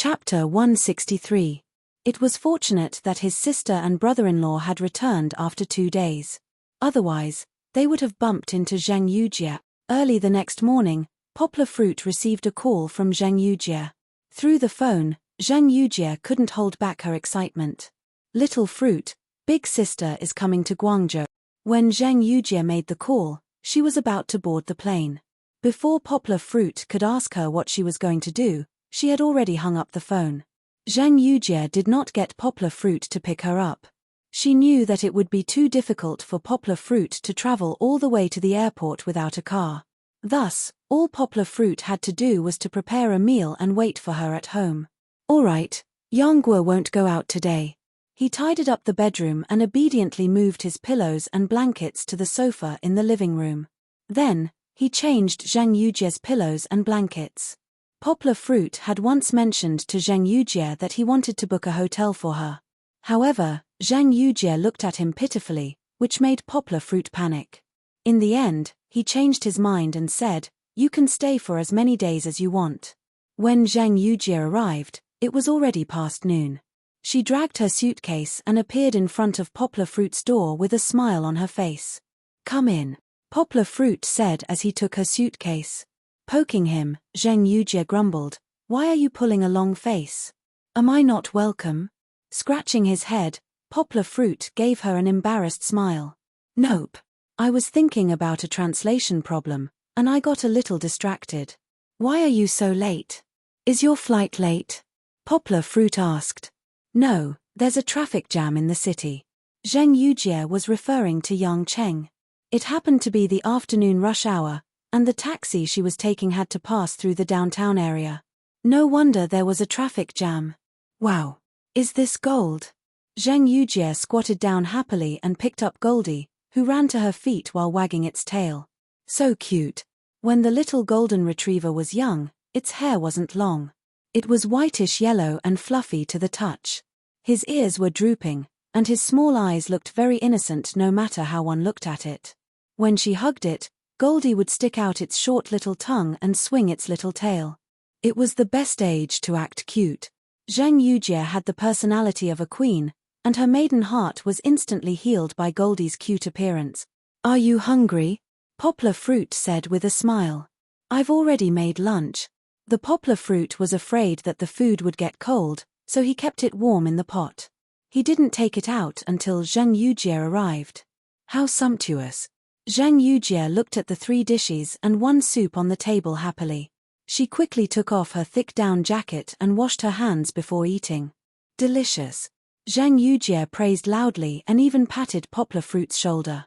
Chapter 163. It was fortunate that his sister and brother-in-law had returned after 2 days. Otherwise, they would have bumped into Zhang Yujie. Early the next morning, Poplar Fruit received a call from Zhang Yujie. Through the phone, Zhang Yujie couldn't hold back her excitement. "Little Fruit, big sister is coming to Guangzhou." When Zhang Yujie made the call, she was about to board the plane. Before Poplar Fruit could ask her what she was going to do, she had already hung up the phone. Zhang Yujie did not get Poplar Fruit to pick her up. She knew that it would be too difficult for Poplar Fruit to travel all the way to the airport without a car. Thus, all Poplar Fruit had to do was to prepare a meal and wait for her at home. "All right, Yangguo won't go out today." He tidied up the bedroom and obediently moved his pillows and blankets to the sofa in the living room. Then, he changed Zhang Yujie's pillows and blankets. Poplar Fruit had once mentioned to Zhang Yujie that he wanted to book a hotel for her. However, Zhang Yujie looked at him pitifully, which made Poplar Fruit panic. In the end, he changed his mind and said, "You can stay for as many days as you want." When Zhang Yujie arrived, it was already past noon. She dragged her suitcase and appeared in front of Poplar Fruit's door with a smile on her face. "Come in," Poplar Fruit said as he took her suitcase. Poking him, Zhang Yujie grumbled, "Why are you pulling a long face? Am I not welcome?" Scratching his head, Poplar Fruit gave her an embarrassed smile. "Nope. I was thinking about a translation problem, and I got a little distracted." "Why are you so late? Is your flight late?" Poplar Fruit asked. "No, there's a traffic jam in the city." Zhang Yujie was referring to Yang Cheng. It happened to be the afternoon rush hour, and the taxi she was taking had to pass through the downtown area. No wonder there was a traffic jam. "Wow. Is this gold?" Zhang Yujie squatted down happily and picked up Goldie, who ran to her feet while wagging its tail. So cute. When the little golden retriever was young, its hair wasn't long. It was whitish yellow and fluffy to the touch. His ears were drooping, and his small eyes looked very innocent no matter how one looked at it. When she hugged it, Goldie would stick out its short little tongue and swing its little tail. It was the best age to act cute. Zhang Yujie had the personality of a queen, and her maiden heart was instantly healed by Goldie's cute appearance. "Are you hungry?" Poplar Fruit said with a smile. "I've already made lunch." The Poplar Fruit was afraid that the food would get cold, so he kept it warm in the pot. He didn't take it out until Zhang Yujie arrived. "How sumptuous." Zhang Yujie looked at the 3 dishes and 1 soup on the table happily. She quickly took off her thick down jacket and washed her hands before eating. "Delicious." Zhang Yujie praised loudly and even patted Poplar Fruit's shoulder.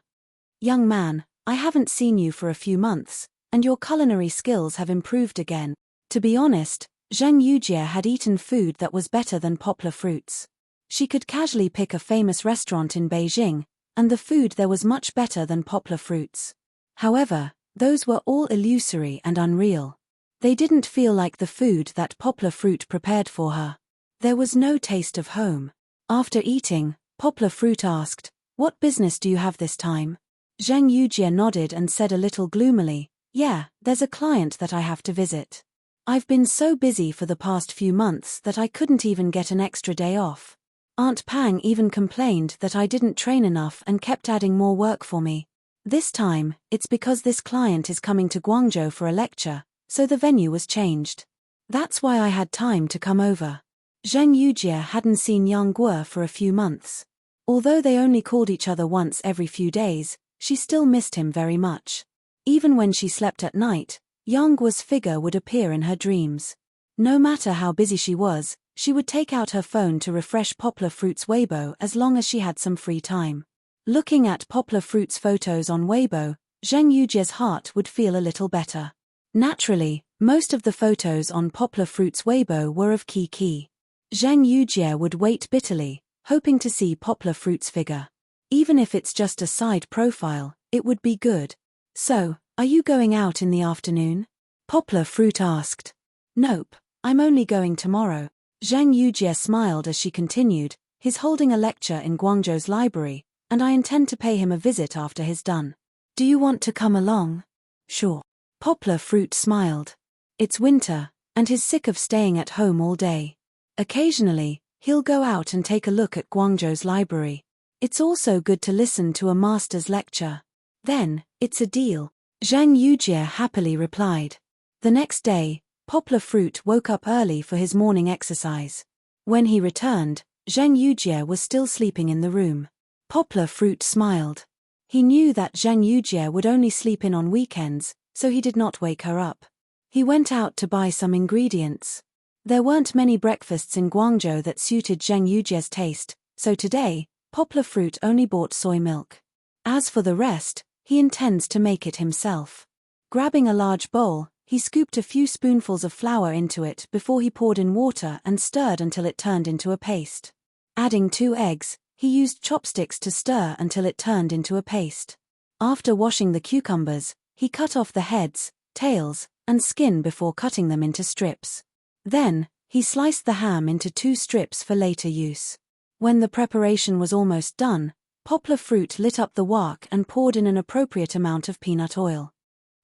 "Young man, I haven't seen you for a few months, and your culinary skills have improved again." To be honest, Zhang Yujie had eaten food that was better than Poplar Fruit's. She could casually pick a famous restaurant in Beijing, and the food there was much better than Poplar Fruit's. However, those were all illusory and unreal. They didn't feel like the food that Poplar Fruit prepared for her. There was no taste of home. After eating, Poplar Fruit asked, "What business do you have this time?" Zhang Yujie nodded and said a little gloomily, "Yeah, there's a client that I have to visit. I've been so busy for the past few months that I couldn't even get an extra day off. Aunt Pang even complained that I didn't train enough and kept adding more work for me. This time, it's because this client is coming to Guangzhou for a lecture, so the venue was changed. That's why I had time to come over." Zhang Yujie hadn't seen Yang Guo for a few months. Although they only called each other once every few days, she still missed him very much. Even when she slept at night, Yang Guo's figure would appear in her dreams. No matter how busy she was, she would take out her phone to refresh Poplar Fruit's Weibo as long as she had some free time. Looking at Poplar Fruit's photos on Weibo, Zhang Yujie's heart would feel a little better. Naturally, most of the photos on Poplar Fruit's Weibo were of Kiki. Zhang Yujie would wait bitterly, hoping to see Poplar Fruit's figure. Even if it's just a side profile, it would be good. "So, are you going out in the afternoon?" Poplar Fruit asked. "Nope, I'm only going tomorrow." Zhang Yujie smiled as she continued, "He's holding a lecture in Guangzhou's library, and I intend to pay him a visit after he's done. Do you want to come along?" "Sure." Poplar Fruit smiled. It's winter, and he's sick of staying at home all day. Occasionally, he'll go out and take a look at Guangzhou's library. It's also good to listen to a master's lecture. Then, it's a deal. Zhang Yujie happily replied. The next day, Poplar Fruit woke up early for his morning exercise. When he returned, Zhang Yujie was still sleeping in the room. Poplar Fruit smiled. He knew that Zhang Yujie would only sleep in on weekends, so he did not wake her up. He went out to buy some ingredients. There weren't many breakfasts in Guangzhou that suited Zhang Yujie's taste, so today, Poplar Fruit only bought soy milk. As for the rest, he intends to make it himself. Grabbing a large bowl, he scooped a few spoonfuls of flour into it before he poured in water and stirred until it turned into a paste. Adding 2 eggs, he used chopsticks to stir until it turned into a paste. After washing the cucumbers, he cut off the heads, tails, and skin before cutting them into strips. Then, he sliced the ham into 2 strips for later use. When the preparation was almost done, Poplar Fruit lit up the wok and poured in an appropriate amount of peanut oil.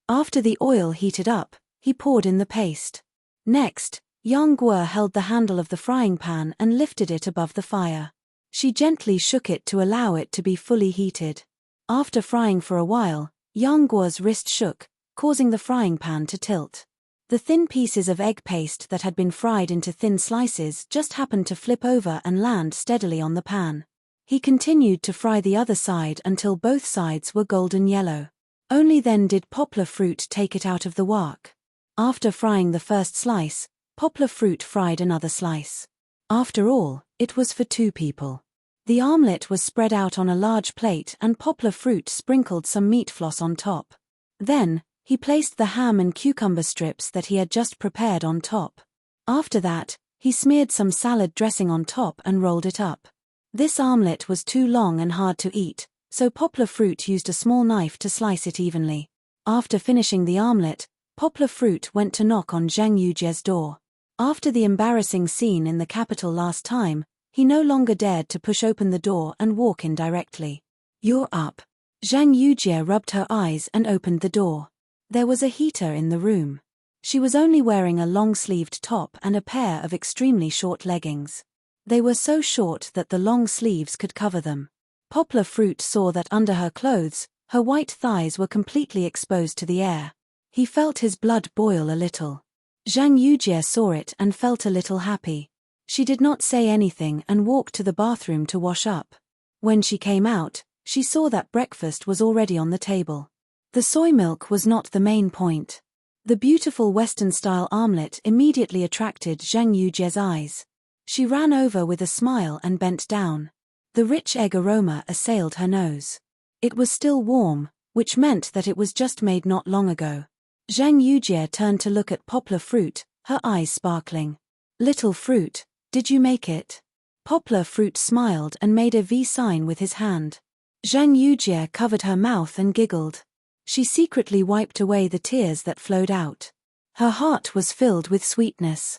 After the oil heated up, he poured in the paste. Next, Yang Guo held the handle of the frying pan and lifted it above the fire. She gently shook it to allow it to be fully heated. After frying for a while, Yang Guo's wrist shook, causing the frying pan to tilt. The thin pieces of egg paste that had been fried into thin slices just happened to flip over and land steadily on the pan. He continued to fry the other side until both sides were golden yellow. Only then did Poplar Fruit take it out of the wok. After frying the first slice, Poplar Fruit fried another slice. After all, it was for 2 people. The omelette was spread out on a large plate and Poplar Fruit sprinkled some meat floss on top. Then, he placed the ham and cucumber strips that he had just prepared on top. After that, he smeared some salad dressing on top and rolled it up. This omelette was too long and hard to eat, so Poplar Fruit used a small knife to slice it evenly. After finishing the omelette, Poplar Fruit went to knock on Zhang Yujie's door. After the embarrassing scene in the capital last time, he no longer dared to push open the door and walk in directly. "You're up." Zhang Yujie rubbed her eyes and opened the door. There was a heater in the room. She was only wearing a long-sleeved top and a pair of extremely short leggings. They were so short that the long sleeves could cover them. Poplar Fruit saw that under her clothes, her white thighs were completely exposed to the air. He felt his blood boil a little. Zhang Yujie saw it and felt a little happy. She did not say anything and walked to the bathroom to wash up. When she came out, she saw that breakfast was already on the table. The soy milk was not the main point. The beautiful Western-style omelette immediately attracted Zhang Yujie's eyes. She ran over with a smile and bent down. The rich egg aroma assailed her nose. It was still warm, which meant that it was just made not long ago. Zhang Yujie turned to look at Poplar Fruit, her eyes sparkling. "Little Fruit, did you make it?" Poplar Fruit smiled and made a V sign with his hand. Zhang Yujie covered her mouth and giggled. She secretly wiped away the tears that flowed out. Her heart was filled with sweetness.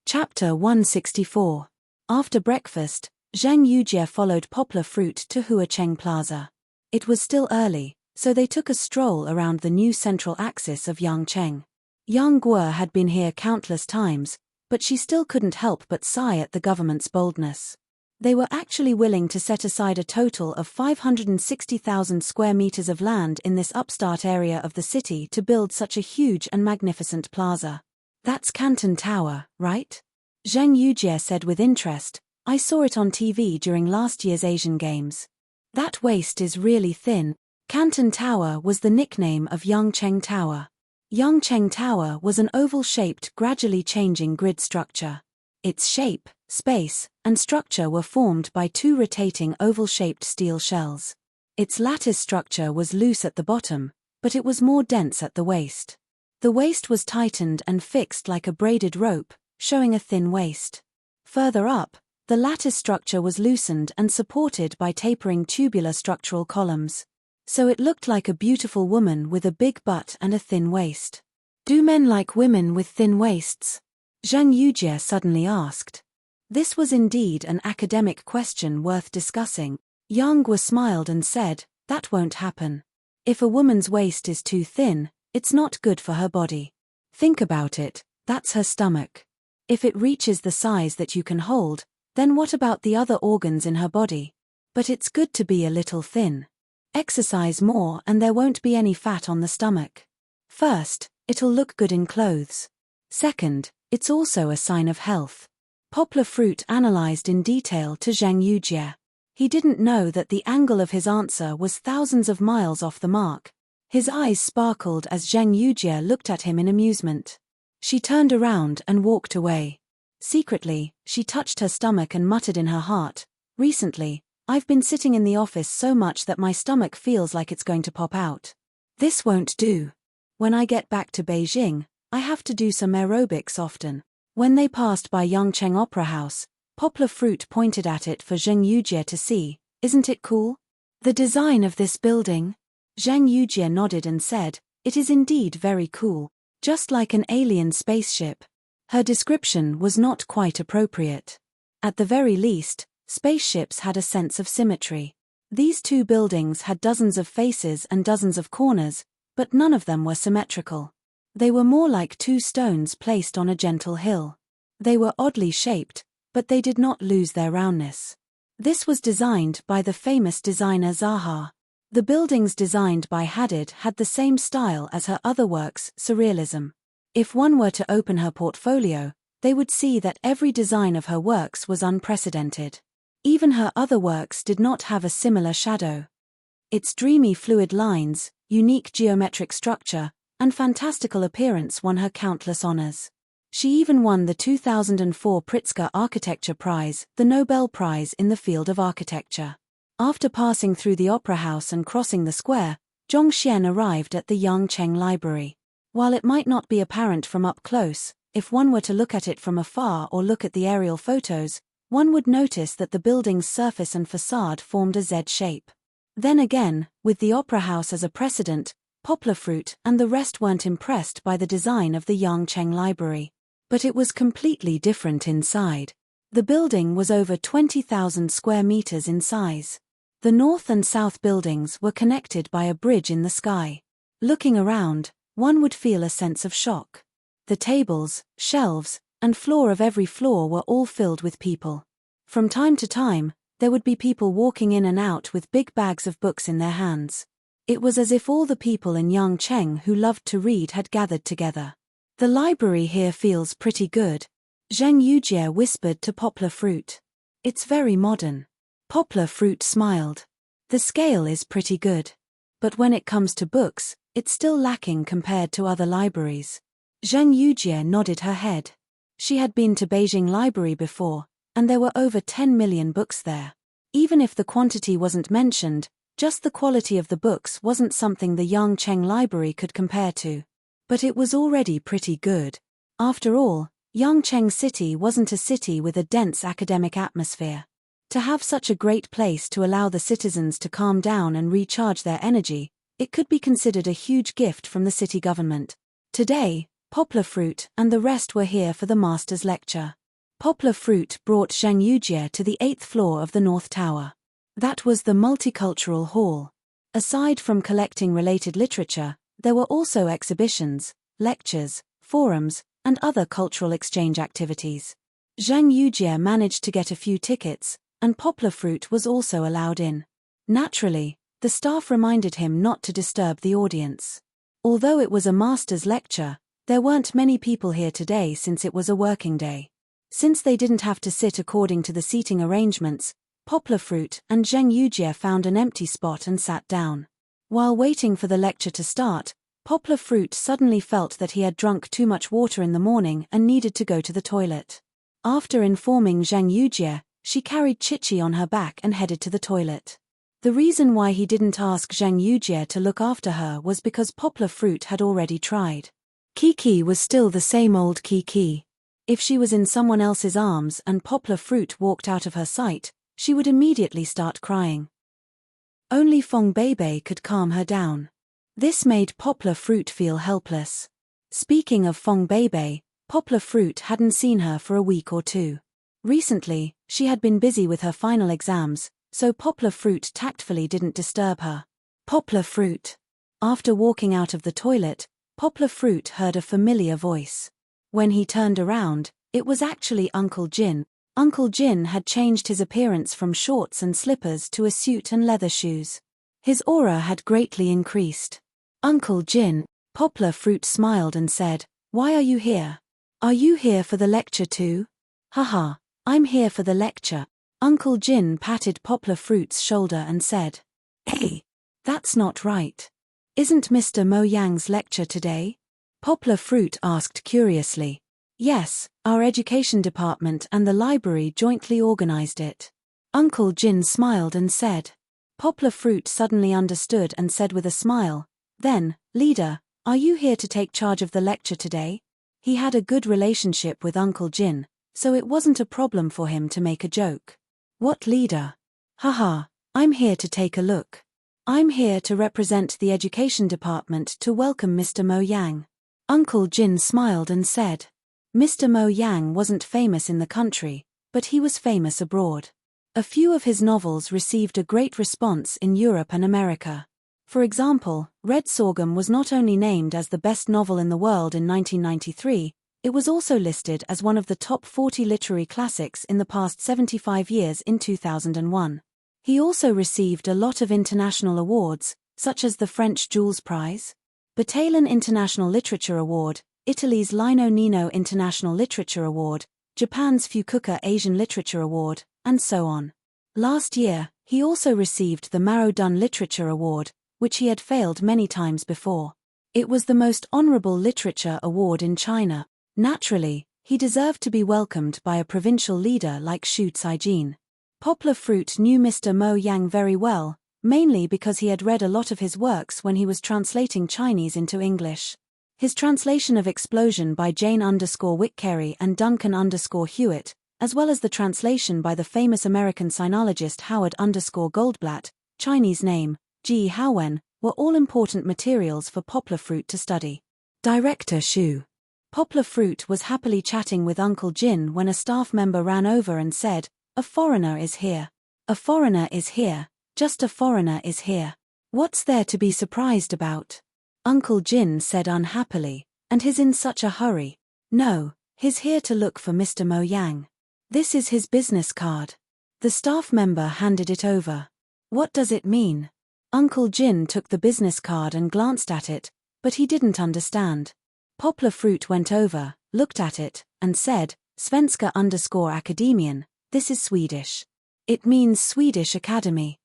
Chapter 164. After breakfast, Zhang Yujie followed Poplar Fruit to Huacheng Plaza. It was still early, so they took a stroll around the new central axis of Yangcheng. Yang Guo had been here countless times, but she still couldn't help but sigh at the government's boldness. They were actually willing to set aside a total of 560,000 square meters of land in this upstart area of the city to build such a huge and magnificent plaza. "That's Canton Tower, right?" Zhang Yujie said with interest. "I saw it on TV during last year's Asian Games. That waist is really thin." Canton Tower was the nickname of Yangcheng Tower. Yangcheng Tower was an oval-shaped, gradually changing grid structure. Its shape, space, and structure were formed by 2 rotating oval-shaped steel shells. Its lattice structure was loose at the bottom, but it was more dense at the waist. The waist was tightened and fixed like a braided rope, showing a thin waist. Further up, the lattice structure was loosened and supported by tapering tubular structural columns. So it looked like a beautiful woman with a big butt and a thin waist. "Do men like women with thin waists?" Zhang Yujie suddenly asked. This was indeed an academic question worth discussing. Yang Guo smiled and said, "That won't happen. If a woman's waist is too thin, it's not good for her body. Think about it, that's her stomach. If it reaches the size that you can hold, then what about the other organs in her body? But it's good to be a little thin. Exercise more and there won't be any fat on the stomach. First, it'll look good in clothes. Second, it's also a sign of health. Poplar fruit analyzed in detail to Zhang Yujie. He didn't know that the angle of his answer was thousands of miles off the mark. His eyes sparkled as Zhang Yujie looked at him in amusement. She turned around and walked away. Secretly, she touched her stomach and muttered in her heart, "Recently, I've been sitting in the office so much that my stomach feels like it's going to pop out. This won't do. When I get back to Beijing, I have to do some aerobics often." When they passed by Yangcheng Opera House, Poplar Fruit pointed at it for Zhang Yujie to see. "Isn't it cool? The design of this building?" Zhang Yujie nodded and said, "It is indeed very cool, just like an alien spaceship." Her description was not quite appropriate. At the very least, spaceships had a sense of symmetry. These two buildings had dozens of faces and dozens of corners, but none of them were symmetrical. They were more like two stones placed on a gentle hill. They were oddly shaped, but they did not lose their roundness. This was designed by the famous designer Zaha. The buildings designed by Hadid had the same style as her other works, surrealism. If one were to open her portfolio, they would see that every design of her works was unprecedented. Even her other works did not have a similar shadow. Its dreamy fluid lines, unique geometric structure, and fantastical appearance won her countless honors. She even won the 2004 Pritzker Architecture Prize, the Nobel Prize in the field of architecture. After passing through the Opera House and crossing the square, Zhongxian arrived at the Yangcheng Library. While it might not be apparent from up close, if one were to look at it from afar or look at the aerial photos, one would notice that the building's surface and facade formed a Z shape. Then again, with the Opera House as a precedent, Poplar Fruit and the rest weren't impressed by the design of the Yangcheng Library. But it was completely different inside. The building was over 20,000 square meters in size. The north and south buildings were connected by a bridge in the sky. Looking around, one would feel a sense of shock. The tables, shelves, and floor of every floor were all filled with people. From time to time, there would be people walking in and out with big bags of books in their hands. It was as if all the people in Yangcheng who loved to read had gathered together. "The library here feels pretty good," Zhang Yujie whispered to Poplar Fruit. "It's very modern." Poplar Fruit smiled. "The scale is pretty good. But when it comes to books, it's still lacking compared to other libraries." Zhang Yujie nodded her head. She had been to Beijing Library before, and there were over 10 million books there. Even if the quantity wasn't mentioned, just the quality of the books wasn't something the Yangcheng Library could compare to. But it was already pretty good. After all, Yangcheng City wasn't a city with a dense academic atmosphere. To have such a great place to allow the citizens to calm down and recharge their energy, it could be considered a huge gift from the city government. Today, Poplar Fruit and the rest were here for the master's lecture. Poplar Fruit brought Zhang Yujie to the 8th floor of the North Tower. That was the Multicultural Hall. Aside from collecting related literature, there were also exhibitions, lectures, forums, and other cultural exchange activities. Zhang Yujie managed to get a few tickets, and Poplar Fruit was also allowed in. Naturally, the staff reminded him not to disturb the audience. Although it was a master's lecture, there weren't many people here today since it was a working day. Since they didn't have to sit according to the seating arrangements, Poplar Fruit and Zhang Yujie found an empty spot and sat down. While waiting for the lecture to start, Poplar Fruit suddenly felt that he had drunk too much water in the morning and needed to go to the toilet. After informing Zhang Yujie, she carried Chichi on her back and headed to the toilet. The reason why he didn't ask Zhang Yujie to look after her was because Poplar Fruit had already tried. Kiki was still the same old Kiki. If she was in someone else's arms and Poplar Fruit walked out of her sight, she would immediately start crying. Only Feng Beibei could calm her down. This made Poplar Fruit feel helpless. Speaking of Feng Beibei, Poplar Fruit hadn't seen her for a week or two. Recently, she had been busy with her final exams, so Poplar Fruit tactfully didn't disturb her. Poplar Fruit. After walking out of the toilet, Poplar Fruit heard a familiar voice. When he turned around, It was actually Uncle Jin. Uncle Jin had changed his appearance from shorts and slippers to a suit and leather shoes. His aura had greatly increased. Uncle Jin, Poplar Fruit smiled and said, "Why are you here? Are you here for the lecture too?" "Haha, I'm here for the lecture." Uncle Jin patted Poplar Fruit's shoulder and said, "Hey, that's not right. Isn't Mr. Mo Yang's lecture today?" Poplar Fruit asked curiously. "Yes, our education department and the library jointly organized it." Uncle Jin smiled and said. Poplar Fruit suddenly understood and said with a smile, "Then, leader, are you here to take charge of the lecture today?" He had a good relationship with Uncle Jin, so it wasn't a problem for him to make a joke. "What leader?" "Haha, I'm here to take a look. I'm here to represent the education department to welcome Mr. Mo Yang." Uncle Jin smiled and said. Mr. Mo Yang wasn't famous in the country, but he was famous abroad. A few of his novels received a great response in Europe and America. For example, Red Sorghum was not only named as the best novel in the world in 1993, it was also listed as one of the top 40 literary classics in the past 75 years in 2001. He also received a lot of international awards, such as the French Jules Prize, Battalion International Literature Award, Italy's Lino Nino International Literature Award, Japan's Fukuoka Asian Literature Award, and so on. Last year, he also received the Mao Dun Literature Award, which he had failed many times before. It was the most honorable literature award in China. Naturally, he deserved to be welcomed by a provincial leader like Xu Caijin. Poplar Fruit knew Mr. Mo Yang very well, mainly because he had read a lot of his works when he was translating Chinese into English. His translation of Explosion by Jane_Wick and Duncan_Hewitt, as well as the translation by the famous American sinologist Howard_Goldblatt, Chinese name, Ji Haowen, were all important materials for Poplar Fruit to study. Director Xu. Poplar Fruit was happily chatting with Uncle Jin when a staff member ran over and said, "A foreigner is here. A foreigner is here, just a foreigner is here. What's there to be surprised about?" Uncle Jin said unhappily, "And he's in such a hurry." "No, he's here to look for Mr. Mo Yang. This is his business card." The staff member handed it over. "What does it mean?" Uncle Jin took the business card and glanced at it, but he didn't understand. Poplar Fruit went over, looked at it, and said, Svenska_Akademien, this is Swedish. It means Swedish Academy.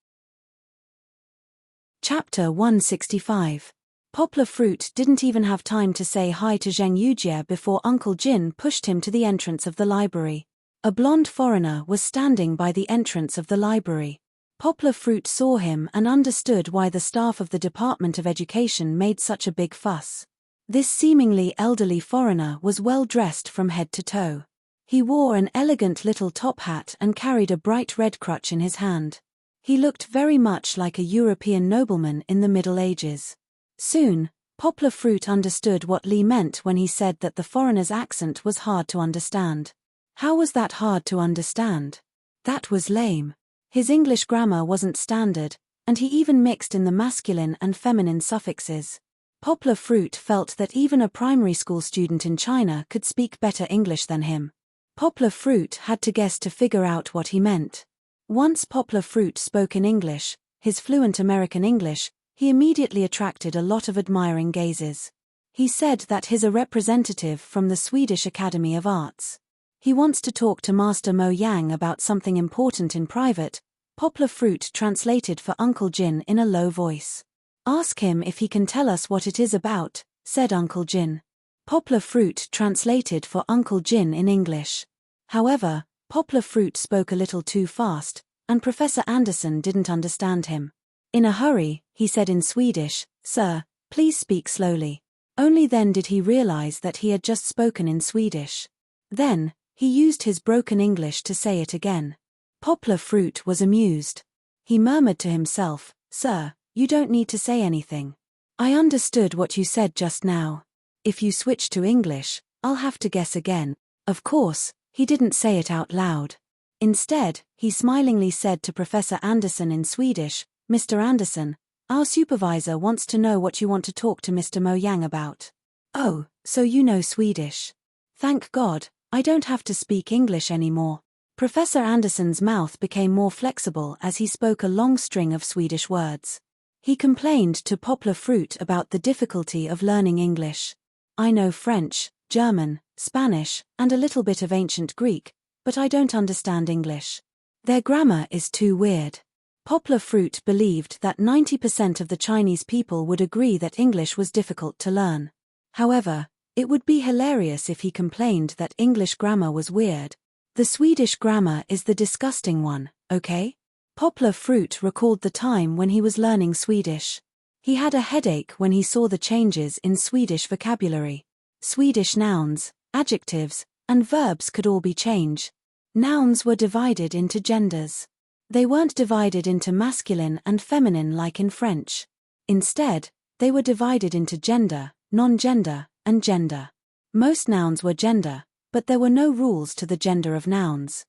Chapter 165. Poplar Fruit didn't even have time to say hi to Zhang Yujie before Uncle Jin pushed him to the entrance of the library. A blonde foreigner was standing by the entrance of the library. Poplar Fruit saw him and understood why the staff of the Department of Education made such a big fuss. This seemingly elderly foreigner was well dressed from head to toe. He wore an elegant little top hat and carried a bright red crutch in his hand. He looked very much like a European nobleman in the Middle Ages. Soon, Poplar Fruit understood what Li meant when he said that the foreigner's accent was hard to understand. How was that hard to understand? That was lame. His English grammar wasn't standard, and he even mixed in the masculine and feminine suffixes. Poplar Fruit felt that even a primary school student in China could speak better English than him. Poplar Fruit had to guess to figure out what he meant. Once Poplar Fruit spoke in English, his fluent American English, he immediately attracted a lot of admiring gazes. He said that he's a representative from the Swedish Academy of Arts. He wants to talk to Master Mo Yang about something important in private. Poplar Fruit translated for Uncle Jin in a low voice. "Ask him if he can tell us what it is about," said Uncle Jin. Poplar Fruit translated for Uncle Jin in English. However, Poplar Fruit spoke a little too fast, and Professor Anderson didn't understand him. In a hurry, he said in Swedish, "Sir, please speak slowly." Only then did he realize that he had just spoken in Swedish. Then, he used his broken English to say it again. Poplar Fruit was amused. He murmured to himself, "Sir, you don't need to say anything. I understood what you said just now. If you switch to English, I'll have to guess again." Of course, he didn't say it out loud. Instead, he smilingly said to Professor Anderson in Swedish, "Mr. Anderson, our supervisor wants to know what you want to talk to Mr. Mo Yang about." "Oh, so you know Swedish. Thank God, I don't have to speak English anymore. Professor Anderson's mouth became more flexible as he spoke a long string of Swedish words. He complained to Poplar Fruit about the difficulty of learning English. I know French, German, Spanish, and a little bit of ancient Greek, but I don't understand English. Their grammar is too weird. Poplar Fruit believed that 90% of the Chinese people would agree that English was difficult to learn. However, it would be hilarious if he complained that English grammar was weird. The Swedish grammar is the disgusting one, okay? Poplar Fruit recalled the time when he was learning Swedish. He had a headache when he saw the changes in Swedish vocabulary. Swedish nouns, adjectives, and verbs could all be changed. Nouns were divided into genders. They weren't divided into masculine and feminine like in French. Instead, they were divided into gender, non-gender, and gender. Most nouns were gender, but there were no rules to the gender of nouns.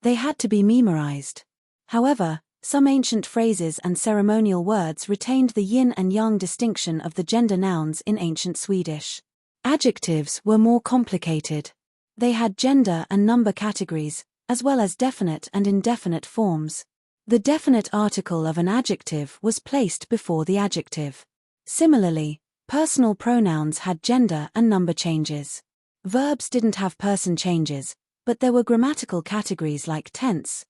They had to be memorized. However, some ancient phrases and ceremonial words retained the yin and yang distinction of the gender nouns in ancient Swedish. Adjectives were more complicated. They had gender and number categories, as well as definite and indefinite forms. The definite article of an adjective was placed before the adjective. Similarly, personal pronouns had gender and number changes. Verbs didn't have person changes, but there were grammatical categories like tense,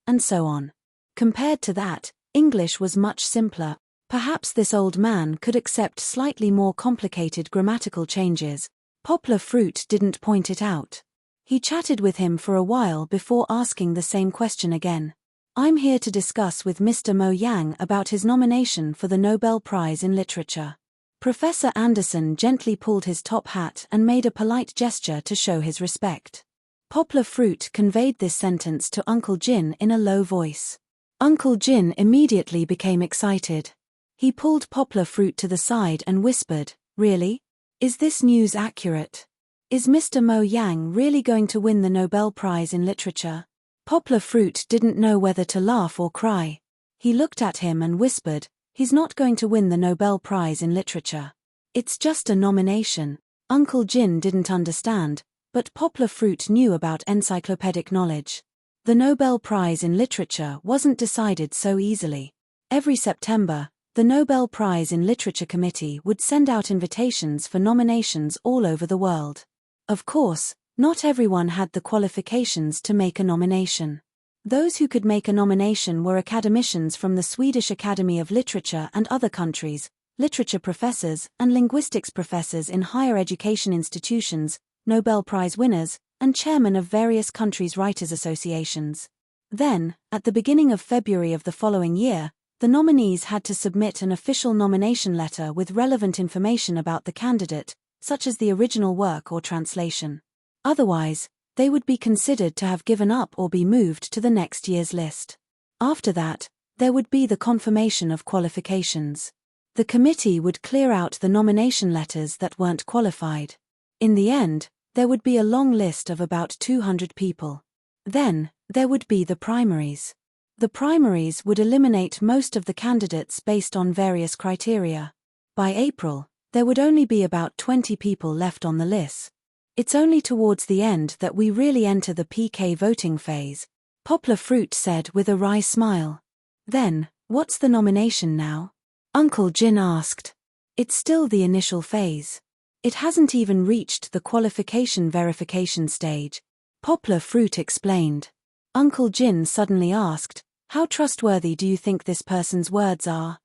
and so on. Compared to that, English was much simpler. Perhaps this old man could accept slightly more complicated grammatical changes. Poplar Fruit didn't point it out. He chatted with him for a while before asking the same question again. I'm here to discuss with Mr. Mo Yang about his nomination for the Nobel Prize in Literature. Professor Anderson gently pulled his top hat and made a polite gesture to show his respect. Poplar Fruit conveyed this sentence to Uncle Jin in a low voice. Uncle Jin immediately became excited. He pulled Poplar Fruit to the side and whispered, "Really? Is this news accurate? Is Mr. Mo Yang really going to win the Nobel Prize in Literature?" Poplar Fruit didn't know whether to laugh or cry. He looked at him and whispered, "He's not going to win the Nobel Prize in Literature. It's just a nomination." Uncle Jin didn't understand, but Poplar Fruit knew about encyclopedic knowledge. The Nobel Prize in Literature wasn't decided so easily. Every September, the Nobel Prize in Literature Committee would send out invitations for nominations all over the world. Of course, not everyone had the qualifications to make a nomination. Those who could make a nomination were academicians from the Swedish Academy of Literature and other countries, literature professors and linguistics professors in higher education institutions, Nobel Prize winners, and chairmen of various countries' writers' associations. Then, at the beginning of February of the following year, the nominees had to submit an official nomination letter with relevant information about the candidate, such as the original work or translation. Otherwise, they would be considered to have given up or be moved to the next year's list. After that, there would be the confirmation of qualifications. The committee would clear out the nomination letters that weren't qualified. In the end, there would be a long list of about 200 people. Then, there would be the primaries. The primaries would eliminate most of the candidates based on various criteria. By April, there would only be about 20 people left on the list. It's only towards the end that we really enter the PK voting phase, Poplar Fruit said with a wry smile. Then, what's the nomination now? Uncle Jin asked. It's still the initial phase. It hasn't even reached the qualification verification stage, Poplar Fruit explained. Uncle Jin suddenly asked, "How trustworthy do you think this person's words are?"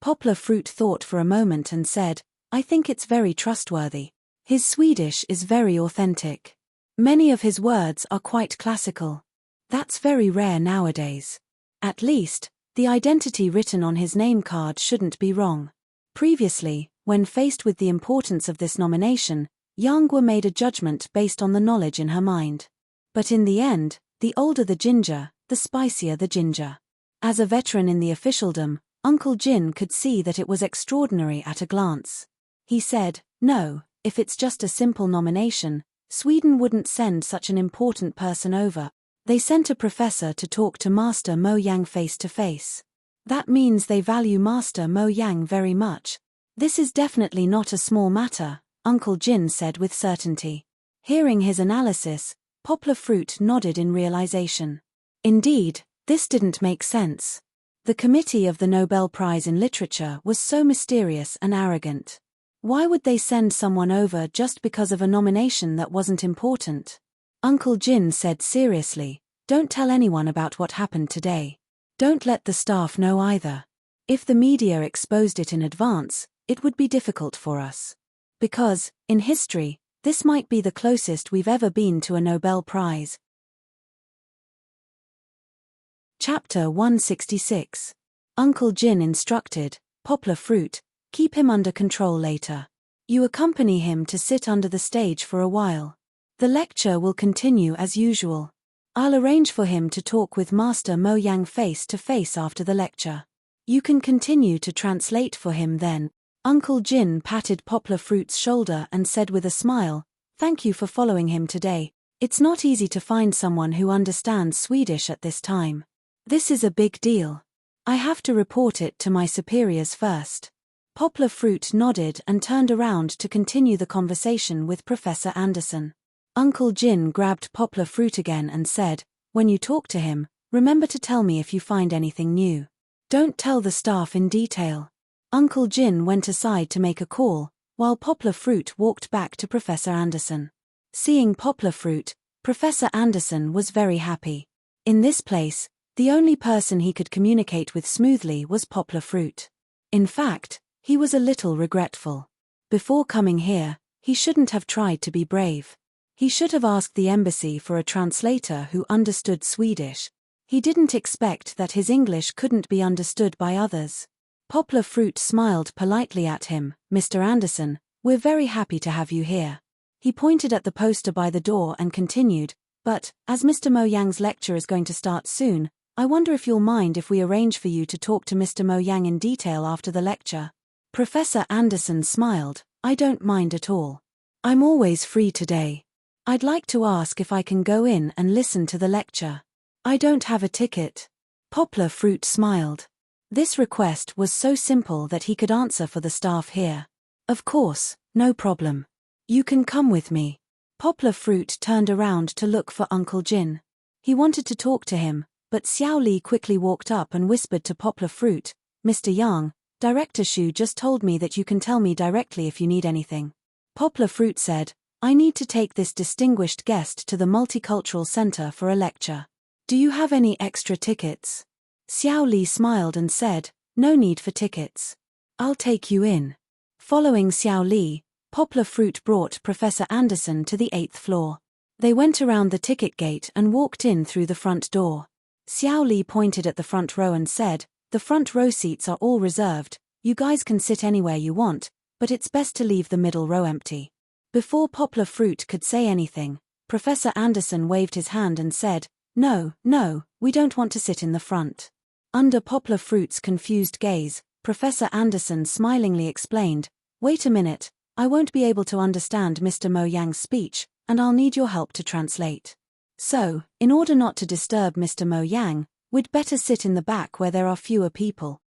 Poplar Fruit thought for a moment and said, "I think it's very trustworthy. His Swedish is very authentic. Many of his words are quite classical. That's very rare nowadays. At least, the identity written on his name card shouldn't be wrong." Previously, when faced with the importance of this nomination, Yang were made a judgment based on the knowledge in her mind. But in the end, the older the ginger, the spicier the ginger. As a veteran in the officialdom, Uncle Jin could see that it was extraordinary at a glance. He said, "No, if it's just a simple nomination, Sweden wouldn't send such an important person over. They sent a professor to talk to Master Mo Yang face to face. That means they value Master Mo Yang very much. This is definitely not a small matter, Uncle Jin said with certainty. Hearing his analysis, Poplar Fruit nodded in realization. Indeed, this didn't make sense. The committee of the Nobel Prize in Literature was so mysterious and arrogant. Why would they send someone over just because of a nomination that wasn't important? Uncle Jin said seriously, "Don't tell anyone about what happened today. Don't let the staff know either. If the media exposed it in advance, it would be difficult for us. Because, in history, this might be the closest we've ever been to a Nobel Prize." Chapter 166. Uncle Jin instructed, Poplar Fruit, "Keep him under control later. You accompany him to sit under the stage for a while. The lecture will continue as usual. I'll arrange for him to talk with Master Mo Yang face to face after the lecture. You can continue to translate for him then." Uncle Jin patted Poplar Fruit's shoulder and said with a smile, "Thank you for following him today. It's not easy to find someone who understands Swedish at this time. This is a big deal. I have to report it to my superiors first." Poplar Fruit nodded and turned around to continue the conversation with Professor Anderson. Uncle Jin grabbed Poplar Fruit again and said, "When you talk to him, remember to tell me if you find anything new. Don't tell the staff in detail." Uncle Jin went aside to make a call, while Poplar Fruit walked back to Professor Anderson. Seeing Poplar Fruit, Professor Anderson was very happy. In this place, the only person he could communicate with smoothly was Poplar Fruit. In fact, he was a little regretful. Before coming here, he shouldn't have tried to be brave. He should have asked the embassy for a translator who understood Swedish. He didn't expect that his English couldn't be understood by others. Poplar Fruit smiled politely at him. "Mr. Anderson, we're very happy to have you here." He pointed at the poster by the door and continued, "But, as Mr. Mo Yang's lecture is going to start soon, I wonder if you'll mind if we arrange for you to talk to Mr. Mo Yang in detail after the lecture." Professor Anderson smiled, "I don't mind at all. I'm always free today. I'd like to ask if I can go in and listen to the lecture. I don't have a ticket." Poplar Fruit smiled. This request was so simple that he could answer for the staff here. "Of course, no problem. You can come with me." Poplar Fruit turned around to look for Uncle Jin. He wanted to talk to him, but Xiao Li quickly walked up and whispered to Poplar Fruit, "Mr. Yang, Director Shu just told me that you can tell me directly if you need anything." Poplar Fruit said, "I need to take this distinguished guest to the Multicultural Center for a lecture. Do you have any extra tickets?" Xiao Li smiled and said, "No need for tickets. I'll take you in." Following Xiao Li, Poplar Fruit brought Professor Anderson to the 8th floor. They went around the ticket gate and walked in through the front door. Xiao Li pointed at the front row and said, "The front row seats are all reserved. You guys can sit anywhere you want, but it's best to leave the middle row empty." Before Poplar Fruit could say anything, Professor Anderson waved his hand and said, No, we don't want to sit in the front." Under Poplar Fruit's confused gaze, Professor Anderson smilingly explained, "Wait a minute, I won't be able to understand Mr. Mo Yang's speech, and I'll need your help to translate. So, in order not to disturb Mr. Mo Yang, we'd better sit in the back where there are fewer people."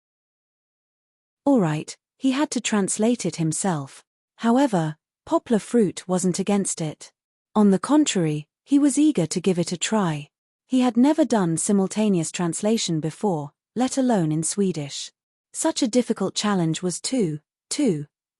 Alright, he had to translate it himself. However, Poplar Fruit wasn't against it. On the contrary, he was eager to give it a try. He had never done simultaneous translation before, let alone in Swedish. Such a difficult challenge was too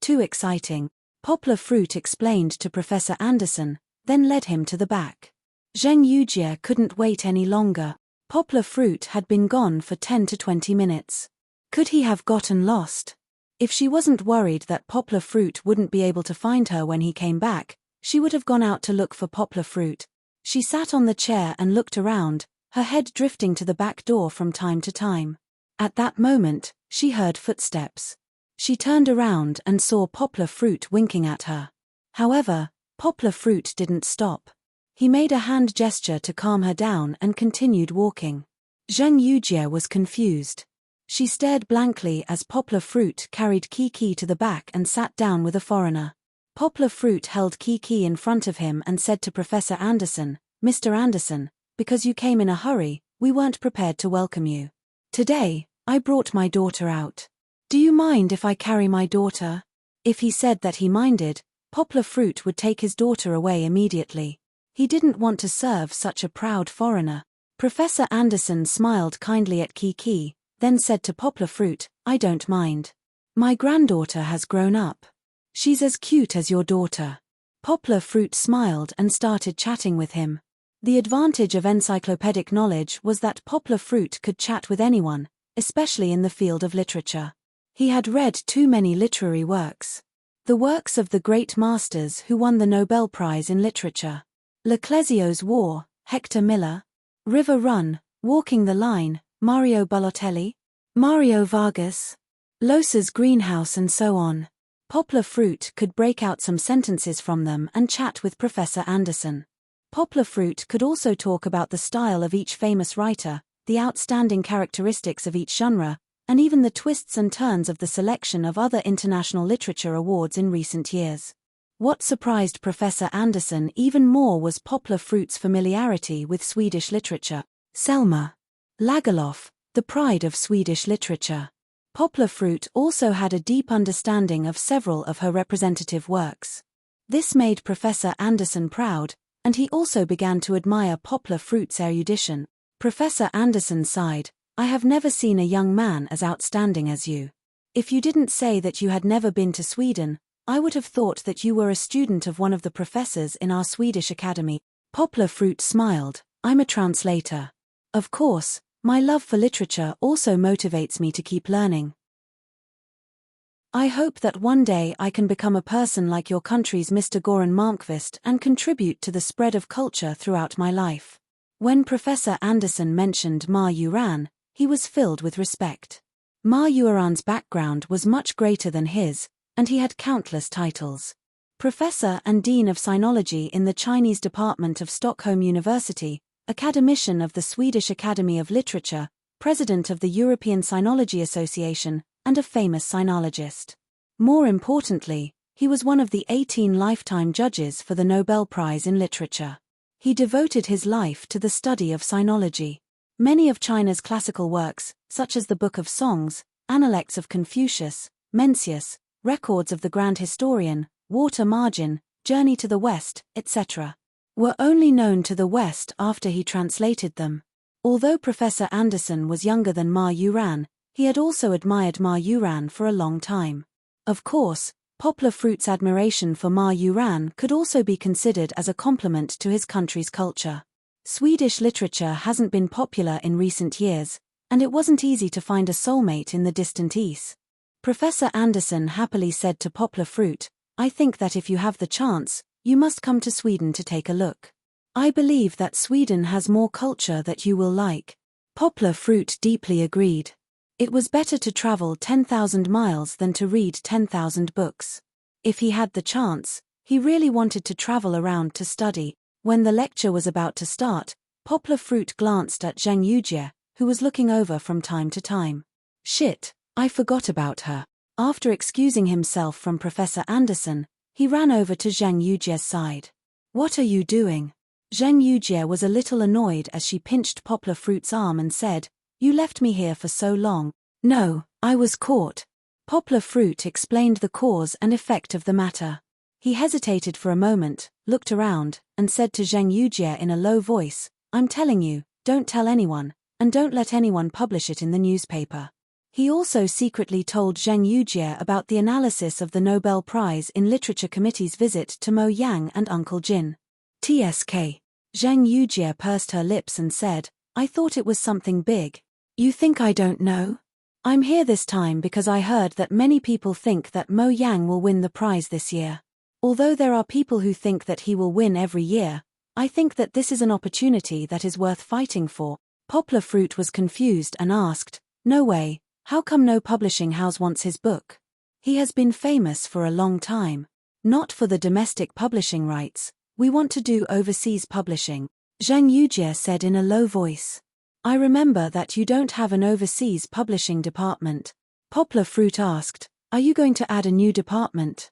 exciting. Poplar Fruit explained to Professor Anderson, then led him to the back. Zheng Yujie couldn't wait any longer. Poplar Fruit had been gone for 10 to 20 minutes. Could he have gotten lost? If she wasn't worried that Poplar Fruit wouldn't be able to find her when he came back, she would have gone out to look for Poplar Fruit. She sat on the chair and looked around, her head drifting to the back door from time to time. At that moment, she heard footsteps. She turned around and saw Poplar Fruit winking at her. However, Poplar Fruit didn't stop. He made a hand gesture to calm her down and continued walking. Zheng Yujie was confused. She stared blankly as Poplar Fruit carried Kiki to the back and sat down with a foreigner. Poplar Fruit held Kiki in front of him and said to Professor Anderson, "Mr. Anderson, because you came in a hurry, we weren't prepared to welcome you. Today, I brought my daughter out. Do you mind if I carry my daughter?" If he said that he minded, Poplar Fruit would take his daughter away immediately. He didn't want to serve such a proud foreigner. Professor Anderson smiled kindly at Kiki, then said to Poplar Fruit, "I don't mind. My granddaughter has grown up. She's as cute as your daughter." Poplar Fruit smiled and started chatting with him. The advantage of encyclopedic knowledge was that Poplar Fruit could chat with anyone, especially in the field of literature. He had read too many literary works. The works of the great masters who won the Nobel Prize in Literature. L'Ecclesio's War, Hector Miller. River Run, Walking the Line, Mario Balotelli. Mario Vargas. Losa's Greenhouse and so on. Poplar Fruit could break out some sentences from them and chat with Professor Anderson. Poplar Fruit could also talk about the style of each famous writer, the outstanding characteristics of each genre, and even the twists and turns of the selection of other international literature awards in recent years. What surprised Professor Anderson even more was Poplar Fruit's familiarity with Swedish literature. Selma Lagerlöf, the pride of Swedish literature. Poplar Fruit also had a deep understanding of several of her representative works. This made Professor Anderson proud, and he also began to admire Poplar Fruit's erudition. Professor Anderson sighed, "I have never seen a young man as outstanding as you. If you didn't say that you had never been to Sweden, I would have thought that you were a student of one of the professors in our Swedish academy." Poplar Fruit smiled, "I'm a translator. Of course, my love for literature also motivates me to keep learning. I hope that one day I can become a person like your country's Mr. Goran Malmqvist and contribute to the spread of culture throughout my life." When Professor Anderson mentioned Ma Yuran, he was filled with respect. Ma Yuran's background was much greater than his, and he had countless titles. Professor and Dean of Sinology in the Chinese Department of Stockholm University, Academician of the Swedish Academy of Literature, President of the European Sinology Association, and a famous sinologist. More importantly, he was one of the 18 lifetime judges for the Nobel Prize in Literature. He devoted his life to the study of sinology. Many of China's classical works, such as the Book of Songs, Analects of Confucius, Mencius, Records of the Grand Historian, Water Margin, Journey to the West, etc., were only known to the West after he translated them. Although Professor Anderson was younger than Ma Yuran, he had also admired Ma Yuran for a long time. Of course, Poplar Fruit's admiration for Ma Yuran could also be considered as a compliment to his country's culture. Swedish literature hasn't been popular in recent years, and it wasn't easy to find a soulmate in the distant East. Professor Anderson happily said to Poplar Fruit, "I think that if you have the chance, you must come to Sweden to take a look. I believe that Sweden has more culture that you will like." Poplar Fruit deeply agreed. It was better to travel 10,000 miles than to read 10,000 books. If he had the chance, he really wanted to travel around to study. When the lecture was about to start, Poplar Fruit glanced at Zhang Yujie, who was looking over from time to time. "Shit, I forgot about her." After excusing himself from Professor Anderson, he ran over to Zhang Yujie's side. "What are you doing?" Zhang Yujie was a little annoyed as she pinched Poplar Fruit's arm and said, "You left me here for so long." "No, I was caught." Poplar Fruit explained the cause and effect of the matter. He hesitated for a moment, looked around, and said to Zhang Yujie in a low voice, "I'm telling you, don't tell anyone, and don't let anyone publish it in the newspaper." He also secretly told Zhang Yujie about the analysis of the Nobel Prize in Literature Committee's visit to Mo Yang and Uncle Jin. TSK. Zhang Yujie pursed her lips and said, "I thought it was something big." "You think I don't know? I'm here this time because I heard that many people think that Mo Yang will win the prize this year. Although there are people who think that he will win every year, I think that this is an opportunity that is worth fighting for." Poplar Fruit was confused and asked, "No way. How come no publishing house wants his book? He has been famous for a long time." "Not for the domestic publishing rights, we want to do overseas publishing," Zhang Yujie said in a low voice. "I remember that you don't have an overseas publishing department." Poplar Fruit asked, "Are you going to add a new department?"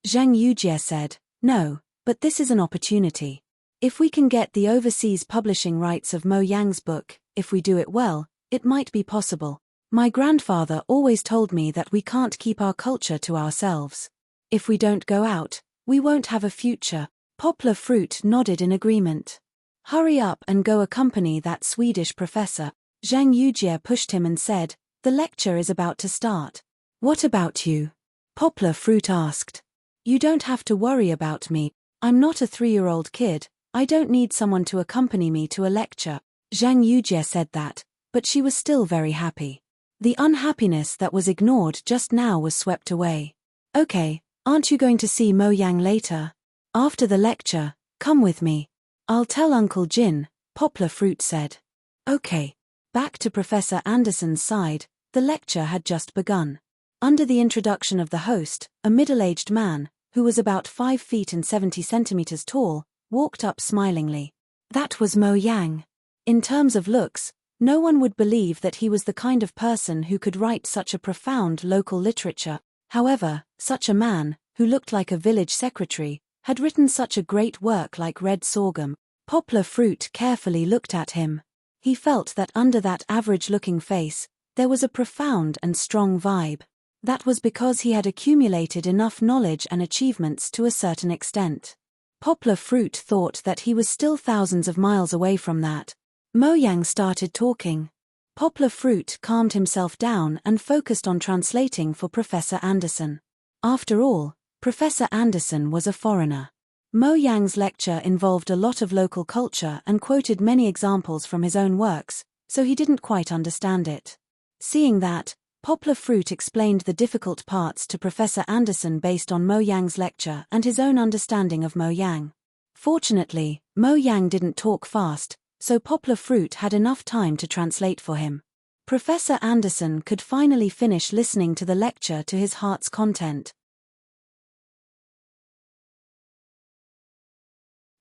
Zhang Yujie said, "No, but this is an opportunity. If we can get the overseas publishing rights of Mo Yang's book, if we do it well, it might be possible. My grandfather always told me that we can't keep our culture to ourselves. If we don't go out, we won't have a future. Poplar Fruit nodded in agreement. Hurry up and go accompany that Swedish professor. Zhang Yujie pushed him and said, the lecture is about to start. What about you? Poplar Fruit asked. You don't have to worry about me. I'm not a 3-year-old kid. I don't need someone to accompany me to a lecture. Zhang Yujie said that, but she was still very happy. The unhappiness that was ignored just now was swept away. Okay, aren't you going to see Mo Yang later? After the lecture, come with me. I'll tell Uncle Jin, Poplar Fruit said. Okay. Back to Professor Anderson's side, the lecture had just begun. Under the introduction of the host, a middle-aged man, who was about 5 feet and 70 centimeters tall, walked up smilingly. That was Mo Yang. In terms of looks, no one would believe that he was the kind of person who could write such a profound local literature. However, such a man, who looked like a village secretary, had written such a great work like Red Sorghum. Poplar Fruit carefully looked at him. He felt that under that average-looking face, there was a profound and strong vibe. That was because he had accumulated enough knowledge and achievements to a certain extent. Poplar Fruit thought that he was still thousands of miles away from that. Mo Yang started talking. Poplar Fruit calmed himself down and focused on translating for Professor Anderson. After all, Professor Anderson was a foreigner. Mo Yang's lecture involved a lot of local culture and quoted many examples from his own works, so he didn't quite understand it. Seeing that, Poplar Fruit explained the difficult parts to Professor Anderson based on Mo Yang's lecture and his own understanding of Mo Yang. Fortunately, Mo Yang didn't talk fast, so Poplar Fruit had enough time to translate for him. Professor Anderson could finally finish listening to the lecture to his heart's content.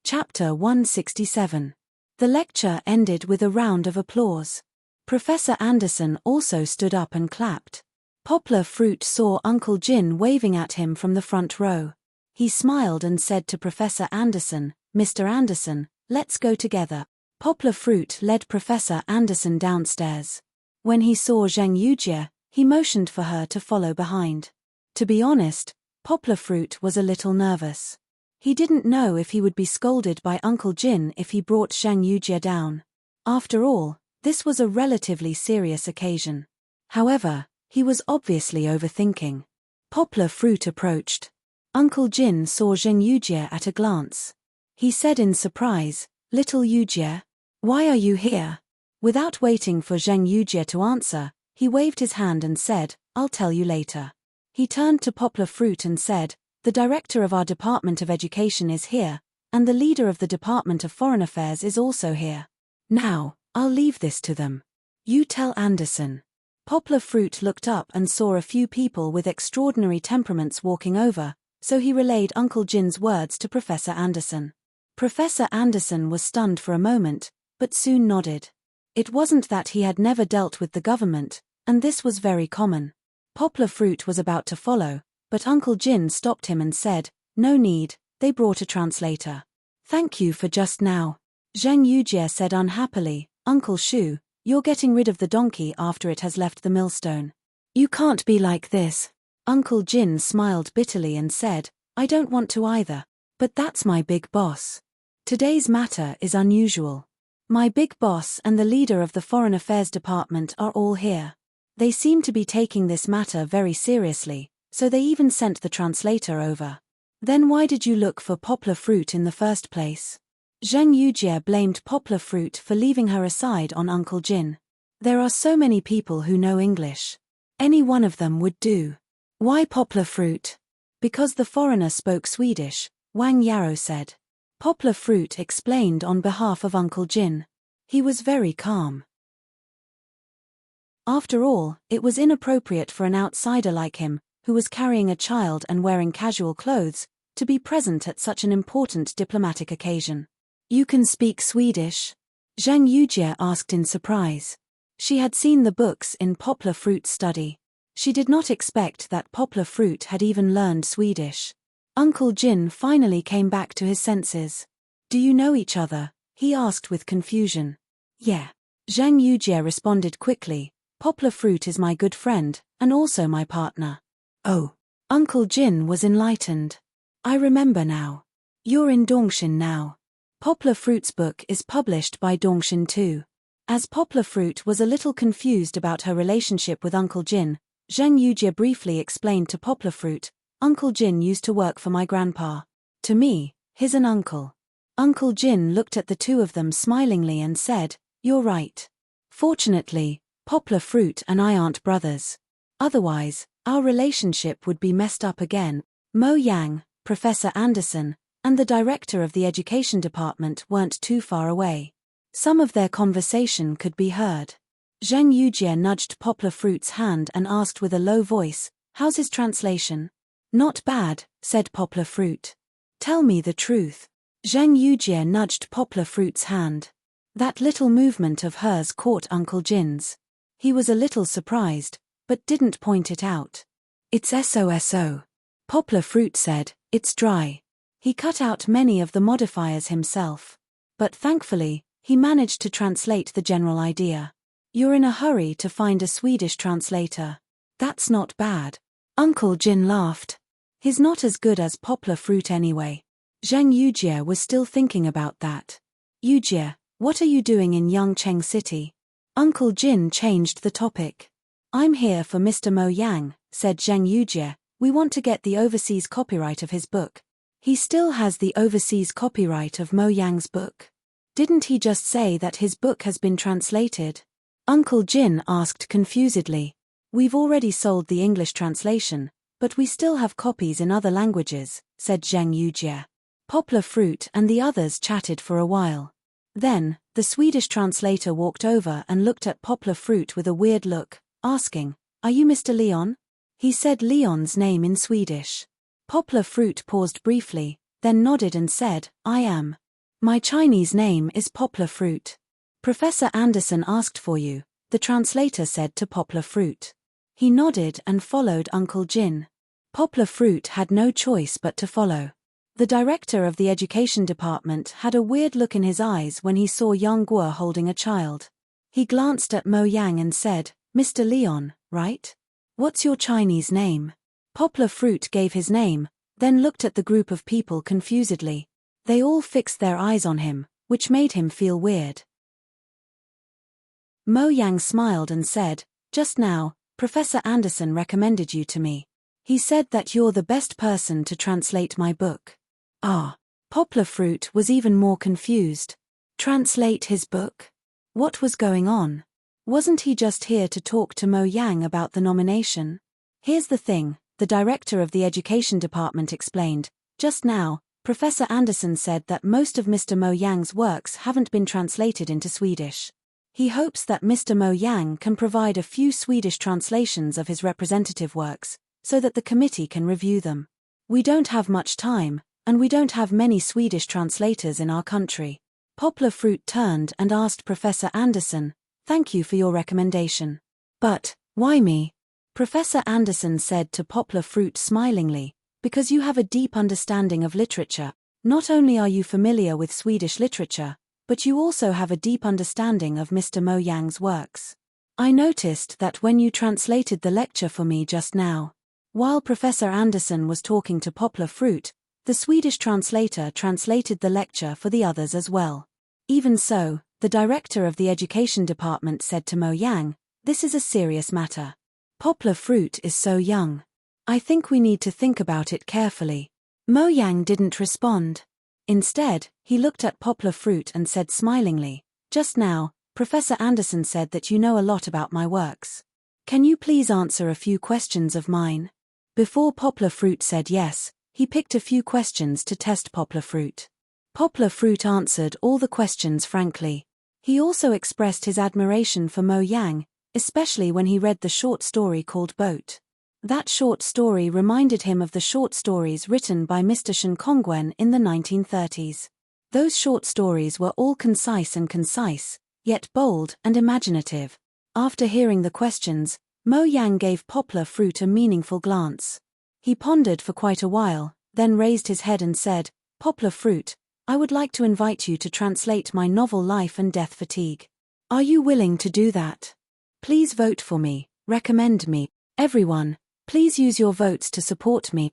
Chapter 167. The lecture ended with a round of applause. Professor Anderson also stood up and clapped. Poplar Fruit saw Uncle Jin waving at him from the front row. He smiled and said to Professor Anderson, Mr. Anderson, let's go together. Poplar Fruit led Professor Anderson downstairs. When he saw Zhang Yujie, he motioned for her to follow behind. To be honest, Poplar Fruit was a little nervous. He didn't know if he would be scolded by Uncle Jin if he brought Zhang Yujie down. After all, this was a relatively serious occasion. However, he was obviously overthinking. Poplar Fruit approached. Uncle Jin saw Zhang Yujie at a glance. He said in surprise, Little Yujie, why are you here? Without waiting for Zhang Yujie to answer, he waved his hand and said, I'll tell you later. He turned to Poplar Fruit and said, the director of our Department of Education is here, and the leader of the Department of Foreign Affairs is also here. Now, I'll leave this to them. You tell Anderson. Poplar Fruit looked up and saw a few people with extraordinary temperaments walking over, so he relayed Uncle Jin's words to Professor Anderson. Professor Anderson was stunned for a moment, but soon nodded. It wasn't that he had never dealt with the government, and this was very common. Poplar Fruit was about to follow, but Uncle Jin stopped him and said, no need, they brought a translator. Thank you for just now. Zhang Yujie said unhappily, Uncle Shu, you're getting rid of the donkey after it has left the millstone. You can't be like this. Uncle Jin smiled bitterly and said, I don't want to either. But that's my big boss. Today's matter is unusual. My big boss and the leader of the Foreign Affairs Department are all here. They seem to be taking this matter very seriously, so they even sent the translator over. Then why did you look for Poplar Fruit in the first place? Zhang Yujie blamed Poplar Fruit for leaving her aside on Uncle Jin. There are so many people who know English. Any one of them would do. Why Poplar Fruit? Because the foreigner spoke Swedish, Wang Yarrow said. Poplar Fruit explained on behalf of Uncle Jin. He was very calm. After all, it was inappropriate for an outsider like him, who was carrying a child and wearing casual clothes, to be present at such an important diplomatic occasion. You can speak Swedish? Zhang Yujie asked in surprise. She had seen the books in Poplar Fruit's study. She did not expect that Poplar Fruit had even learned Swedish. Uncle Jin finally came back to his senses. Do you know each other? He asked with confusion. Yeah. Zhang Yujie responded quickly. Poplar Fruit is my good friend, and also my partner. Oh. Uncle Jin was enlightened. I remember now. You're in Dongshin now. Poplar Fruit's book is published by Dongshin too. As Poplar Fruit was a little confused about her relationship with Uncle Jin, Zhang Yujie briefly explained to Poplar Fruit, Uncle Jin used to work for my grandpa. To me, he's an uncle. Uncle Jin looked at the two of them smilingly and said, you're right. Fortunately, Poplar Fruit and I aren't brothers. Otherwise, our relationship would be messed up again. Mo Yang, Professor Anderson, and the director of the education department weren't too far away. Some of their conversation could be heard. Zhang Yujie nudged Poplar Fruit's hand and asked with a low voice, how's his translation? Not bad, said Poplar Fruit. Tell me the truth. Zhang Yujie nudged Poplar Fruit's hand. That little movement of hers caught Uncle Jin's. He was a little surprised, but didn't point it out. It's SOSO. Poplar Fruit said, it's dry. He cut out many of the modifiers himself. But thankfully, he managed to translate the general idea. You're in a hurry to find a Swedish translator. That's not bad. Uncle Jin laughed. He's not as good as Poplar Fruit anyway. Zhang Yujie was still thinking about that. Yujie, what are you doing in Yangcheng City? Uncle Jin changed the topic. I'm here for Mr. Mo Yang, said Zhang Yujie. We want to get the overseas copyright of his book. He still has the overseas copyright of Mo Yang's book. Didn't he just say that his book has been translated? Uncle Jin asked confusedly. We've already sold the English translation, but we still have copies in other languages, said Zhang Yujie. Poplar Fruit and the others chatted for a while. Then, the Swedish translator walked over and looked at Poplar Fruit with a weird look, asking, are you Mr. Leon? He said Leon's name in Swedish. Poplar Fruit paused briefly, then nodded and said, I am. My Chinese name is Poplar Fruit. Professor Anderson asked for you, the translator said to Poplar Fruit. He nodded and followed Uncle Jin. Poplar Fruit had no choice but to follow. The director of the education department had a weird look in his eyes when he saw Yang Guo holding a child. He glanced at Mo Yang and said, Mr. Leon, right? What's your Chinese name? Poplar Fruit gave his name, then looked at the group of people confusedly. They all fixed their eyes on him, which made him feel weird. Mo Yang smiled and said, just now, Professor Anderson recommended you to me. He said that you're the best person to translate my book. Ah. Poplar Fruit was even more confused. Translate his book? What was going on? Wasn't he just here to talk to Mo Yang about the nomination? Here's the thing, the director of the education department explained. Just now, Professor Anderson said that most of Mr. Mo Yang's works haven't been translated into Swedish. He hopes that Mr. Mo Yang can provide a few Swedish translations of his representative works, so that the committee can review them. We don't have much time, and we don't have many Swedish translators in our country. Poplar Fruit turned and asked Professor Anderson, thank you for your recommendation. But, why me? Professor Anderson said to Poplar Fruit smilingly, because you have a deep understanding of literature. Not only are you familiar with Swedish literature, but you also have a deep understanding of Mr. Mo Yang's works. I noticed that when you translated the lecture for me just now. While Professor Anderson was talking to Poplar Fruit, the Swedish translator translated the lecture for the others as well. Even so, the director of the education department said to Mo Yang, this is a serious matter. Poplar Fruit is so young. I think we need to think about it carefully. Mo Yang didn't respond. Instead, he looked at Poplar Fruit and said smilingly, just now, Professor Anderson said that you know a lot about my works. Can you please answer a few questions of mine? Before Poplar Fruit said yes, he picked a few questions to test Poplar Fruit. Poplar Fruit answered all the questions frankly. He also expressed his admiration for Mo Yang, especially when he read the short story called Boat. That short story reminded him of the short stories written by Mr. Shen Kongwen in the 1930s. Those short stories were all concise, yet bold and imaginative. After hearing the questions, Mo Yang gave Poplar Fruit a meaningful glance. He pondered for quite a while, then raised his head and said, Poplar Fruit, I would like to invite you to translate my novel Life and Death Fatigue. Are you willing to do that? Please vote for me, recommend me. Everyone, Please use your votes to support me.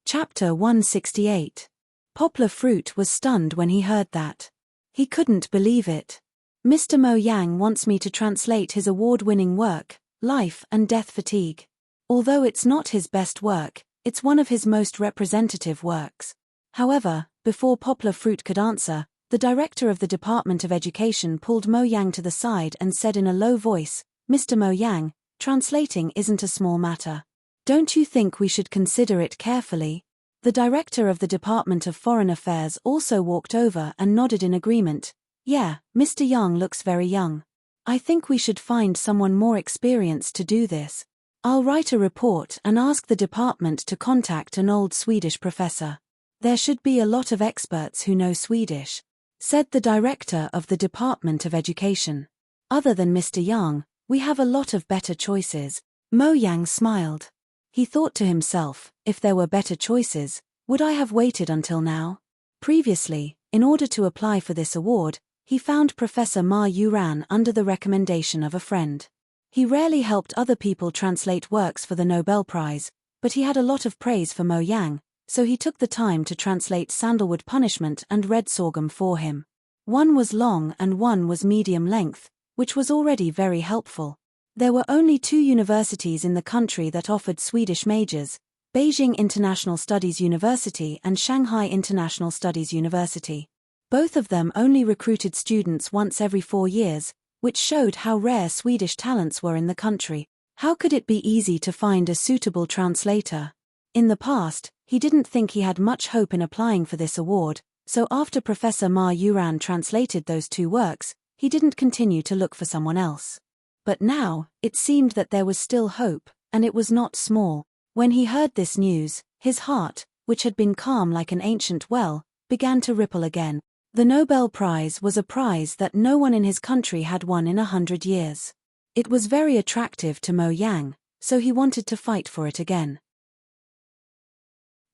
Chapter 168. Poplar Fruit was stunned when he heard that. He couldn't believe it. Mr. Mo Yang wants me to translate his award-winning work, Life and Death Fatigue. Although it's not his best work, it's one of his most representative works. However, before Poplar Fruit could answer, the director of the Department of Education pulled Mo Yang to the side and said in a low voice, "Mr. Mo Yang, translating isn't a small matter. Don't you think we should consider it carefully?" The director of the Department of Foreign Affairs also walked over and nodded in agreement. "Yeah, Mr. Yang looks very young. I think we should find someone more experienced to do this. I'll write a report and ask the department to contact an old Swedish professor. There should be a lot of experts who know Swedish," said the director of the Department of Education. "Other than Mr. Yang, we have a lot of better choices." Mo Yang smiled. He thought to himself, if there were better choices, would I have waited until now? Previously, in order to apply for this award, he found Professor Ma Yuran under the recommendation of a friend. He rarely helped other people translate works for the Nobel Prize, but he had a lot of praise for Mo Yang, so he took the time to translate Sandalwood Punishment and Red Sorghum for him. One was long and one was medium length, which was already very helpful. There were only 2 universities in the country that offered Swedish majors, Beijing International Studies University and Shanghai International Studies University. Both of them only recruited students once every 4 years, which showed how rare Swedish talents were in the country. How could it be easy to find a suitable translator? In the past, he didn't think he had much hope in applying for this award, so after Professor Ma Yuran translated those 2 works, he didn't continue to look for someone else. But now, it seemed that there was still hope, and it was not small. When he heard this news, his heart, which had been calm like an ancient well, began to ripple again. The Nobel Prize was a prize that no one in his country had won in 100 years. It was very attractive to Mo Yang, so he wanted to fight for it again.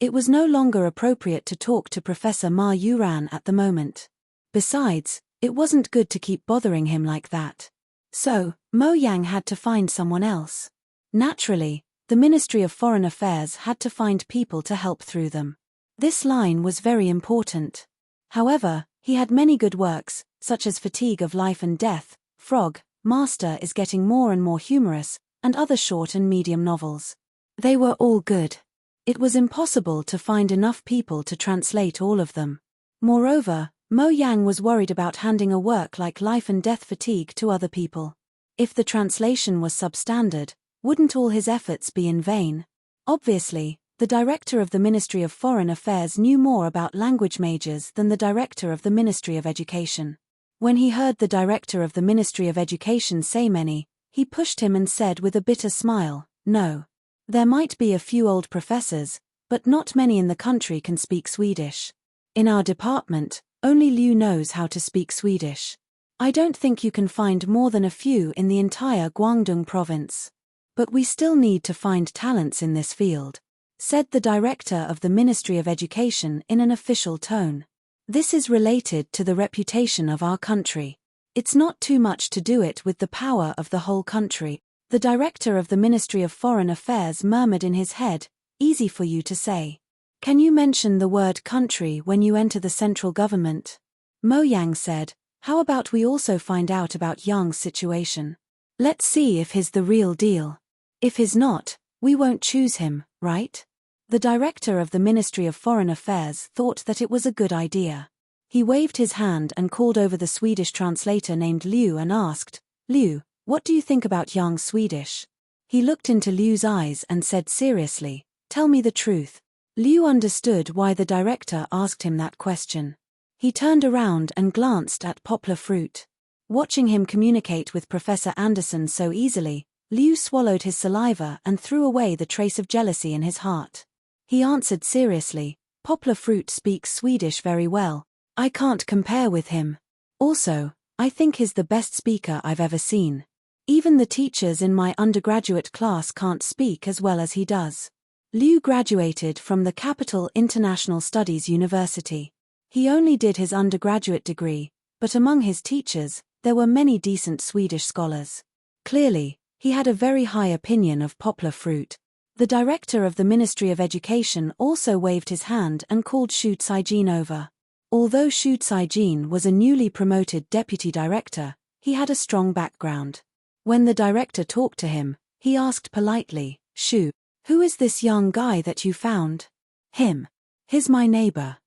It was no longer appropriate to talk to Professor Ma Yuran at the moment. Besides, it wasn't good to keep bothering him like that. So, Mo Yang had to find someone else. Naturally, the Ministry of Foreign Affairs had to find people to help through them. This line was very important. However, he had many good works, such as Fatigue of Life and Death, Frog, Master is Getting More and More Humorous, and other short and medium novels. They were all good. It was impossible to find enough people to translate all of them. Moreover, Mo Yang was worried about handing a work like Life and Death Fatigue to other people. If the translation was substandard, wouldn't all his efforts be in vain? Obviously, the director of the Ministry of Foreign Affairs knew more about language majors than the director of the Ministry of Education. When he heard the director of the Ministry of Education say many, he pushed him and said with a bitter smile, "No. There might be a few old professors, but not many in the country can speak Swedish. In our department, only Liu knows how to speak Swedish. I don't think you can find more than a few in the entire Guangdong province. But we still need to find talents in this field," said the director of the Ministry of Education in an official tone. "This is related to the reputation of our country. It's not too much to do it with the power of the whole country." The director of the Ministry of Foreign Affairs murmured in his head, "Easy for you to say. Can you mention the word country when you enter the central government?" Mo Yang said, "How about we also find out about Yang's situation? Let's see if he's the real deal. If he's not, we won't choose him, right?" The director of the Ministry of Foreign Affairs thought that it was a good idea. He waved his hand and called over the Swedish translator named Liu and asked, "Liu, what do you think Yang Yang's Swedish?" He looked into Liu's eyes and said seriously, "Tell me the truth." Liu understood why the director asked him that question. He turned around and glanced at Poplar Fruit. Watching him communicate with Professor Anderson so easily, Liu swallowed his saliva and threw away the trace of jealousy in his heart. He answered seriously, "Poplar Fruit speaks Swedish very well. I can't compare with him. Also, I think he's the best speaker I've ever seen. Even the teachers in my undergraduate class can't speak as well as he does." Liu graduated from the Capital International Studies University. He only did his undergraduate degree, but among his teachers, there were many decent Swedish scholars. Clearly, he had a very high opinion of poplar fruit. The director of the Ministry of Education also waved his hand and called Xu Caijin over. Although Xu Caijin was a newly promoted deputy director, he had a strong background. When the director talked to him, he asked politely, "Xu, who is this young guy that you found?" "Him. He's my neighbor.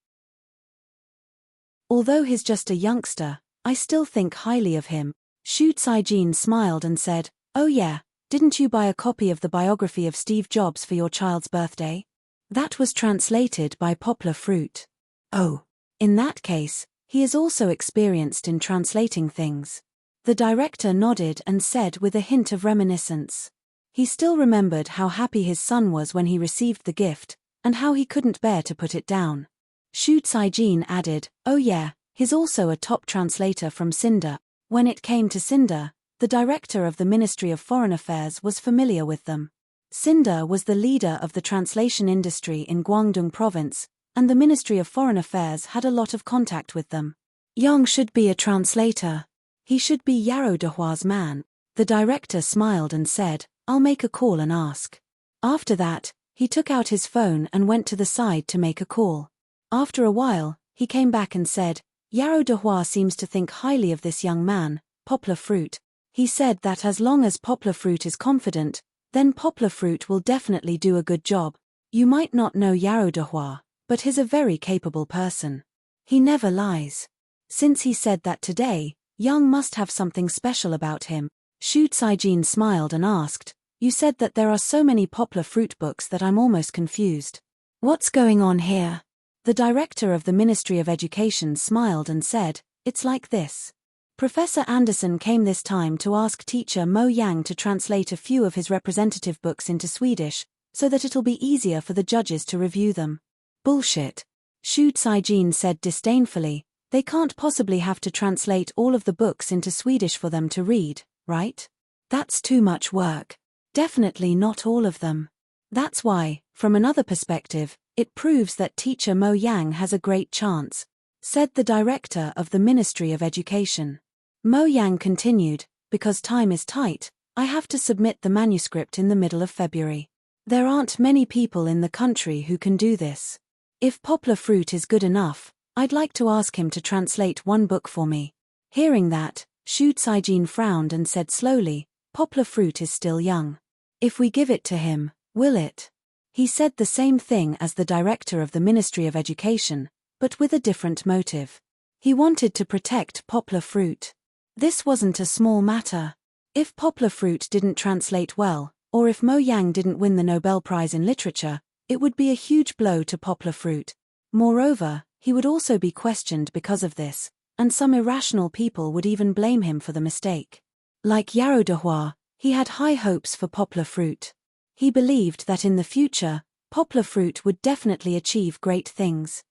Although he's just a youngster, I still think highly of him." Xu Caijin smiled and said, "Oh yeah, didn't you buy a copy of the biography of Steve Jobs for your child's birthday? That was translated by Poplar Fruit." "Oh. In that case, he is also experienced in translating things." The director nodded and said with a hint of reminiscence. He still remembered how happy his son was when he received the gift, and how he couldn't bear to put it down. Xu Caijin added, "Oh yeah, he's also a top translator from Cinder." When it came to Cinder, the director of the Ministry of Foreign Affairs was familiar with them. Cinder was the leader of the translation industry in Guangdong province, and the Ministry of Foreign Affairs had a lot of contact with them. "Yang should be a translator. He should be Yarrow Dehua's man." The director smiled and said, "I'll make a call and ask." After that, he took out his phone and went to the side to make a call. After a while, he came back and said, "Yarrow Dehua seems to think highly of this young man, Poplar Fruit. He said that as long as Poplar Fruit is confident, then Poplar Fruit will definitely do a good job. You might not know Yarrow Dehua, but he's a very capable person. He never lies. Since he said that today, Yang must have something special about him." Xu Caijin smiled and asked, "You said that there are so many Poplar Fruit books that I'm almost confused. What's going on here?" The director of the Ministry of Education smiled and said, "It's like this. Professor Anderson came this time to ask teacher Mo Yang to translate a few of his representative books into Swedish, so that it'll be easier for the judges to review them." "Bullshit," Xu Caijin said disdainfully. "They can't possibly have to translate all of the books into Swedish for them to read, right? That's too much work. Definitely not all of them. That's why, from another perspective, it proves that teacher Mo Yang has a great chance," said the director of the Ministry of Education. Mo Yang continued, "Because time is tight, I have to submit the manuscript in the middle of February. There aren't many people in the country who can do this. If Poplar Fruit is good enough, I'd like to ask him to translate one book for me." Hearing that, Xu Caijin frowned and said slowly, "Poplar Fruit is still young. If we give it to him, will it?" He said the same thing as the director of the Ministry of Education, but with a different motive. He wanted to protect Poplar Fruit. This wasn't a small matter. If Poplar Fruit didn't translate well, or if Mo Yang didn't win the Nobel Prize in Literature, it would be a huge blow to Poplar Fruit. Moreover, he would also be questioned because of this, and some irrational people would even blame him for the mistake. Like Yarrow Dehua, he had high hopes for Poplar Fruit. He believed that in the future, Poplar Fruit would definitely achieve great things.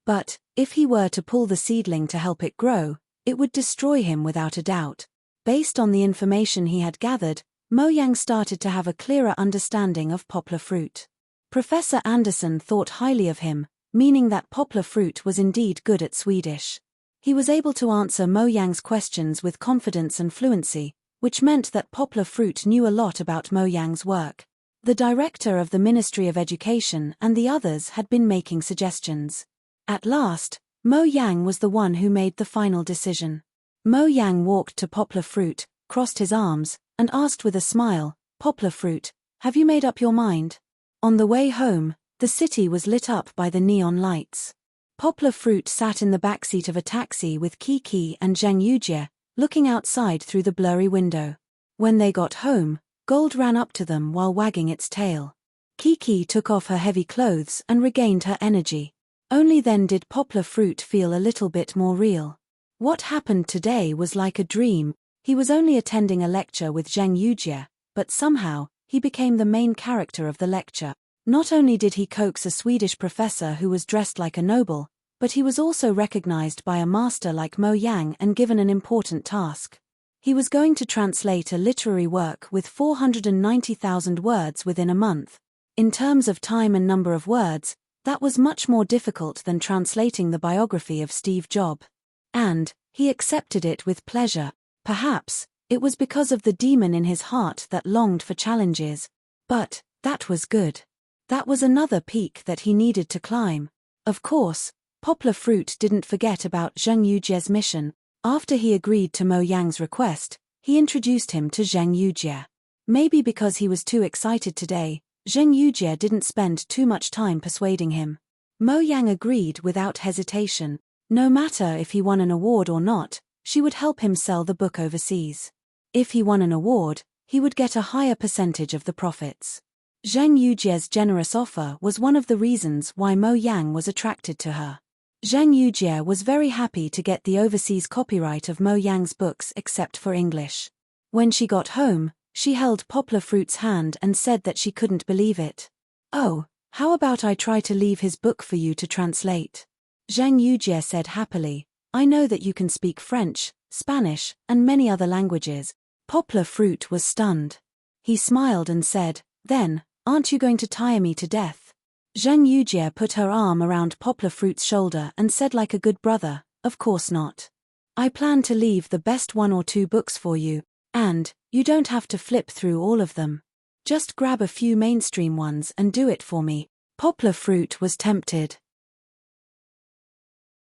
But, if he were to pull the seedling to help it grow, it would destroy him without a doubt. Based on the information he had gathered, Mo Yang started to have a clearer understanding of Poplar Fruit. Professor Anderson thought highly of him, meaning that Poplar Fruit was indeed good at Swedish. He was able to answer Mo Yang's questions with confidence and fluency, which meant that Poplar Fruit knew a lot about Mo Yang's work. The director of the Ministry of Education and the others had been making suggestions. At last, Mo Yang was the one who made the final decision. Mo Yang walked to Poplar Fruit, crossed his arms, and asked with a smile, "Poplar Fruit, have you made up your mind?" On the way home, the city was lit up by the neon lights. Poplar Fruit sat in the backseat of a taxi with Kiki and Zhang Yujie, looking outside through the blurry window. When they got home, Gold ran up to them while wagging its tail. Kiki took off her heavy clothes and regained her energy. Only then did Poplar Fruit feel a little bit more real. What happened today was like a dream. He was only attending a lecture with Zhang Yujie, but somehow, he became the main character of the lecture. Not only did he coax a Swedish professor who was dressed like a noble, but he was also recognized by a master like Mo Yang and given an important task. He was going to translate a literary work with 490,000 words within a month. In terms of time and number of words, that was much more difficult than translating the biography of Steve Jobs. And, he accepted it with pleasure. Perhaps, It was because of the demon in his heart that longed for challenges. But that was good. That was another peak that he needed to climb. Of course, Poplar Fruit didn't forget about Zheng Yujie's mission. After he agreed to Mo Yang's request, he introduced him to Zheng Yujie. Maybe because he was too excited today, Zheng Yujie didn't spend too much time persuading him. Mo Yang agreed without hesitation. No matter if he won an award or not, she would help him sell the book overseas. If he won an award, he would get a higher percentage of the profits. Zheng Yujie's generous offer was one of the reasons why Mo Yang was attracted to her. Zheng Yujie was very happy to get the overseas copyright of Mo Yang's books except for English. When she got home, she held Poplar Fruit's hand and said that she couldn't believe it. "Oh, how about I try to leave his book for you to translate?" Zheng Yujie said happily. "I know that you can speak French, Spanish, and many other languages." Poplar Fruit was stunned. He smiled and said, "Then, aren't you going to tire me to death?" Zheng Yujie put her arm around Poplar Fruit's shoulder and said like a good brother, "Of course not. I plan to leave the best 1 or 2 books for you, and you don't have to flip through all of them. Just grab a few mainstream ones and do it for me." Poplar Fruit was tempted.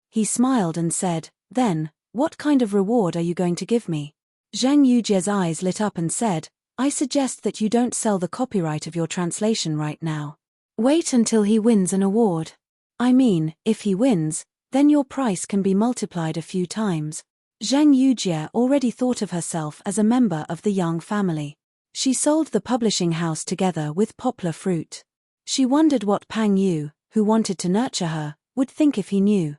He smiled and said, "Then, what kind of reward are you going to give me?" Zheng Yujie's eyes lit up and said, "I suggest that you don't sell the copyright of your translation right now. Wait until he wins an award. I mean, if he wins, then your price can be multiplied a few times." Zheng Yujie already thought of herself as a member of the Yang family. She sold the publishing house together with Poplar Fruit. She wondered what Pang Yu, who wanted to nurture her, would think if he knew.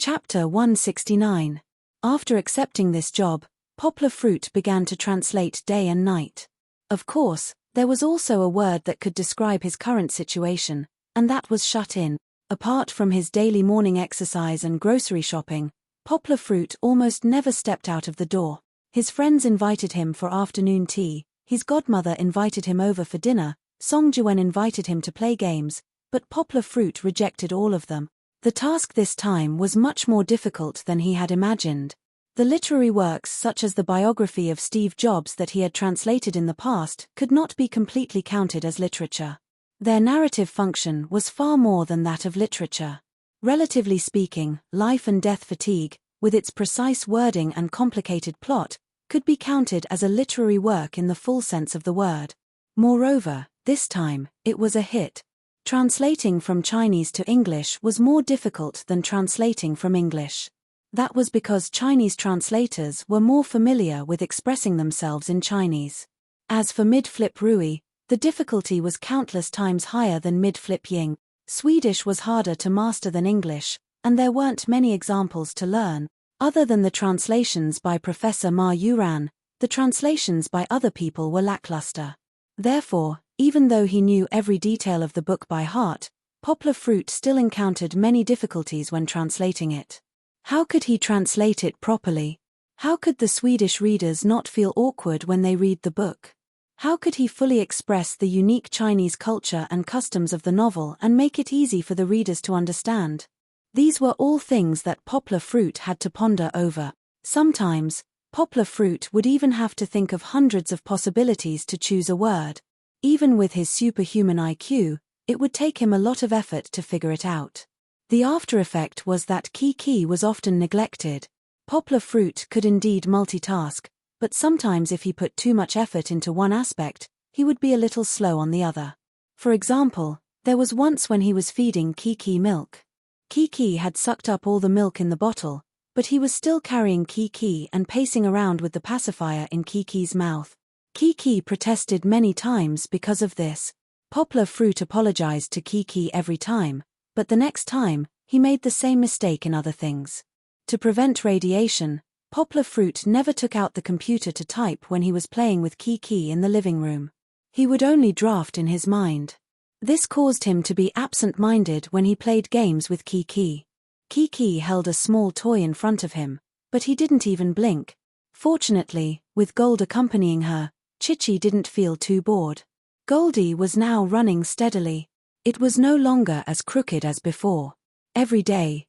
Chapter 169. After accepting this job, Poplar Fruit began to translate day and night. Of course, there was also a word that could describe his current situation, and that was shut in. Apart from his daily morning exercise and grocery shopping, Poplar Fruit almost never stepped out of the door. His friends invited him for afternoon tea, his godmother invited him over for dinner, Song Juen invited him to play games, but Poplar Fruit rejected all of them. The task this time was much more difficult than he had imagined. The literary works such as the biography of Steve Jobs that he had translated in the past could not be completely counted as literature. Their narrative function was far more than that of literature. Relatively speaking, Life and Death Fatigue, with its precise wording and complicated plot, could be counted as a literary work in the full sense of the word. Moreover, this time, it was a hit. Translating from Chinese to English was more difficult than translating from English. That was because Chinese translators were more familiar with expressing themselves in Chinese. As for mid-flip Rui, the difficulty was countless times higher than mid-flip Ying. Swedish was harder to master than English, and there weren't many examples to learn. Other than the translations by Professor Ma Yuran, the translations by other people were lackluster. Therefore, even though he knew every detail of the book by heart, Poplar Fruit still encountered many difficulties when translating it. How could he translate it properly? How could the Swedish readers not feel awkward when they read the book? How could he fully express the unique Chinese culture and customs of the novel and make it easy for the readers to understand? These were all things that Poplar Fruit had to ponder over. Sometimes, Poplar Fruit would even have to think of hundreds of possibilities to choose a word. Even with his superhuman IQ, it would take him a lot of effort to figure it out. The after effect was that Kiki was often neglected. Poplar Fruit could indeed multitask, but sometimes if he put too much effort into one aspect, he would be a little slow on the other. For example, there was once when he was feeding Kiki milk. Kiki had sucked up all the milk in the bottle, but he was still carrying Kiki and pacing around with the pacifier in Kiki's mouth. Kiki protested many times because of this. Poplar Fruit apologized to Kiki every time, but the next time, he made the same mistake in other things. To prevent radiation, Poplar Fruit never took out the computer to type when he was playing with Kiki in the living room. He would only draft in his mind. This caused him to be absent-minded when he played games with Kiki. Kiki held a small toy in front of him, but he didn't even blink. Fortunately, with Gold accompanying her, Chichi didn't feel too bored. Goldie was now running steadily. It was no longer as crooked as before. Every day,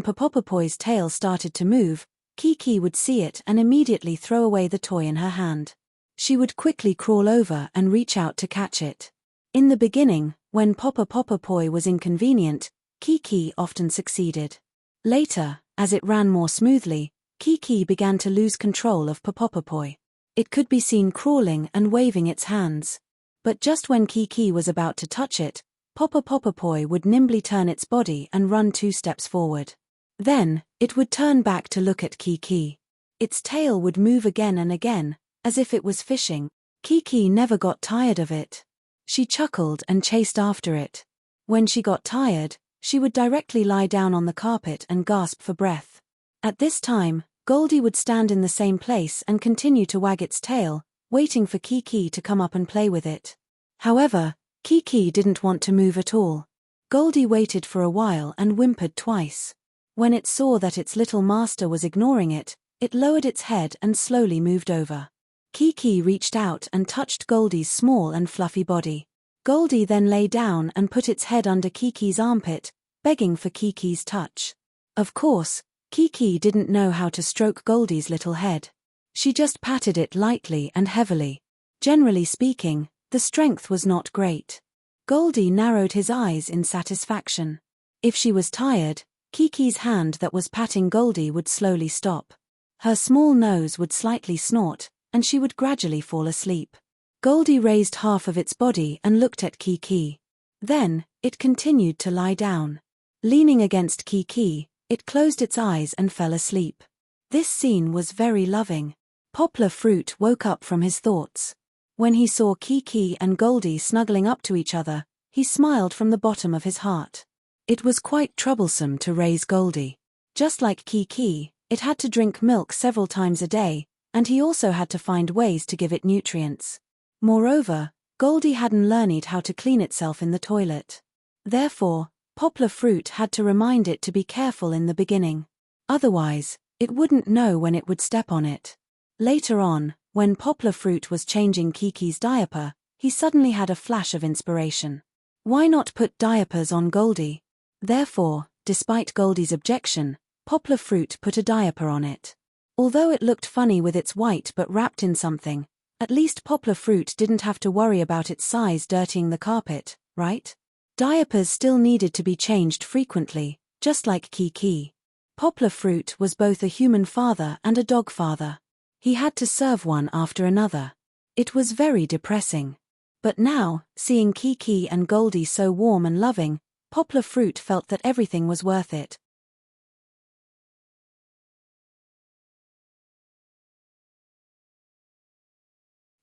when Popopopoy's tail started to move, Kiki would see it and immediately throw away the toy in her hand. She would quickly crawl over and reach out to catch it. In the beginning, when Popopopoy was inconvenient, Kiki often succeeded. Later, as it ran more smoothly, Kiki began to lose control of Popopopoy. It could be seen crawling and waving its hands. But just when Kiki was about to touch it, Popopopoy would nimbly turn its body and run 2 steps forward. Then, it would turn back to look at Kiki. Its tail would move again and again, as if it was fishing. Kiki never got tired of it. She chuckled and chased after it. When she got tired, she would directly lie down on the carpet and gasp for breath. At this time, Goldie would stand in the same place and continue to wag its tail, waiting for Kiki to come up and play with it. However, Kiki didn't want to move at all. Goldie waited for a while and whimpered twice. When it saw that its little master was ignoring it, it lowered its head and slowly moved over. Kiki reached out and touched Goldie's small and fluffy body. Goldie then lay down and put its head under Kiki's armpit, begging for Kiki's touch. Of course, Kiki didn't know how to stroke Goldie's little head. She just patted it lightly and heavily. Generally speaking, the strength was not great. Goldie narrowed his eyes in satisfaction. If she was tired, Kiki's hand that was patting Goldie would slowly stop. Her small nose would slightly snort, and she would gradually fall asleep. Goldie raised half of its body and looked at Kiki. Then, it continued to lie down. Leaning against Kiki, it closed its eyes and fell asleep. This scene was very loving. Poplar Fruit woke up from his thoughts. When he saw Kiki and Goldie snuggling up to each other, he smiled from the bottom of his heart. It was quite troublesome to raise Goldie. Just like Kiki, it had to drink milk several times a day, and he also had to find ways to give it nutrients. Moreover, Goldie hadn't learned how to clean itself in the toilet. Therefore, Poplar Fruit had to remind it to be careful in the beginning. Otherwise, it wouldn't know when it would step on it. Later on, when Poplar Fruit was changing Kiki's diaper, he suddenly had a flash of inspiration. Why not put diapers on Goldie? Therefore, despite Goldie's objection, Poplar Fruit put a diaper on it. Although it looked funny with its white but wrapped in something, at least Poplar Fruit didn't have to worry about its size dirtying the carpet, right? Diapers still needed to be changed frequently, just like Kiki. Poplar Fruit was both a human father and a dog father. He had to serve one after another. It was very depressing. But now, seeing Kiki and Goldie so warm and loving, Poplar Fruit felt that everything was worth it.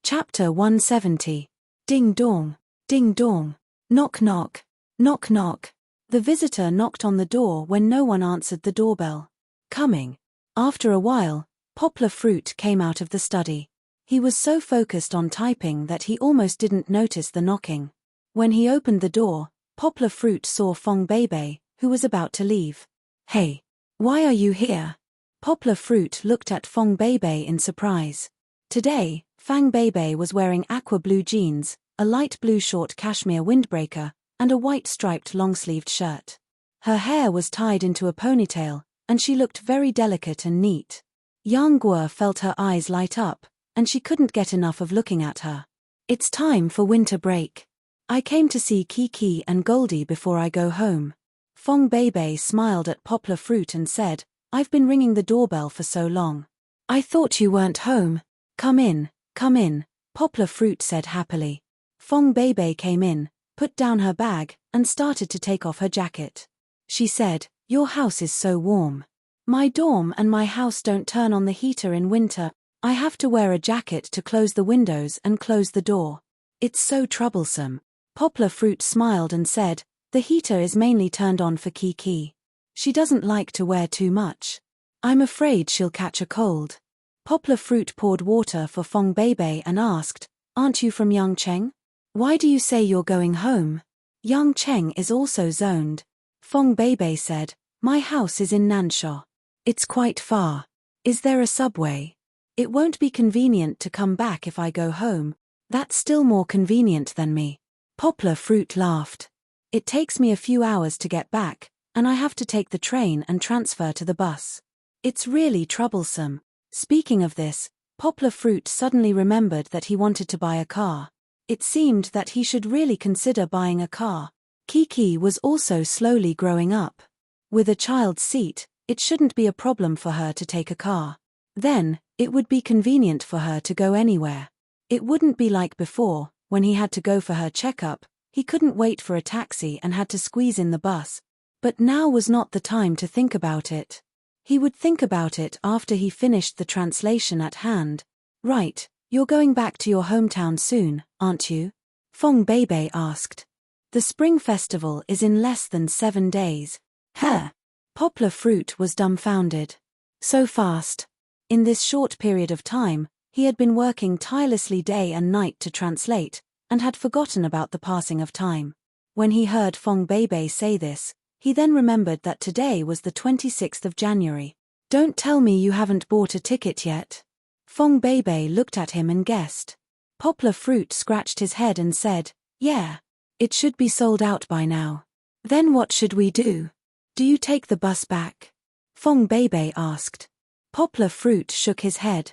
Chapter 170. Ding dong, ding dong. Knock knock, knock knock. The visitor knocked on the door when no one answered the doorbell. Coming. After a while, Poplar Fruit came out of the study. He was so focused on typing that he almost didn't notice the knocking. When he opened the door, Poplar Fruit saw Fong Bebe, who was about to leave. Hey, why are you here? Poplar Fruit looked at Fong Bebe in surprise. Today, Fang Bebe was wearing aqua blue jeans, a light blue short cashmere windbreaker, and a white striped long-sleeved shirt. Her hair was tied into a ponytail, and she looked very delicate and neat. Yang Guo felt her eyes light up, and she couldn't get enough of looking at her. It's time for winter break. I came to see Kiki and Goldie before I go home. Fong Bebe smiled at Poplar Fruit and said, I've been ringing the doorbell for so long. I thought you weren't home. Come in, Poplar Fruit said happily. Fong Bebe came in, put down her bag, and started to take off her jacket. She said, your house is so warm. My dorm and my house don't turn on the heater in winter. I have to wear a jacket to close the windows and close the door. It's so troublesome. Poplar Fruit smiled and said, the heater is mainly turned on for Kiki. She doesn't like to wear too much. I'm afraid she'll catch a cold. Poplar Fruit poured water for Fong Bebe and asked, aren't you from Yangcheng? Why do you say you're going home? Yang Cheng is also zoned. Fong Beibei said, my house is in Nansha. It's quite far. Is there a subway? It won't be convenient to come back if I go home. That's still more convenient than me. Poplar Fruit laughed. It takes me a few hours to get back, and I have to take the train and transfer to the bus. It's really troublesome. Speaking of this, Poplar Fruit suddenly remembered that he wanted to buy a car. It seemed that he should really consider buying a car. Kiki was also slowly growing up. With a child's seat, it shouldn't be a problem for her to take a car. Then, it would be convenient for her to go anywhere. It wouldn't be like before, when he had to go for her checkup, he couldn't wait for a taxi and had to squeeze in the bus. But now was not the time to think about it. He would think about it after he finished the translation at hand. Right, you're going back to your hometown soon, aren't you? Fong Beibei asked. The Spring Festival is in less than 7 days. Huh? Poplar Fruit was dumbfounded. So fast. In this short period of time, he had been working tirelessly day and night to translate, and had forgotten about the passing of time. When he heard Fong Beibei say this, he then remembered that today was the 26th of January. Don't tell me you haven't bought a ticket yet. Fong Beibei looked at him and guessed. Poplar Fruit scratched his head and said, yeah. It should be sold out by now. Then what should we do? Do you take the bus back? Fong Beibei asked. Poplar Fruit shook his head.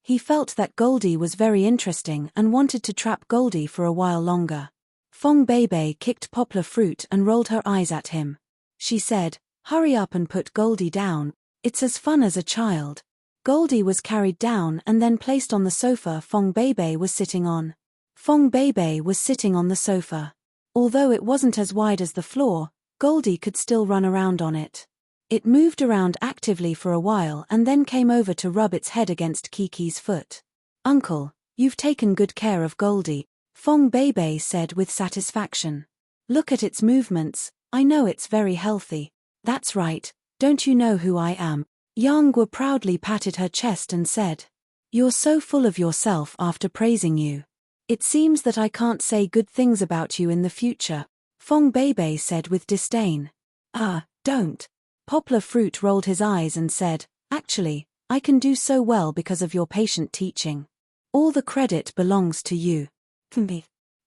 He felt that Goldie was very interesting and wanted to trap Goldie for a while longer. Fong Beibei kicked Poplar Fruit and rolled her eyes at him. She said, hurry up and put Goldie down, it's as fun as a child. Goldie was carried down and then placed on the sofa Fong Beibei was sitting on. Fong Beibei was sitting on the sofa. Although it wasn't as wide as the floor, Goldie could still run around on it. It moved around actively for a while and then came over to rub its head against Kiki's foot. Uncle, you've taken good care of Goldie, Fong Beibei said with satisfaction. Look at its movements, I know it's very healthy. That's right, don't you know who I am? Yang Guo proudly patted her chest and said, you're so full of yourself after praising you. It seems that I can't say good things about you in the future, Fong Beibei said with disdain. Don't. Poplar Fruit rolled his eyes and said, actually, I can do so well because of your patient teaching. All the credit belongs to you.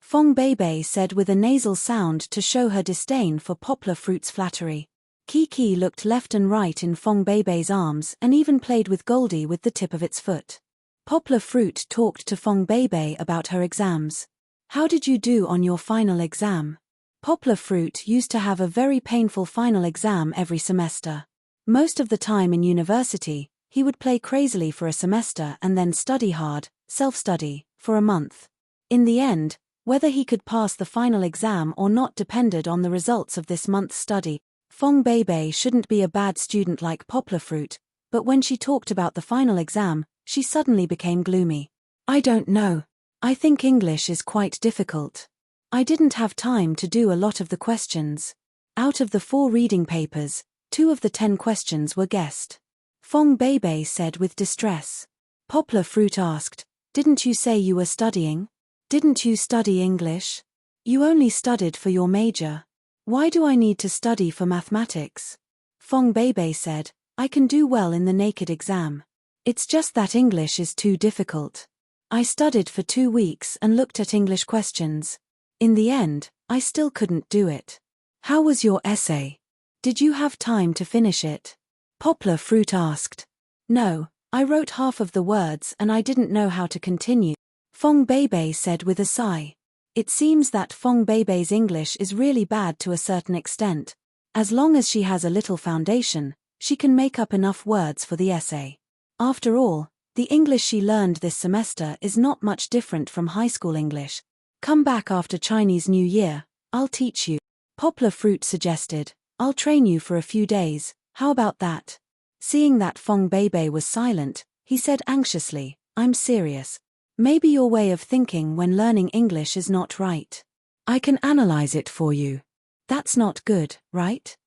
Fong Beibei said with a nasal sound to show her disdain for Poplar Fruit's flattery. Kiki looked left and right in Fong Beibei's arms and even played with Goldie with the tip of its foot. Poplar Fruit talked to Fong Beibei about her exams. How did you do on your final exam? Poplar Fruit used to have a very painful final exam every semester. Most of the time in university, he would play crazily for a semester and then study hard, self-study, for a month. In the end, whether he could pass the final exam or not depended on the results of this month's study. Fong Beibei shouldn't be a bad student like Poplar Fruit, but when she talked about the final exam, she suddenly became gloomy. I don't know. I think English is quite difficult. I didn't have time to do a lot of the questions. Out of the 4 reading papers, 2 of the 10 questions were guessed. Fong Beibei said with distress. Poplar Fruit asked, didn't you say you were studying? Didn't you study English? You only studied for your major. Why do I need to study for mathematics? Fong Beibei said, I can do well in the naked exam. It's just that English is too difficult. I studied for 2 weeks and looked at English questions. In the end, I still couldn't do it. How was your essay? Did you have time to finish it? Poplar Fruit asked. No, I wrote half of the words and I didn't know how to continue. Fong Beibei said with a sigh. It seems that Fong Beibei's English is really bad to a certain extent. As long as she has a little foundation, she can make up enough words for the essay. After all, the English she learned this semester is not much different from high school English. Come back after Chinese New Year, I'll teach you. Poplar Fruit suggested, I'll train you for a few days, how about that? Seeing that Fong Beibei was silent, he said anxiously, I'm serious. Maybe your way of thinking when learning English is not right. I can analyze it for you. That's not good, right?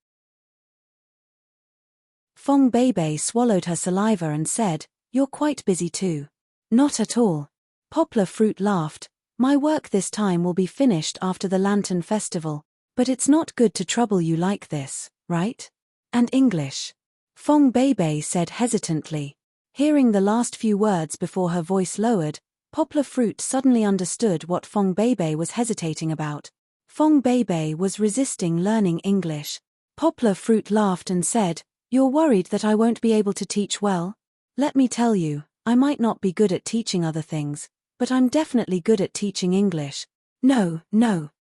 Fong Beibei swallowed her saliva and said, you're quite busy too. Not at all. Poplar Fruit laughed. My work this time will be finished after the Lantern Festival, but it's not good to trouble you like this, right? And English? Fong Beibei said hesitantly. Hearing the last few words before her voice lowered, Poplar Fruit suddenly understood what Fong Beibei was hesitating about. Fong Beibei was resisting learning English. Poplar Fruit laughed and said, "You're worried that I won't be able to teach well? Let me tell you, I might not be good at teaching other things, but I'm definitely good at teaching English." No.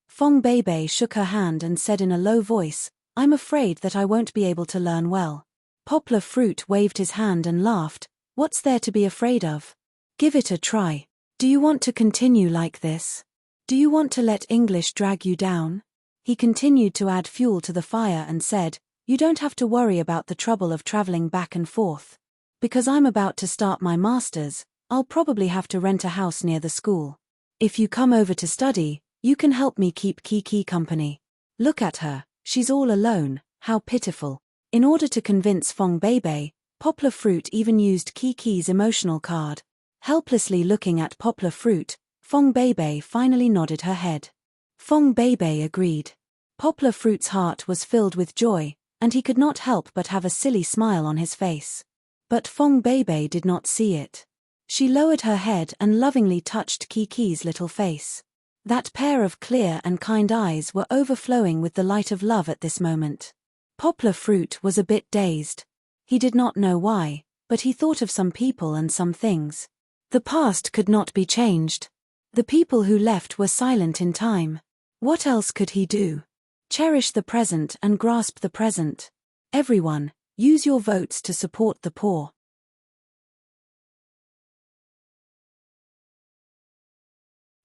Fong Beibei shook her hand and said in a low voice, "I'm afraid that I won't be able to learn well." Poplar Fruit waved his hand and laughed. What's there to be afraid of? Give it a try. Do you want to continue like this? Do you want to let English drag you down? He continued to add fuel to the fire and said, "You don't have to worry about the trouble of traveling back and forth. Because I'm about to start my master's, I'll probably have to rent a house near the school. If you come over to study, you can help me keep Kiki company. Look at her, she's all alone, how pitiful." In order to convince Fong Beibei, Poplar Fruit even used Kiki's emotional card. Helplessly looking at Poplar Fruit, Fong Beibei finally nodded her head. Fong Beibei agreed. Poplar Fruit's heart was filled with joy, and he could not help but have a silly smile on his face. But Fong Beibei did not see it. She lowered her head and lovingly touched Kiki's little face. That pair of clear and kind eyes were overflowing with the light of love at this moment. Poplar Fruit was a bit dazed. He did not know why, but he thought of some people and some things. The past could not be changed. The people who left were silent in time. What else could he do? Cherish the present and grasp the present. Everyone, use your votes to support the poor.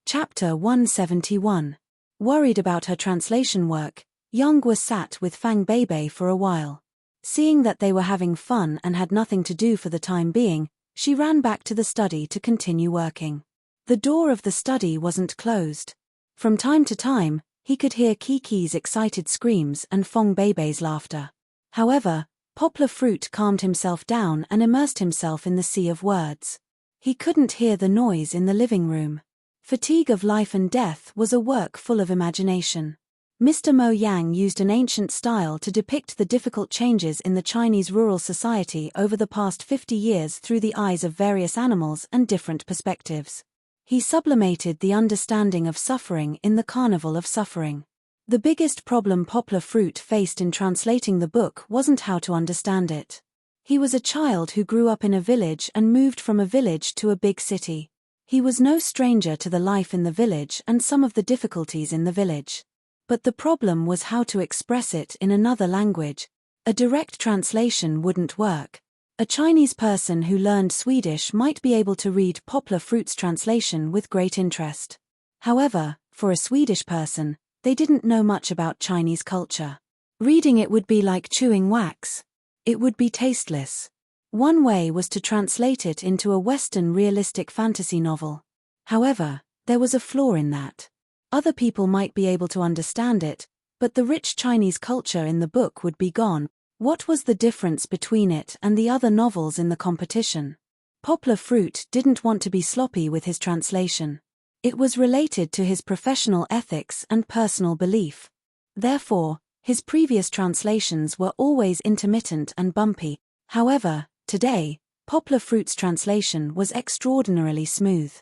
Chapter 171. Worried about her translation work, Yonghua sat with Fang Beibei for a while. Seeing that they were having fun and had nothing to do for the time being, she ran back to the study to continue working. The door of the study wasn't closed. From time to time, he could hear Kiki's excited screams and Fong Beibei's laughter. However, Poplar Fruit calmed himself down and immersed himself in the sea of words. He couldn't hear the noise in the living room. Fatigue of Life and Death was a work full of imagination. Mr. Mo Yang used an ancient style to depict the difficult changes in the Chinese rural society over the past 50 years through the eyes of various animals and different perspectives. He sublimated the understanding of suffering in the carnival of suffering. The biggest problem Poplar Fruit faced in translating the book wasn't how to understand it. He was a child who grew up in a village and moved from a village to a big city. He was no stranger to the life in the village and some of the difficulties in the village. But the problem was how to express it in another language. A direct translation wouldn't work. A Chinese person who learned Swedish might be able to read Poplar Fruit's translation with great interest. However, for a Swedish person, they didn't know much about Chinese culture. Reading it would be like chewing wax. It would be tasteless. One way was to translate it into a Western realistic fantasy novel. However, there was a flaw in that. Other people might be able to understand it, but the rich Chinese culture in the book would be gone. What was the difference between it and the other novels in the competition? Poplar Fruit didn't want to be sloppy with his translation. It was related to his professional ethics and personal belief. Therefore, his previous translations were always intermittent and bumpy. However, today, Poplar Fruit's translation was extraordinarily smooth.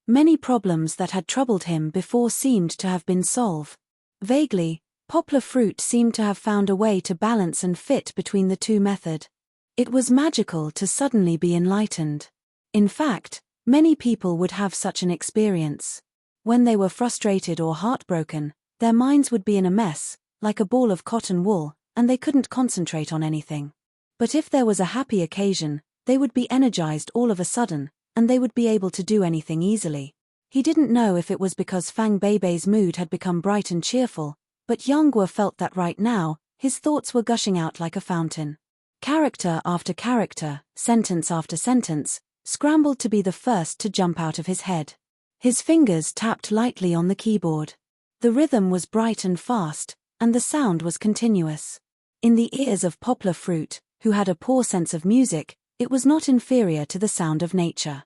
Many problems that had troubled him before seemed to have been solved. Vaguely, Poplar Fruit seemed to have found a way to balance and fit between the two method. It was magical to suddenly be enlightened. In fact, many people would have such an experience. When they were frustrated or heartbroken, their minds would be in a mess, like a ball of cotton wool, and they couldn't concentrate on anything. But if there was a happy occasion, they would be energized all of a sudden, and they would be able to do anything easily. He didn't know if it was because Fang Beibei's mood had become bright and cheerful, but Yonghua felt that right now, his thoughts were gushing out like a fountain. Character after character, sentence after sentence, scrambled to be the first to jump out of his head. His fingers tapped lightly on the keyboard. The rhythm was bright and fast, and the sound was continuous. In the ears of Poplar Fruit, who had a poor sense of music, it was not inferior to the sound of nature.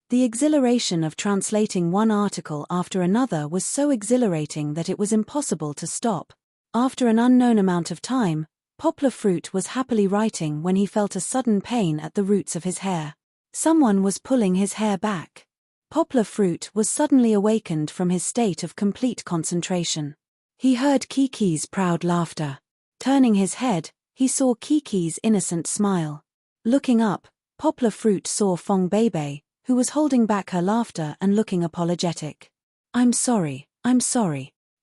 The exhilaration of translating one article after another was so exhilarating that it was impossible to stop. After an unknown amount of time, Poplar Fruit was happily writing when he felt a sudden pain at the roots of his hair. Someone was pulling his hair back. Poplar Fruit was suddenly awakened from his state of complete concentration. He heard Kiki's proud laughter. Turning his head, he saw Kiki's innocent smile. Looking up, Poplar Fruit saw Fong Beibei, who was holding back her laughter and looking apologetic. I'm sorry.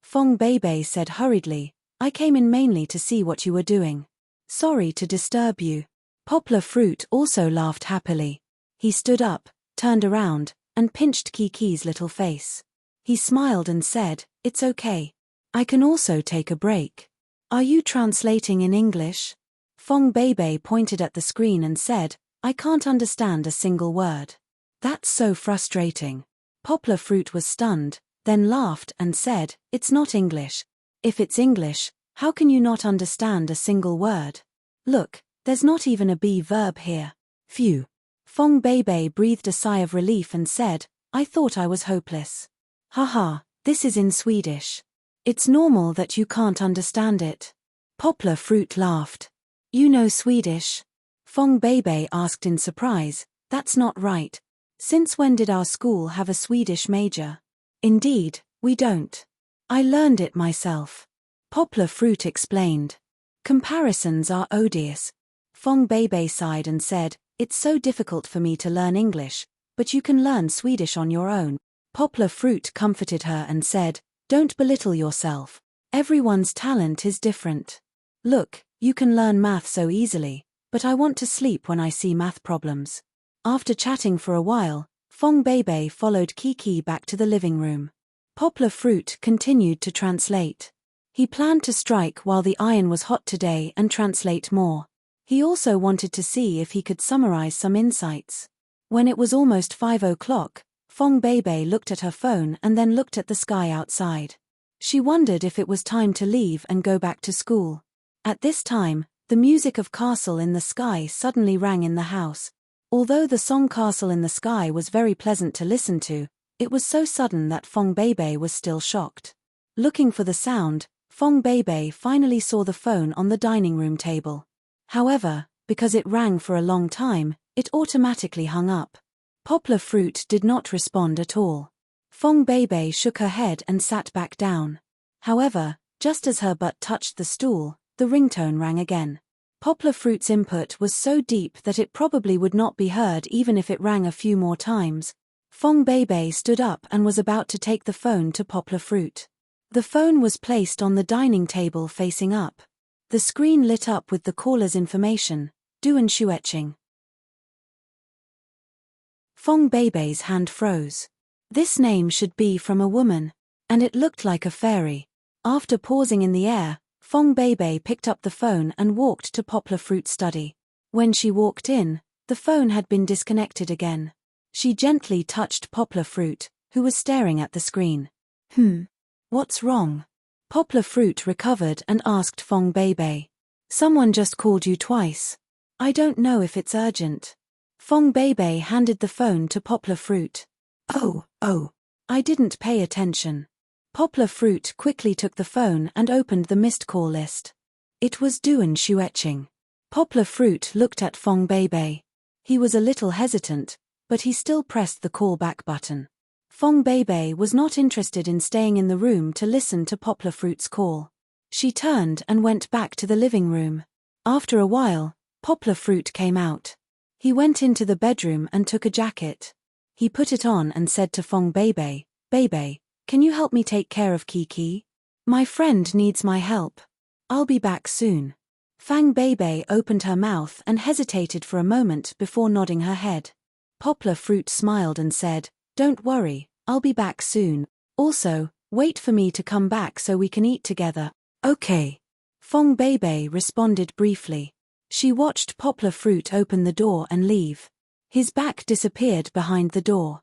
Fong Beibei said hurriedly, I came in mainly to see what you were doing. Sorry to disturb you. Poplar Fruit also laughed happily. He stood up, turned around, and pinched Kiki's little face. He smiled and said, It's okay. I can also take a break. Are you translating in English? Fong Beibei pointed at the screen and said, I can't understand a single word. That's so frustrating. Poplar Fruit was stunned, then laughed and said, It's not English. If it's English, how can you not understand a single word? Look, there's not even a be verb here. Phew. Fong Beibei breathed a sigh of relief and said, I thought I was hopeless. Haha, this is in Swedish. It's normal that you can't understand it. Poplar Fruit laughed. You know Swedish? Fong Beibei asked in surprise. That's not right. Since when did our school have a Swedish major? Indeed, we don't. I learned it myself. Poplar Fruit explained. Comparisons are odious. Fong Beibei sighed and said, It's so difficult for me to learn English, but you can learn Swedish on your own. Poplar Fruit comforted her and said, Don't belittle yourself. Everyone's talent is different. Look, you can learn math so easily, but I want to sleep when I see math problems. After chatting for a while, Fong Beibei followed Kiki back to the living room. Poplar Fruit continued to translate. He planned to strike while the iron was hot today and translate more. He also wanted to see if he could summarize some insights. When it was almost 5 o'clock, Fong Beibei looked at her phone and then looked at the sky outside. She wondered if it was time to leave and go back to school. At this time, the music of Castle in the Sky suddenly rang in the house. Although the song Castle in the Sky was very pleasant to listen to, it was so sudden that Fong Beibei was still shocked. Looking for the sound, Fong Beibei finally saw the phone on the dining room table. However, because it rang for a long time, it automatically hung up. Poplar Fruit did not respond at all. Fong Beibei shook her head and sat back down. However, just as her butt touched the stool, the ringtone rang again. Poplar Fruit's input was so deep that it probably would not be heard even if it rang a few more times. Fong Beibei stood up and was about to take the phone to Poplar Fruit. The phone was placed on the dining table facing up. The screen lit up with the caller's information, Duan Shueching. Fong Beibei's hand froze. This name should be from a woman, and it looked like a fairy. After pausing in the air, Fong Beibei picked up the phone and walked to Poplar Fruit's study. When she walked in, the phone had been disconnected again. She gently touched Poplar Fruit, who was staring at the screen. What's wrong? Poplar Fruit recovered and asked Fong Beibei. Someone just called you twice. I don't know if it's urgent. Fong Beibei handed the phone to Poplar Fruit. Oh, I didn't pay attention. Poplar Fruit quickly took the phone and opened the missed call list. It was Duan Shueching. Poplar Fruit looked at Fong Beibei. He was a little hesitant, but he still pressed the call back button. Fong Beibei was not interested in staying in the room to listen to Poplar Fruit's call. She turned and went back to the living room. After a while, Poplar Fruit came out. He went into the bedroom and took a jacket. He put it on and said to Fong Beibei, Beibei, can you help me take care of Kiki? My friend needs my help. I'll be back soon. Fang Beibei opened her mouth and hesitated for a moment before nodding her head. Poplar Fruit smiled and said, Don't worry, I'll be back soon. Also, wait for me to come back so we can eat together. Okay. Fong Beibei responded briefly. She watched Poplar Fruit open the door and leave. His back disappeared behind the door.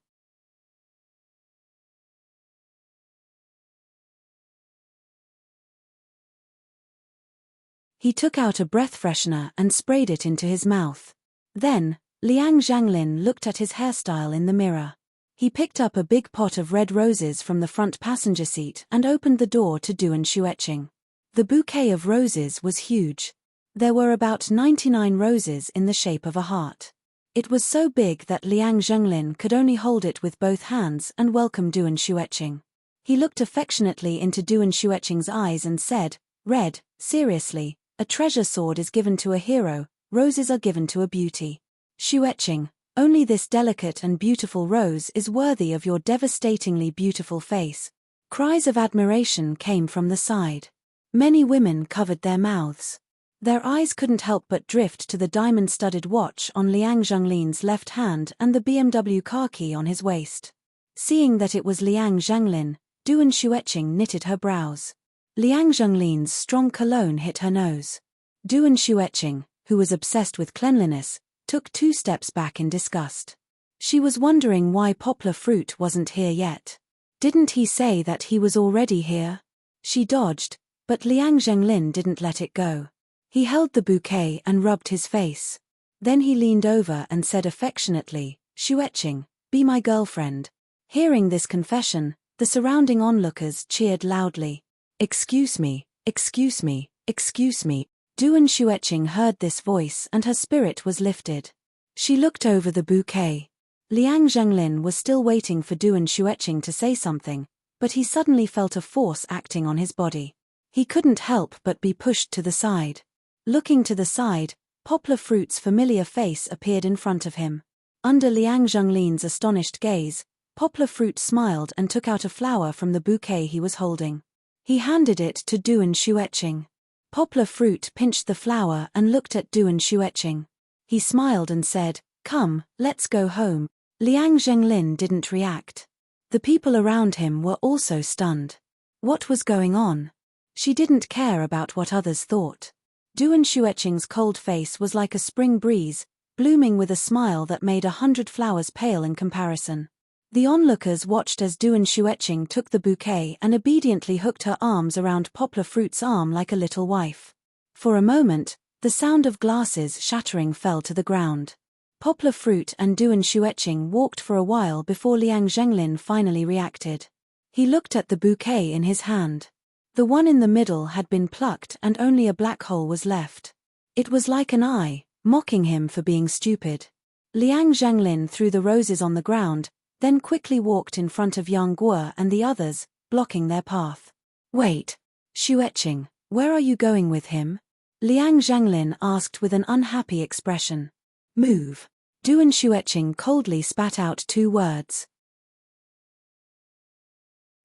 He took out a breath freshener and sprayed it into his mouth. Then, Liang Zhanglin looked at his hairstyle in the mirror. He picked up a big pot of red roses from the front passenger seat and opened the door to Du and Xueqing. The bouquet of roses was huge. There were about 99 roses in the shape of a heart. It was so big that Liang Zhanglin could only hold it with both hands and welcome Du and Xueqing. He looked affectionately into Du and Xueqing's eyes and said, "Red, seriously, a treasure sword is given to a hero, roses are given to a beauty. Xueqing, only this delicate and beautiful rose is worthy of your devastatingly beautiful face." Cries of admiration came from the side. Many women covered their mouths. Their eyes couldn't help but drift to the diamond-studded watch on Liang Zhanglin's left hand and the BMW car key on his waist. Seeing that it was Liang Zhanglin, Du and Xueqing knitted her brows. Liang Zhanglin's strong cologne hit her nose. Du and Xueqing, who was obsessed with cleanliness, took 2 steps back in disgust. She was wondering why Poplar Fruit wasn't here yet. Didn't he say that he was already here? She dodged, but Liang Zhanglin didn't let it go. He held the bouquet and rubbed his face. Then he leaned over and said affectionately, "Xueqing, be my girlfriend." Hearing this confession, the surrounding onlookers cheered loudly. "Excuse me, excuse me, excuse me." Du and Xueqing heard this voice and her spirit was lifted. She looked over the bouquet. Liang Zhanglin was still waiting for Du and Xueqing to say something, but he suddenly felt a force acting on his body. He couldn't help but be pushed to the side. Looking to the side, Poplar Fruit's familiar face appeared in front of him. Under Liang Zhanglin's astonished gaze, Poplar Fruit smiled and took out a flower from the bouquet he was holding. He handed it to Du and Xueqing. Poplar Fruit pinched the flower and looked at Du and Xueqing. He smiled and said, "Come, let's go home." Liang Zhanglin didn't react. The people around him were also stunned. What was going on? She didn't care about what others thought. Du and Xueqing's cold face was like a spring breeze, blooming with a smile that made 100 flowers pale in comparison. The onlookers watched as Du and Xueqing took the bouquet and obediently hooked her arms around Poplar Fruit's arm like a little wife. For a moment, the sound of glasses shattering fell to the ground. Poplar Fruit and Du and Xueqing walked for a while before Liang Zhanglin finally reacted. He looked at the bouquet in his hand. The one in the middle had been plucked and only a black hole was left. It was like an eye, mocking him for being stupid. Liang Zhanglin threw the roses on the ground, then quickly walked in front of Yang Guo and the others, blocking their path. "Wait. Xueqing, where are you going with him?" Liang Zhanglin asked with an unhappy expression. "Move." Du and Xueqing coldly spat out 2 words.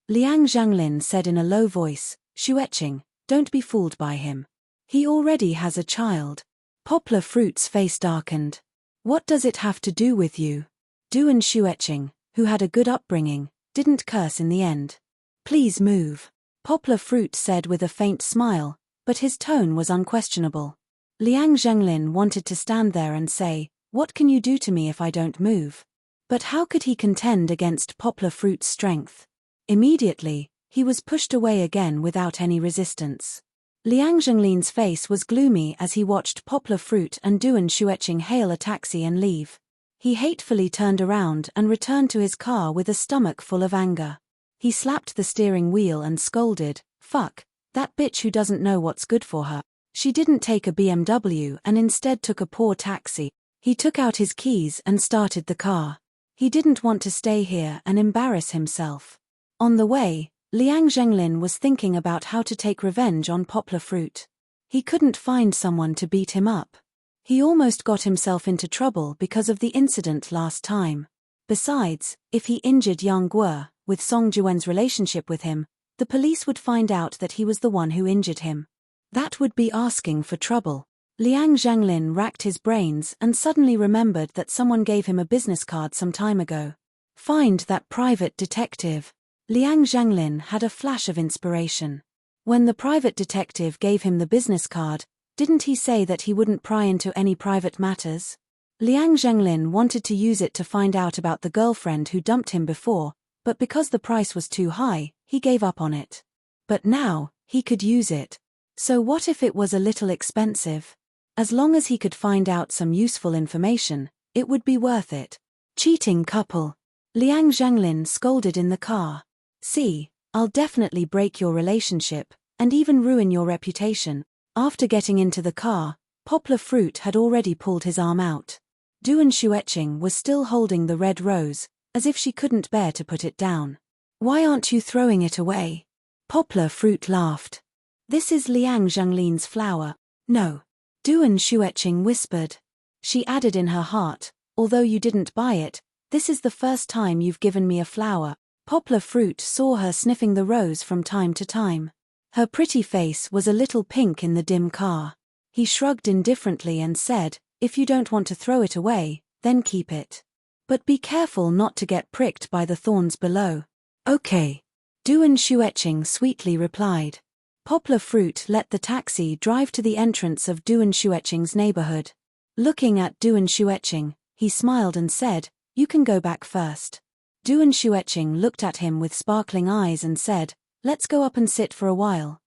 Liang Zhanglin said in a low voice, "Xueqing, don't be fooled by him. He already has a child." Poplar Fruit's face darkened. "What does it have to do with you?" Du and Xueqing, who had a good upbringing, didn't curse in the end. "Please move," Poplar Fruit said with a faint smile, but his tone was unquestionable. Liang Zhanglin wanted to stand there and say, "What can you do to me if I don't move?" But how could he contend against Poplar Fruit's strength? Immediately, he was pushed away again without any resistance. Liang Zhanglin's face was gloomy as he watched Poplar Fruit and Du and Xueqing hail a taxi and leave. He hatefully turned around and returned to his car with a stomach full of anger. He slapped the steering wheel and scolded, "Fuck, that bitch who doesn't know what's good for her. She didn't take a BMW and instead took a poor taxi." He took out his keys and started the car. He didn't want to stay here and embarrass himself. On the way, Liang Zhanglin was thinking about how to take revenge on Poplar Fruit. He couldn't find someone to beat him up. He almost got himself into trouble because of the incident last time. Besides, if he injured Yang Guo, with Song Juwen's relationship with him, the police would find out that he was the one who injured him. That would be asking for trouble. Liang Zhanglin racked his brains and suddenly remembered that someone gave him a business card some time ago. Find that private detective. Liang Zhanglin had a flash of inspiration. When the private detective gave him the business card, didn't he say that he wouldn't pry into any private matters? Liang Zhanglin wanted to use it to find out about the girlfriend who dumped him before, but because the price was too high, he gave up on it. But now, he could use it. So what if it was a little expensive? As long as he could find out some useful information, It would be worth it. Cheating couple. Liang Zhanglin scolded in the car. See, I'll definitely break your relationship, and even ruin your reputation. After getting into the car, Poplar Fruit had already pulled his arm out. Duan Xueqing was still holding the red rose, as if she couldn't bear to put it down. Why aren't you throwing it away? Poplar Fruit laughed. This is Liang Zhanglin's flower. No. Duan Xueqing whispered. She added in her heart, although you didn't buy it, this is the first time you've given me a flower. Poplar Fruit saw her sniffing the rose from time to time. Her pretty face was a little pink in the dim car. He shrugged indifferently and said, if you don't want to throw it away, then keep it. But be careful not to get pricked by the thorns below. Okay. Duan Xueqing sweetly replied. Poplar Fruit let the taxi drive to the entrance of Duan Xueqing's neighborhood. Looking at Duan Xueqing, he smiled and said, you can go back first. Duan Xueqing looked at him with sparkling eyes and said, let's go up and sit for a while.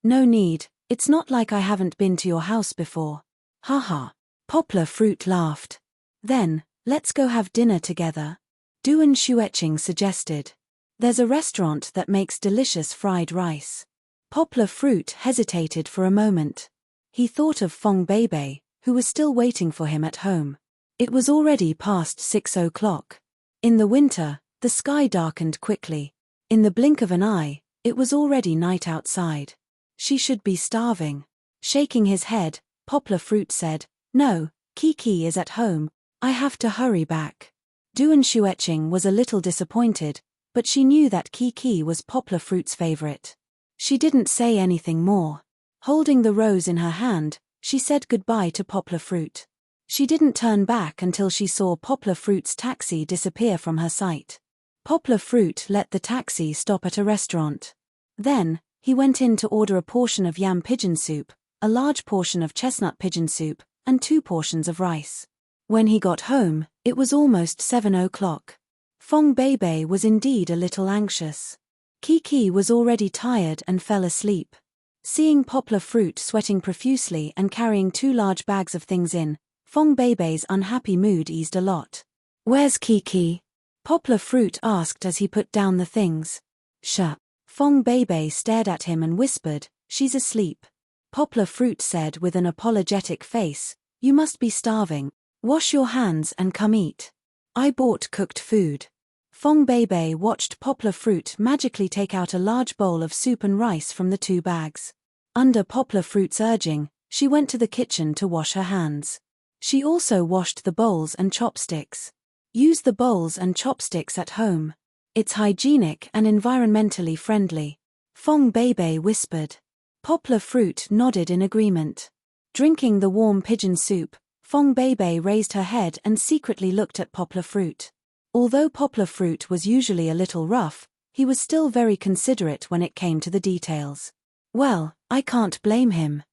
No need, it's not like I haven't been to your house before. Haha. Poplar Fruit laughed. Then, let's go have dinner together. Duan Xueqing suggested. There's a restaurant that makes delicious fried rice. Poplar Fruit hesitated for a moment. He thought of Feng Beibei, who was still waiting for him at home. It was already past 6 o'clock. In the winter, the sky darkened quickly. In the blink of an eye, it was already night outside. She should be starving. Shaking his head, Poplar Fruit said, no, Kiki is at home, I have to hurry back. Duan Xueqing was a little disappointed, but she knew that Kiki was Poplar Fruit's favorite. She didn't say anything more. Holding the rose in her hand, she said goodbye to Poplar Fruit. She didn't turn back until she saw Poplar Fruit's taxi disappear from her sight. Poplar Fruit let the taxi stop at a restaurant. Then, he went in to order a portion of yam pigeon soup, a large portion of chestnut pigeon soup, and 2 portions of rice. When he got home, it was almost 7 o'clock. Feng Beibei was indeed a little anxious. Kiki was already tired and fell asleep. Seeing Poplar Fruit sweating profusely and carrying 2 large bags of things in, Feng Beibei's unhappy mood eased a lot. Where's Kiki? Poplar Fruit asked as he put down the things. Sure. Feng Beibei stared at him and whispered, she's asleep. Poplar Fruit said with an apologetic face, you must be starving. Wash your hands and come eat. I bought cooked food. Feng Beibei watched Poplar Fruit magically take out a large bowl of soup and rice from the 2 bags. Under Poplar Fruit's urging, she went to the kitchen to wash her hands. She also washed the bowls and chopsticks. Use the bowls and chopsticks at home. It's hygienic and environmentally friendly. Feng Beibei whispered. Poplar Fruit nodded in agreement. Drinking the warm pigeon soup, Feng Beibei raised her head and secretly looked at Poplar Fruit. Although Poplar Fruit was usually a little rough, he was still very considerate when it came to the details. Well, I can't blame him.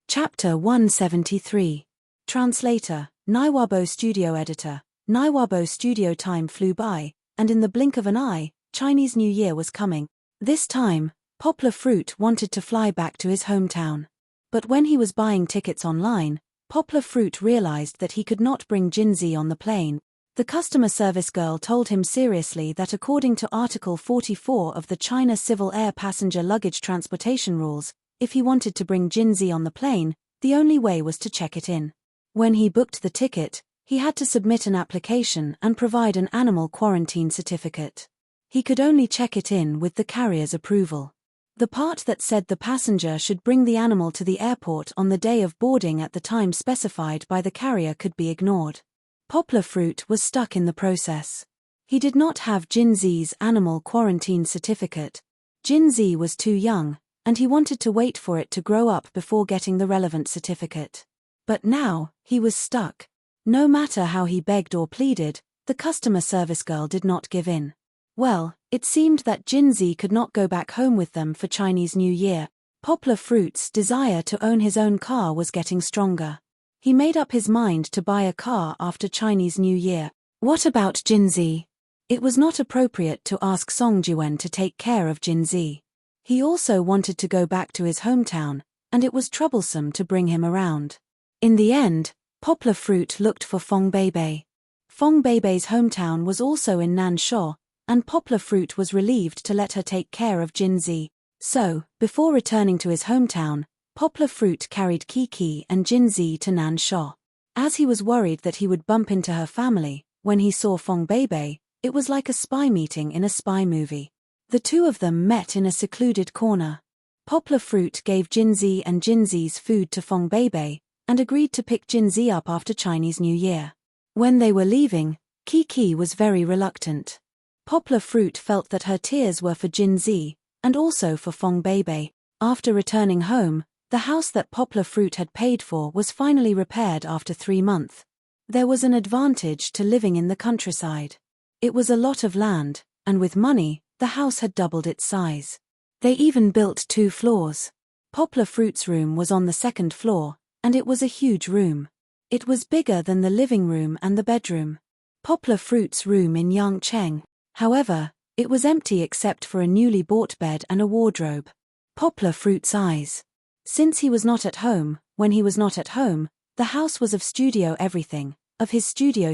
Chapter 173. Translator, Naiwabo Studio Editor. Naiwabo Studio. Time flew by, and in the blink of an eye, Chinese New Year was coming. This time, Poplar Fruit wanted to fly back to his hometown. But when he was buying tickets online, Poplar Fruit realized that he could not bring Jinzi on the plane. The customer service girl told him seriously that according to Article 44 of the China Civil Air Passenger Luggage Transportation Rules, if he wanted to bring Jinzi on the plane, the only way was to check it in. When he booked the ticket, he had to submit an application and provide an animal quarantine certificate. He could only check it in with the carrier's approval. The part that said the passenger should bring the animal to the airport on the day of boarding at the time specified by the carrier could be ignored. Poplar Fruit was stuck in the process. He did not have Jinzi's animal quarantine certificate. Jinzi was too young, and he wanted to wait for it to grow up before getting the relevant certificate. But now, he was stuck. No matter how he begged or pleaded, the customer service girl did not give in. Well, it seemed that Jinzi could not go back home with them for Chinese New Year. Poplar Fruit's desire to own his own car was getting stronger. He made up his mind to buy a car after Chinese New Year. What about Jinzi? It was not appropriate to ask Song Jiwen to take care of Jinzi. He also wanted to go back to his hometown, and it was troublesome to bring him around. In the end, Poplar Fruit looked for Fong Beibei. Fong Beibei's hometown was also in Nansha, and Poplar Fruit was relieved to let her take care of Jinzi. So, before returning to his hometown, Poplar Fruit carried Kiki and Jinzi to Nansha. As he was worried that he would bump into her family, when he saw Fong Beibei, it was like a spy meeting in a spy movie. The two of them met in a secluded corner. Poplar Fruit gave Jinzi and Jinzi's food to Fong Beibei, and agreed to pick Jinzi up after Chinese New Year. When they were leaving, Kiki was very reluctant. Poplar Fruit felt that her tears were for Jinzi, and also for Fong Beibei. After returning home, the house that Poplar Fruit had paid for was finally repaired after 3 months. There was an advantage to living in the countryside. It was a lot of land, and with money, the house had doubled its size. They even built 2 floors. Poplar Fruit's room was on the 2nd floor, and it was a huge room. It was bigger than the living room and the bedroom. Poplar Fruit's room in Yangcheng, however, it was empty except for a newly bought bed and a wardrobe. Poplar Fruit's eyes. Since he was not at home, when he was not at home, the house was of studio everything, of his studio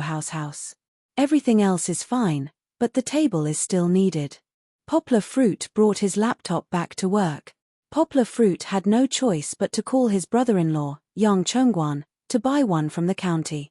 house. Everything else is fine, but the table is still needed. Poplar Fruit brought his laptop back to work. Poplar Fruit had no choice but to call his brother-in-law, Yang Chongguan, to buy one from the county.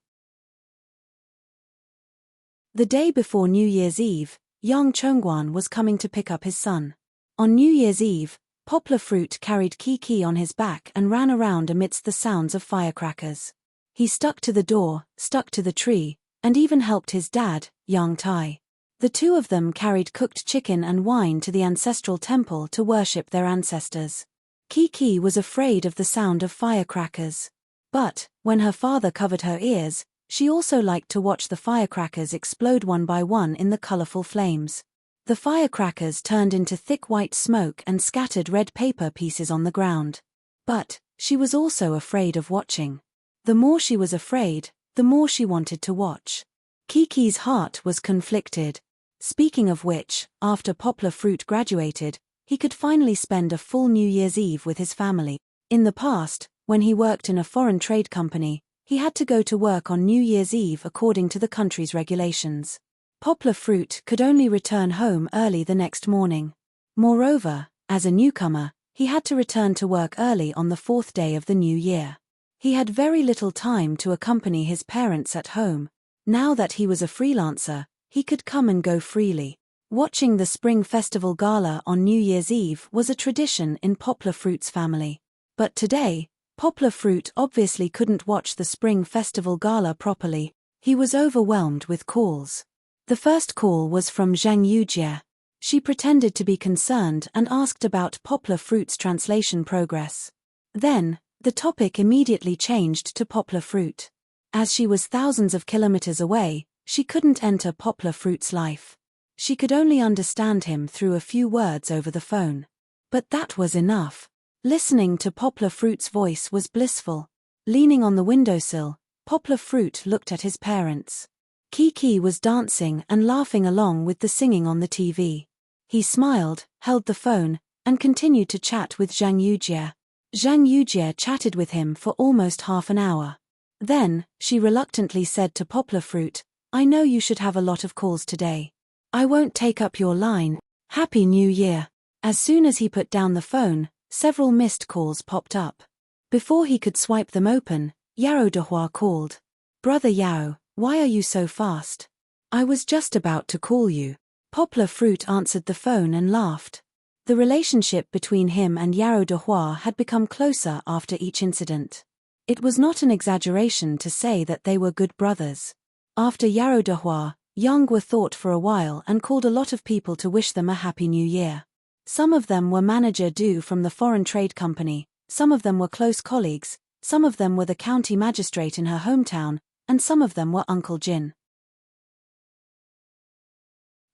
The day before New Year's Eve, Yang Chongguan was coming to pick up his son. On New Year's Eve, Poplar Fruit carried Kiki on his back and ran around amidst the sounds of firecrackers. He stuck to the door, stuck to the tree, and even helped his dad, Yang Tai. The two of them carried cooked chicken and wine to the ancestral temple to worship their ancestors. Kiki was afraid of the sound of firecrackers. But, when her father covered her ears, she also liked to watch the firecrackers explode one by one in the colorful flames. The firecrackers turned into thick white smoke and scattered red paper pieces on the ground. But, she was also afraid of watching. The more she was afraid, the more she wanted to watch. Kiki's heart was conflicted. Speaking of which, after Poplar Fruit graduated, he could finally spend a full New Year's Eve with his family. In the past, when he worked in a foreign trade company, he had to go to work on New Year's Eve according to the country's regulations. Poplar Fruit could only return home early the next morning. Moreover, as a newcomer, he had to return to work early on the 4th day of the new year. He had very little time to accompany his parents at home. Now that he was a freelancer, he could come and go freely. Watching the Spring Festival Gala on New Year's Eve was a tradition in Poplar Fruit's family. But today, Poplar Fruit obviously couldn't watch the Spring Festival Gala properly. He was overwhelmed with calls. The first call was from Zhang Yujie. She pretended to be concerned and asked about Poplar Fruit's translation progress. Then, the topic immediately changed to Poplar Fruit. As she was thousands of kilometers away, she couldn't enter Poplar Fruit's life. She could only understand him through a few words over the phone. But that was enough. Listening to Poplar Fruit's voice was blissful. Leaning on the windowsill, Poplar Fruit looked at his parents. Kiki was dancing and laughing along with the singing on the TV. He smiled, held the phone, and continued to chat with Zhang Yujie. Zhang Yujie chatted with him for almost half an hour. Then, she reluctantly said to Poplar Fruit, "I know you should have a lot of calls today. I won't take up your line. Happy New Year." As soon as he put down the phone, several missed calls popped up. Before he could swipe them open, Yao Dehua called. "Brother Yao, why are you so fast? I was just about to call you." Poplar Fruit answered the phone and laughed. The relationship between him and Yao Dehua had become closer after each incident. It was not an exaggeration to say that they were good brothers. After Yao Dehua, Yang Hua thought for a while and called a lot of people to wish them a happy new year. Some of them were manager Du from the foreign trade company, some of them were close colleagues, some of them were the county magistrate in her hometown, and some of them were Uncle Jin.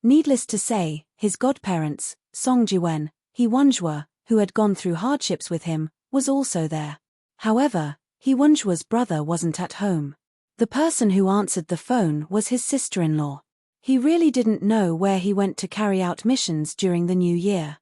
Needless to say, his godparents, Song Jiwen, He Wenjue, who had gone through hardships with him, was also there. However, He Wenjue's brother wasn't at home. The person who answered the phone was his sister-in-law. He really didn't know where he went to carry out missions during the new year.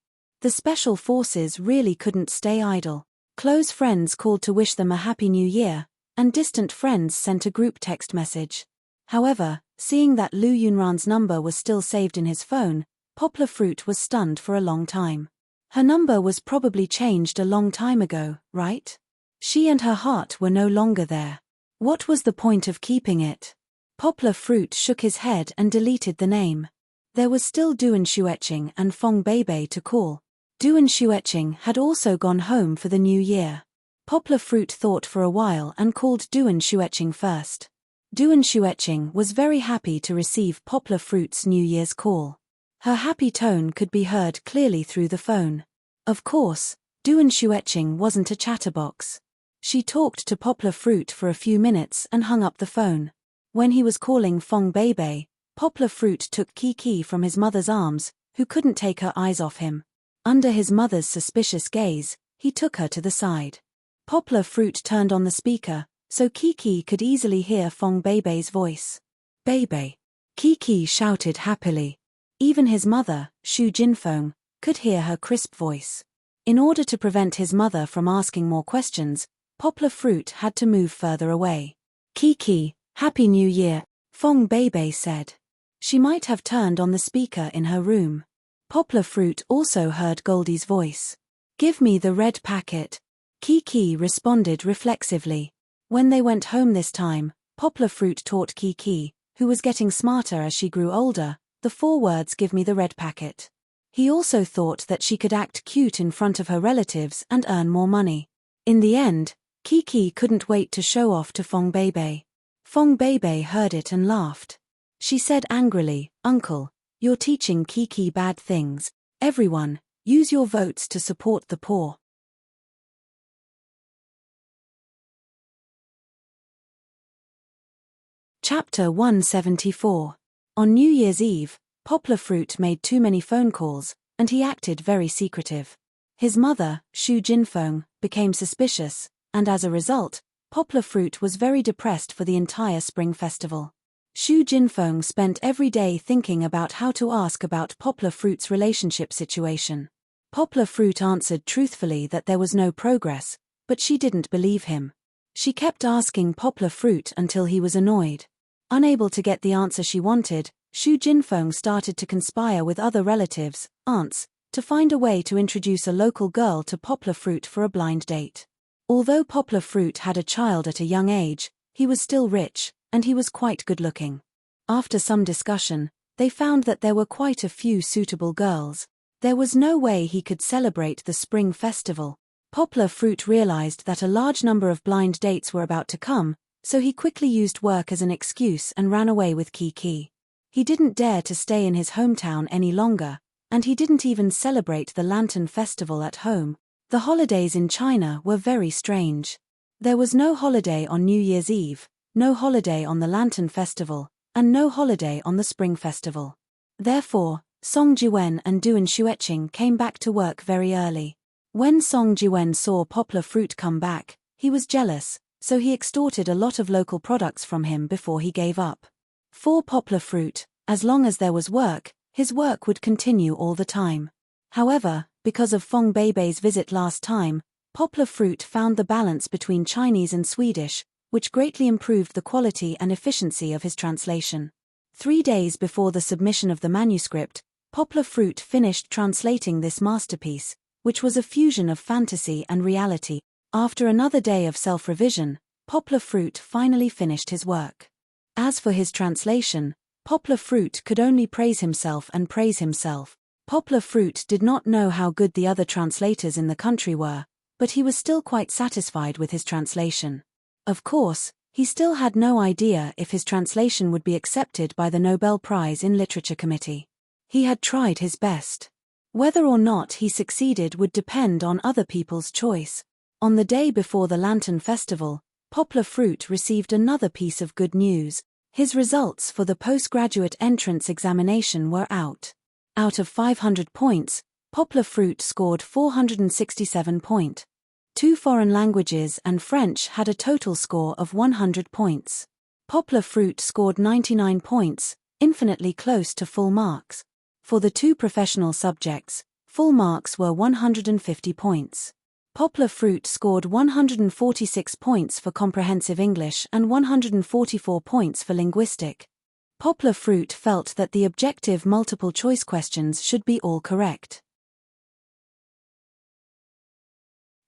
The special forces really couldn't stay idle. Close friends called to wish them a Happy New Year, and distant friends sent a group text message. However, seeing that Lu Yunran's number was still saved in his phone, Poplar Fruit was stunned for a long time. Her number was probably changed a long time ago, right? She and her heart were no longer there. What was the point of keeping it? Poplar Fruit shook his head and deleted the name. There was still Duan Xueqing and Fong Beibei to call. Duan Xueqing had also gone home for the new year. Poplar Fruit thought for a while and called Duan Xueqing first. Duan Xueqing was very happy to receive Poplar Fruit's New Year's call. Her happy tone could be heard clearly through the phone. Of course, Duan Xueqing wasn't a chatterbox. She talked to Poplar Fruit for a few minutes and hung up the phone. When he was calling Fong Beibei, Poplar Fruit took Kiki from his mother's arms, who couldn't take her eyes off him. Under his mother's suspicious gaze, he took her to the side. Poplar Fruit turned on the speaker, so Kiki could easily hear Fong Beibei's voice. "Beibei!" Kiki shouted happily. Even his mother, Xu Jinfeng, could hear her crisp voice. In order to prevent his mother from asking more questions, Poplar Fruit had to move further away. "Kiki, Happy New Year," Fong Beibei said. She might have turned on the speaker in her room. Poplar Fruit also heard Goldie's voice. "Give me the red packet," Kiki responded reflexively. When they went home this time, Poplar Fruit taught Kiki, who was getting smarter as she grew older, the 4 words "give me the red packet." He also thought that she could act cute in front of her relatives and earn more money. In the end, Kiki couldn't wait to show off to Fong Beibei. Fong Beibei heard it and laughed. She said angrily, "Uncle, you're teaching Kiki bad things. Everyone, use your votes to support the poor." Chapter 174. On New Year's Eve, Poplar Fruit made too many phone calls, and he acted very secretive. His mother, Xu Jinfeng, became suspicious, and as a result, Poplar Fruit was very depressed for the entire Spring Festival. Xu Jinfeng spent every day thinking about how to ask about Poplar Fruit's relationship situation. Poplar Fruit answered truthfully that there was no progress, but she didn't believe him. She kept asking Poplar Fruit until he was annoyed. Unable to get the answer she wanted, Xu Jinfeng started to conspire with other relatives, aunts, to find a way to introduce a local girl to Poplar Fruit for a blind date. Although Poplar Fruit had a child at a young age, he was still rich, and he was quite good-looking. After some discussion, they found that there were quite a few suitable girls. There was no way he could celebrate the Spring Festival. Poplar Fruit realized that a large number of blind dates were about to come, so he quickly used work as an excuse and ran away with Kiki. He didn't dare to stay in his hometown any longer, and he didn't even celebrate the Lantern Festival at home. The holidays in China were very strange. There was no holiday on New Year's Eve, no holiday on the Lantern Festival, and no holiday on the Spring Festival. Therefore, Song Jiwen and Duan Xueqing came back to work very early. When Song Jiwen saw Poplar Fruit come back, he was jealous, so he extorted a lot of local products from him before he gave up. For Poplar Fruit, as long as there was work, his work would continue all the time. However, because of Fong Beibei's visit last time, Poplar Fruit found the balance between Chinese and Swedish, which greatly improved the quality and efficiency of his translation. 3 days before the submission of the manuscript, Poplar Fruit finished translating this masterpiece, which was a fusion of fantasy and reality. After another day of self-revision, Poplar Fruit finally finished his work. As for his translation, Poplar Fruit could only praise himself and praise himself. Poplar Fruit did not know how good the other translators in the country were, but he was still quite satisfied with his translation. Of course, he still had no idea if his translation would be accepted by the Nobel Prize in Literature Committee. He had tried his best. Whether or not he succeeded would depend on other people's choice. On the day before the Lantern Festival, Poplar Fruit received another piece of good news. His results for the postgraduate entrance examination were out. Out of 500 points, Poplar Fruit scored 467 points. 2 foreign languages and French had a total score of 100 points. Poplar Fruit scored 99 points, infinitely close to full marks. For the 2 professional subjects, Full marks were 150 points. Poplar Fruit scored 146 points for comprehensive English and 144 points for linguistic. Poplar Fruit felt that the objective multiple-choice questions should be all correct.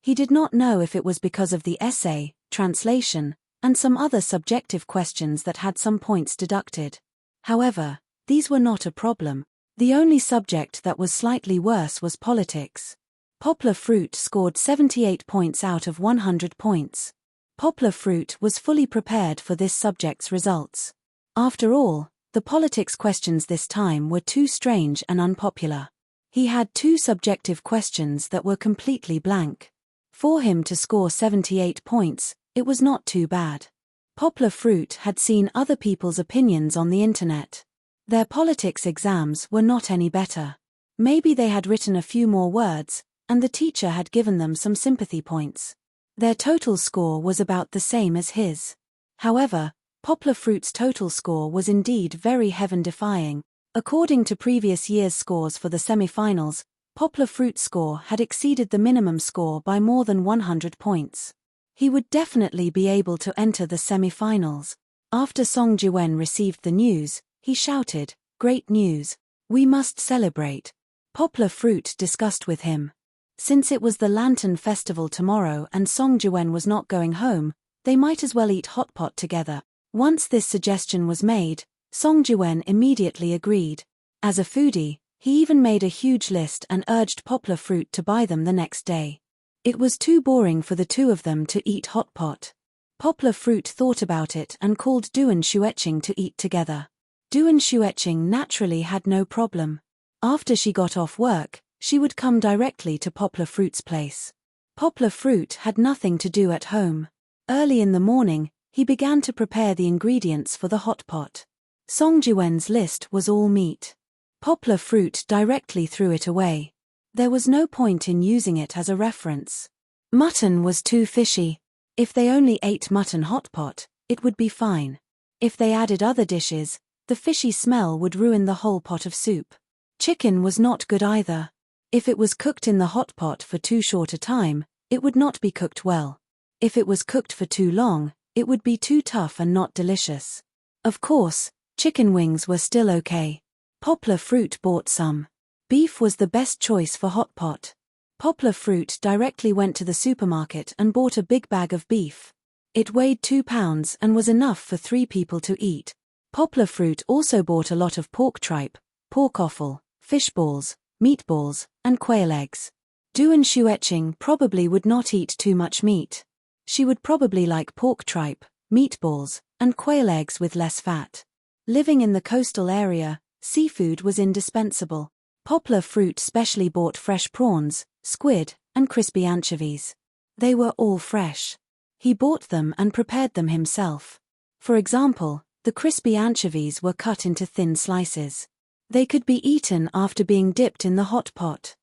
He did not know if it was because of the essay, translation, and some other subjective questions that had some points deducted. However, these were not a problem. The only subject that was slightly worse was politics. Poplar Fruit scored 78 points out of 100 points. Poplar Fruit was fully prepared for this subject's results. After all, the politics questions this time were too strange and unpopular. He had two subjective questions that were completely blank. For him to score 78 points, it was not too bad. Poplar Fruit had seen other people's opinions on the internet. Their politics exams were not any better. Maybe they had written a few more words, and the teacher had given them some sympathy points. Their total score was about the same as his. However, Poplar Fruit's total score was indeed very heaven-defying. According to previous year's scores for the semi-finals, Poplar Fruit's score had exceeded the minimum score by more than 100 points. He would definitely be able to enter the semi-finals. After Song Jiwen received the news, he shouted, "Great news! We must celebrate." Poplar Fruit discussed with him. Since it was the Lantern Festival tomorrow and Song Jiwen was not going home, they might as well eat hot pot together. Once this suggestion was made, Song Jiwen immediately agreed. As a foodie, he even made a huge list and urged Poplar Fruit to buy them the next day. It was too boring for the two of them to eat hot pot. Poplar Fruit thought about it and called Duan Shueching to eat together. Duan Shueching naturally had no problem. After she got off work, she would come directly to Poplar Fruit's place. Poplar Fruit had nothing to do at home. Early in the morning, he began to prepare the ingredients for the hot pot. Song Jiwen's list was all meat. Poplar Fruit directly threw it away. There was no point in using it as a reference. Mutton was too fishy. If they only ate mutton hot pot, it would be fine. If they added other dishes, the fishy smell would ruin the whole pot of soup. Chicken was not good either. If it was cooked in the hot pot for too short a time, it would not be cooked well. If it was cooked for too long, it would be too tough and not delicious. Of course, chicken wings were still okay. Poplar Fruit bought some. Beef was the best choice for hot pot. Poplar Fruit directly went to the supermarket and bought a big bag of beef. It weighed 2 pounds and was enough for 3 people to eat. Poplar Fruit also bought a lot of pork tripe, pork offal, fish balls, meatballs, and quail eggs. Duan Shueching probably would not eat too much meat. She would probably like pork tripe, meatballs, and quail eggs with less fat. Living in the coastal area, seafood was indispensable. Poplar Fruit specially bought fresh prawns, squid, and crispy anchovies. They were all fresh. He bought them and prepared them himself. For example, the crispy anchovies were cut into thin slices. They could be eaten after being dipped in the hot pot.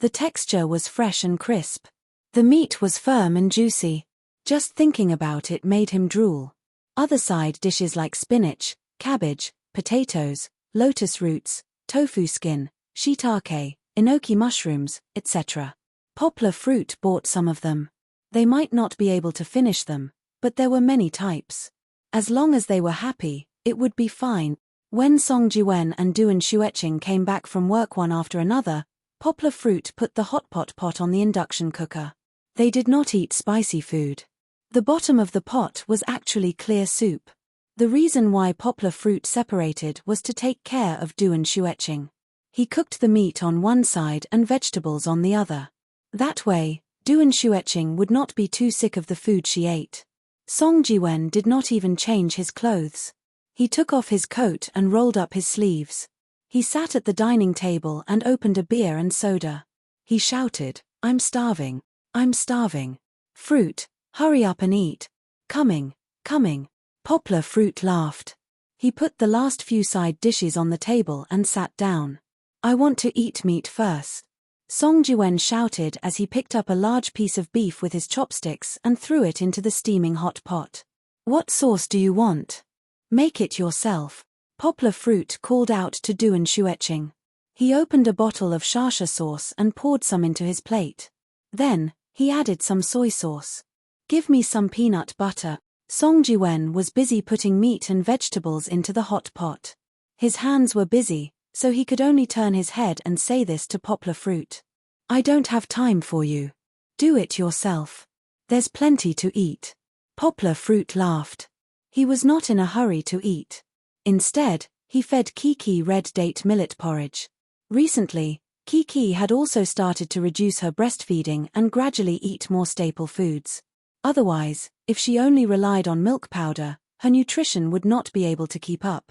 The texture was fresh and crisp. The meat was firm and juicy. Just thinking about it made him drool. Other side dishes like spinach, cabbage, potatoes, lotus roots, tofu skin, shiitake, enoki mushrooms, etc. Poplar Fruit bought some of them. They might not be able to finish them, but there were many types. As long as they were happy, it would be fine. When Song Jiwen and Duan Shueching came back from work one after another, Poplar Fruit put the hot pot on the induction cooker. They did not eat spicy food. The bottom of the pot was actually clear soup. The reason why Poplar Fruit separated was to take care of Duan Shueching. He cooked the meat on one side and vegetables on the other. That way, Duan Shueching would not be too sick of the food she ate. Song Jiwen did not even change his clothes. He took off his coat and rolled up his sleeves. He sat at the dining table and opened a beer and soda. He shouted, "I'm starving. I'm starving. Fruit, hurry up and eat. Coming, coming." Poplar Fruit laughed. He put the last few side dishes on the table and sat down. "I want to eat meat first." Song Jiwen shouted as he picked up a large piece of beef with his chopsticks and threw it into the steaming hot pot. "What sauce do you want? Make it yourself. Poplar Fruit called out to Duan Shueching. He opened a bottle of sha sauce and poured some into his plate. Then, he added some soy sauce. Give me some peanut butter. Song Jiwen was busy putting meat and vegetables into the hot pot. His hands were busy, so he could only turn his head and say this to Poplar Fruit. I don't have time for you. Do it yourself. There's plenty to eat. Poplar Fruit laughed. He was not in a hurry to eat. Instead, he fed Kiki red date millet porridge. Recently, Kiki had also started to reduce her breastfeeding and gradually eat more staple foods. Otherwise, if she only relied on milk powder, her nutrition would not be able to keep up.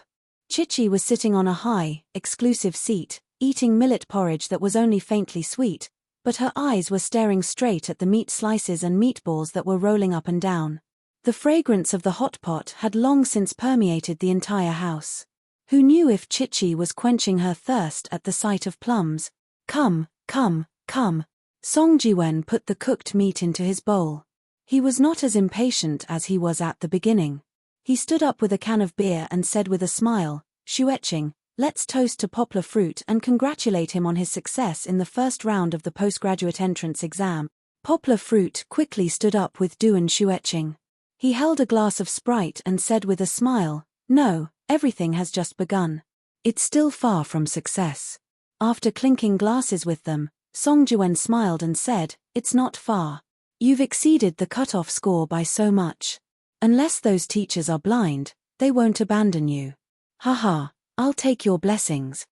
Chichi was sitting on a high, exclusive seat, eating millet porridge that was only faintly sweet, but her eyes were staring straight at the meat slices and meatballs that were rolling up and down. The fragrance of the hot pot had long since permeated the entire house. Who knew if Chichi was quenching her thirst at the sight of plums? Come, come, come. Song Jiwen put the cooked meat into his bowl. He was not as impatient as he was at the beginning. He stood up with a can of beer and said with a smile, Shueching, let's toast to Poplar Fruit and congratulate him on his success in the first round of the postgraduate entrance exam. Poplar Fruit quickly stood up with Duan Shueching. He held a glass of Sprite and said with a smile, no, everything has just begun. It's still far from success. After clinking glasses with them, Song Jiwen smiled and said, it's not far. You've exceeded the cut-off score by so much. Unless those teachers are blind, they won't abandon you. Haha, I'll take your blessings.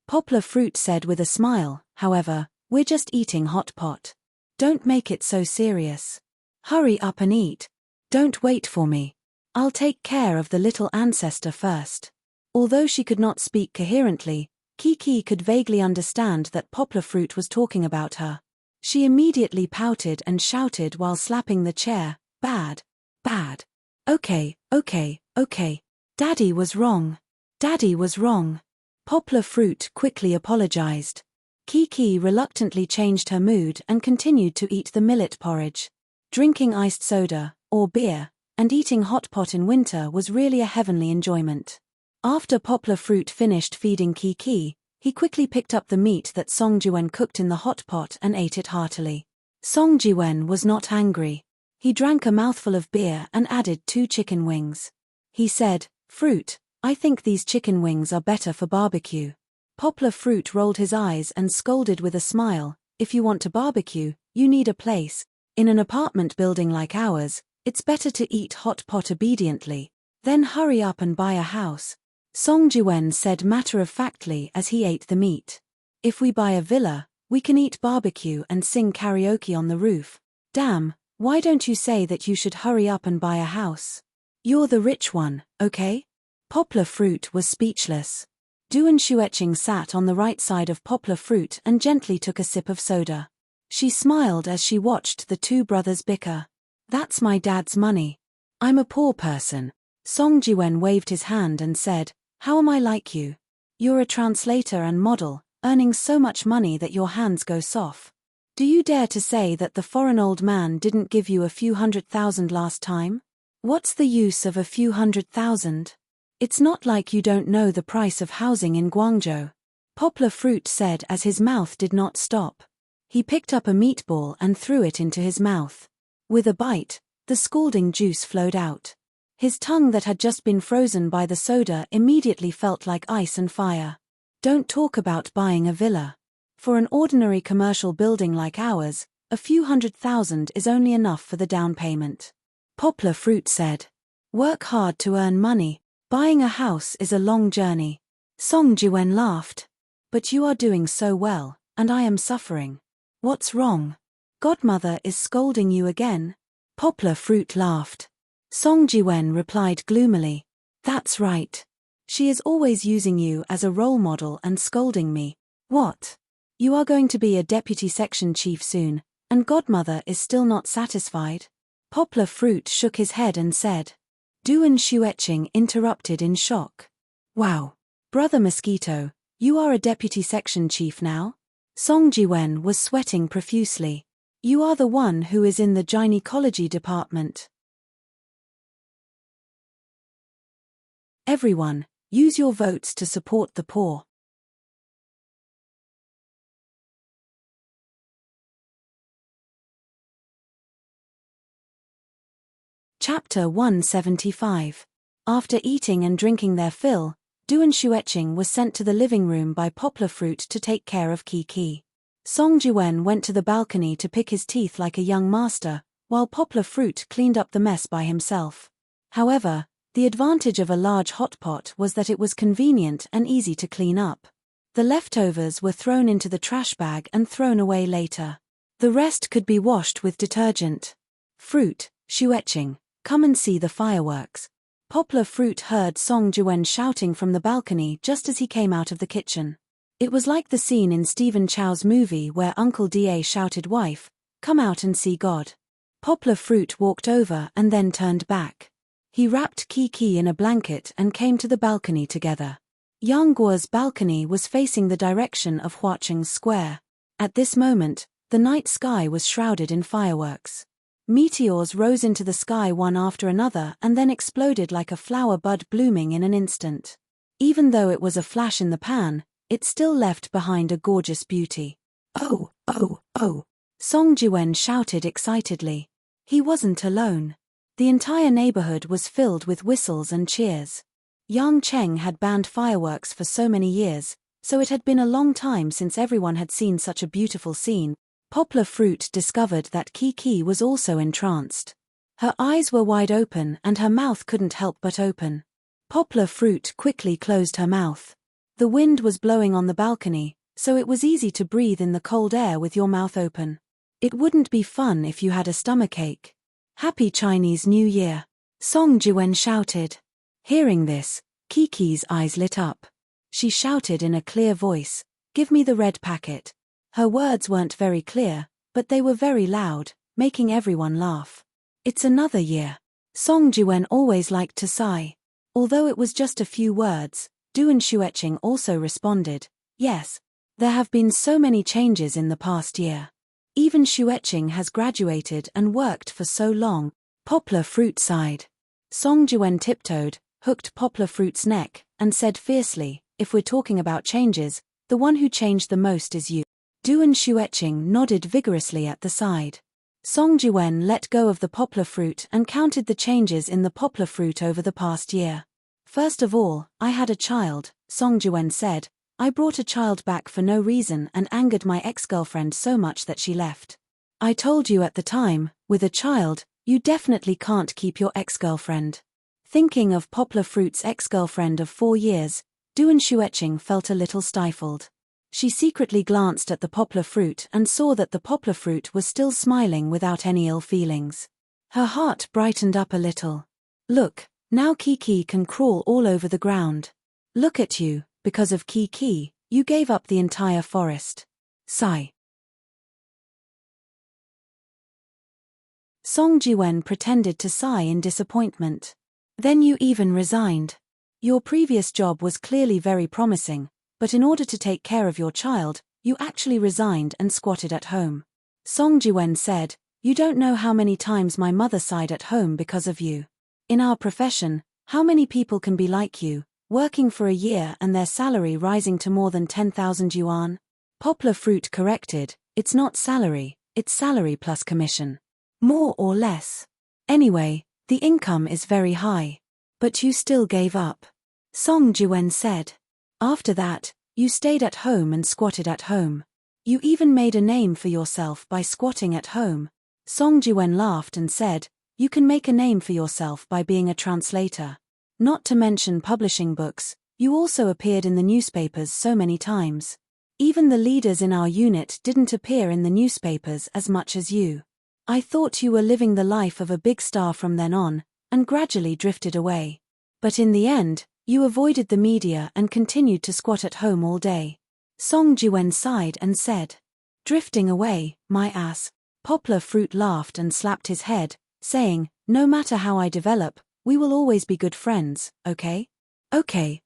Poplar Fruit said with a smile, however, we're just eating hot pot. Don't make it so serious. Hurry up and eat. Don't wait for me. I'll take care of the little ancestor first. Although she could not speak coherently, Kiki could vaguely understand that Poplar Fruit was talking about her. She immediately pouted and shouted while slapping the chair, bad, bad. Okay. Daddy was wrong. Daddy was wrong. Poplar Fruit quickly apologized. Kiki reluctantly changed her mood and continued to eat the millet porridge. Drinking iced soda, or beer, and eating hot pot in winter was really a heavenly enjoyment. After Poplar Fruit finished feeding Kiki, he quickly picked up the meat that Song Jiwen cooked in the hot pot and ate it heartily. Song Jiwen was not angry. He drank a mouthful of beer and added 2 chicken wings. He said, Fruit, I think these chicken wings are better for barbecue. Poplar Fruit rolled his eyes and scolded with a smile, if you want to barbecue, you need a place. In an apartment building like ours, it's better to eat hot pot obediently. Then hurry up and buy a house. Song Jiwen said matter-of-factly as he ate the meat. If we buy a villa, we can eat barbecue and sing karaoke on the roof. Damn, why don't you say that you should hurry up and buy a house? You're the rich one, okay? Poplar Fruit was speechless. Duan Shueching sat on the right side of Poplar Fruit and gently took a sip of soda. She smiled as she watched the 2 brothers bicker. That's my dad's money. I'm a poor person. Song Jiwen waved his hand and said, how am I like you? You're a translator and model, earning so much money that your hands go soft. Do you dare to say that the foreign old man didn't give you a few 100,000 last time? What's the use of a few 100,000? It's not like you don't know the price of housing in Guangzhou. Poplar Fruit said as his mouth did not stop. He picked up a meatball and threw it into his mouth. With a bite, the scalding juice flowed out. His tongue that had just been frozen by the soda immediately felt like ice and fire. Don't talk about buying a villa. For an ordinary commercial building like ours, a few 100,000 is only enough for the down payment. Poplar Fruit said. Work hard to earn money. Buying a house is a long journey. Song Jiwen laughed. But you are doing so well, and I am suffering. What's wrong? Godmother is scolding you again? Poplar Fruit laughed. Song Jiwen replied gloomily. That's right. She is always using you as a role model and scolding me. What? You are going to be a deputy section chief soon, and Godmother is still not satisfied? Poplar Fruit shook his head and said. Duan Shueching interrupted in shock. Wow. Brother Mosquito, you are a deputy section chief now? Song Jiwen was sweating profusely. You are the one who is in the gynecology department. Everyone, use your votes to support the poor. Chapter 175. After eating and drinking their fill, Du and Xueqing was sent to the living room by Poplar Fruit to take care of Kiki. Song Jiwen went to the balcony to pick his teeth like a young master, while Poplar Fruit cleaned up the mess by himself. However, the advantage of a large hot pot was that it was convenient and easy to clean up. The leftovers were thrown into the trash bag and thrown away later. The rest could be washed with detergent. Fruit, Xueqing, come and see the fireworks. Poplar Fruit heard Song Jiwen shouting from the balcony just as he came out of the kitchen. It was like the scene in Stephen Chow's movie where Uncle Da shouted, "Wife, come out and see God." Poplar Fruit walked over and then turned back. He wrapped Kiki in a blanket and came to the balcony together. Yang Guo's balcony was facing the direction of Huaqing's square. At this moment, the night sky was shrouded in fireworks. Meteors rose into the sky one after another and then exploded like a flower bud blooming in an instant. Even though it was a flash in the pan, it still left behind a gorgeous beauty. "Oh, oh, oh!" Song Jiwen shouted excitedly. He wasn't alone. The entire neighborhood was filled with whistles and cheers. Yang Cheng had banned fireworks for so many years, so it had been a long time since everyone had seen such a beautiful scene. Poplar Fruit discovered that Kiki was also entranced. Her eyes were wide open and her mouth couldn't help but open. Poplar Fruit quickly closed her mouth. The wind was blowing on the balcony, so it was easy to breathe in the cold air with your mouth open. It wouldn't be fun if you had a stomachache. "Happy Chinese New Year!" Song Jiwen shouted. Hearing this, Kiki's eyes lit up. She shouted in a clear voice, "Give me the red packet." Her words weren't very clear, but they were very loud, making everyone laugh. "It's another year." Song Jiwen always liked to sigh. Although it was just a few words, Du and Xueqing also responded, "Yes. There have been so many changes in the past year. Even Xueqing has graduated and worked for so long." Poplar Fruit sighed. Song Jiwen tiptoed, hooked Poplar Fruit's neck, and said fiercely, "If we're talking about changes, the one who changed the most is you." Du and Xueqing nodded vigorously at the side. Song Jiwen let go of the Poplar Fruit and counted the changes in the Poplar Fruit over the past year. "First of all, I had a child," Song Jiwen said. "I brought a child back for no reason and angered my ex-girlfriend so much that she left. I told you at the time, with a child, you definitely can't keep your ex-girlfriend." Thinking of Poplar Fruit's ex-girlfriend of 4 years, Du and Xueqing felt a little stifled. She secretly glanced at the Poplar Fruit and saw that the Poplar Fruit was still smiling without any ill feelings. Her heart brightened up a little. "Look, now Kiki can crawl all over the ground. Look at you, because of Kiki, you gave up the entire forest." Sigh. Song Jiwen pretended to sigh in disappointment. "Then you even resigned. Your previous job was clearly very promising, but in order to take care of your child, you actually resigned and squatted at home." Song Jiwen said, "You don't know how many times my mother sighed at home because of you. In our profession, how many people can be like you, working for a year and their salary rising to more than 10,000 yuan? Poplar Fruit corrected, "It's not salary, it's salary plus commission. More or less. Anyway, the income is very high. But you still gave up." Song Jiwen said. "After that, you stayed at home and squatted at home. You even made a name for yourself by squatting at home." Song Jiwen laughed and said, "You can make a name for yourself by being a translator. Not to mention publishing books, you also appeared in the newspapers so many times. Even the leaders in our unit didn't appear in the newspapers as much as you. I thought you were living the life of a big star from then on, and gradually drifted away. But in the end, you avoided the media and continued to squat at home all day." Song Jiwen sighed and said, "Drifting away, my ass." Poplar Fruit laughed and slapped his head, saying, "No matter how I develop, we will always be good friends, okay?" Okay.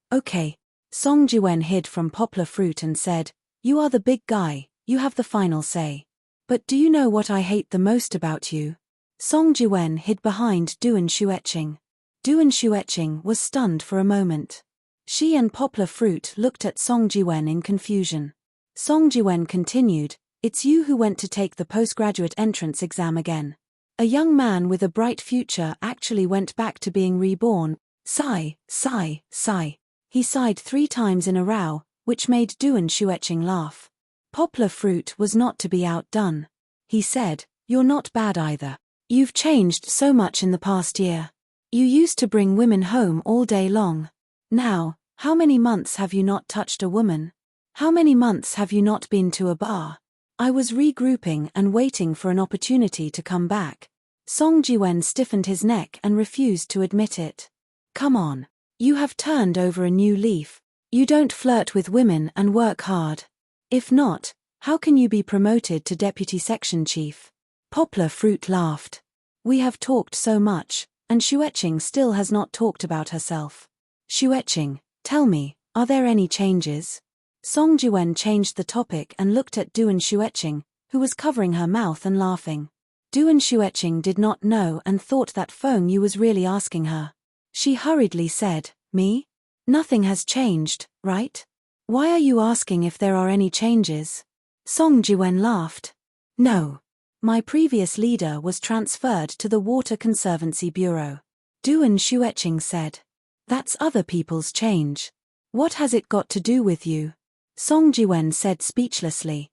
Song Jiwen hid from Poplar Fruit and said, "You are the big guy, you have the final say. But do you know what I hate the most about you?" Song Jiwen hid behind Du and Xueqing. Duan Xueqing was stunned for a moment. She and Poplar Fruit looked at Song Jiwen in confusion. Song Jiwen continued, "It's you who went to take the postgraduate entrance exam again. A young man with a bright future actually went back to being reborn." Sigh, sigh, sigh. He sighed 3 times in a row, which made Duan Xueqing laugh. Poplar Fruit was not to be outdone. He said, "You're not bad either. You've changed so much in the past year. You used to bring women home all day long. Now, how many months have you not touched a woman? How many months have you not been to a bar?" "I was regrouping and waiting for an opportunity to come back." Song Jiwen stiffened his neck and refused to admit it. "Come on. You have turned over a new leaf. You don't flirt with women and work hard. If not, how can you be promoted to deputy section chief?" Poplar Fruit laughed. "We have talked so much, and Xueqing still has not talked about herself. Xueqing, tell me, are there any changes?" Song Jiwen changed the topic and looked at Duan Xueqing, who was covering her mouth and laughing. Duan Xueqing did not know and thought that Feng Yu was really asking her. She hurriedly said, "Me? Nothing has changed, right? Why are you asking if there are any changes?" Song Jiwen laughed. "No. My previous leader was transferred to the Water Conservancy Bureau." Duan Xueqing said. "That's other people's change. What has it got to do with you?" Song Jiwen said speechlessly.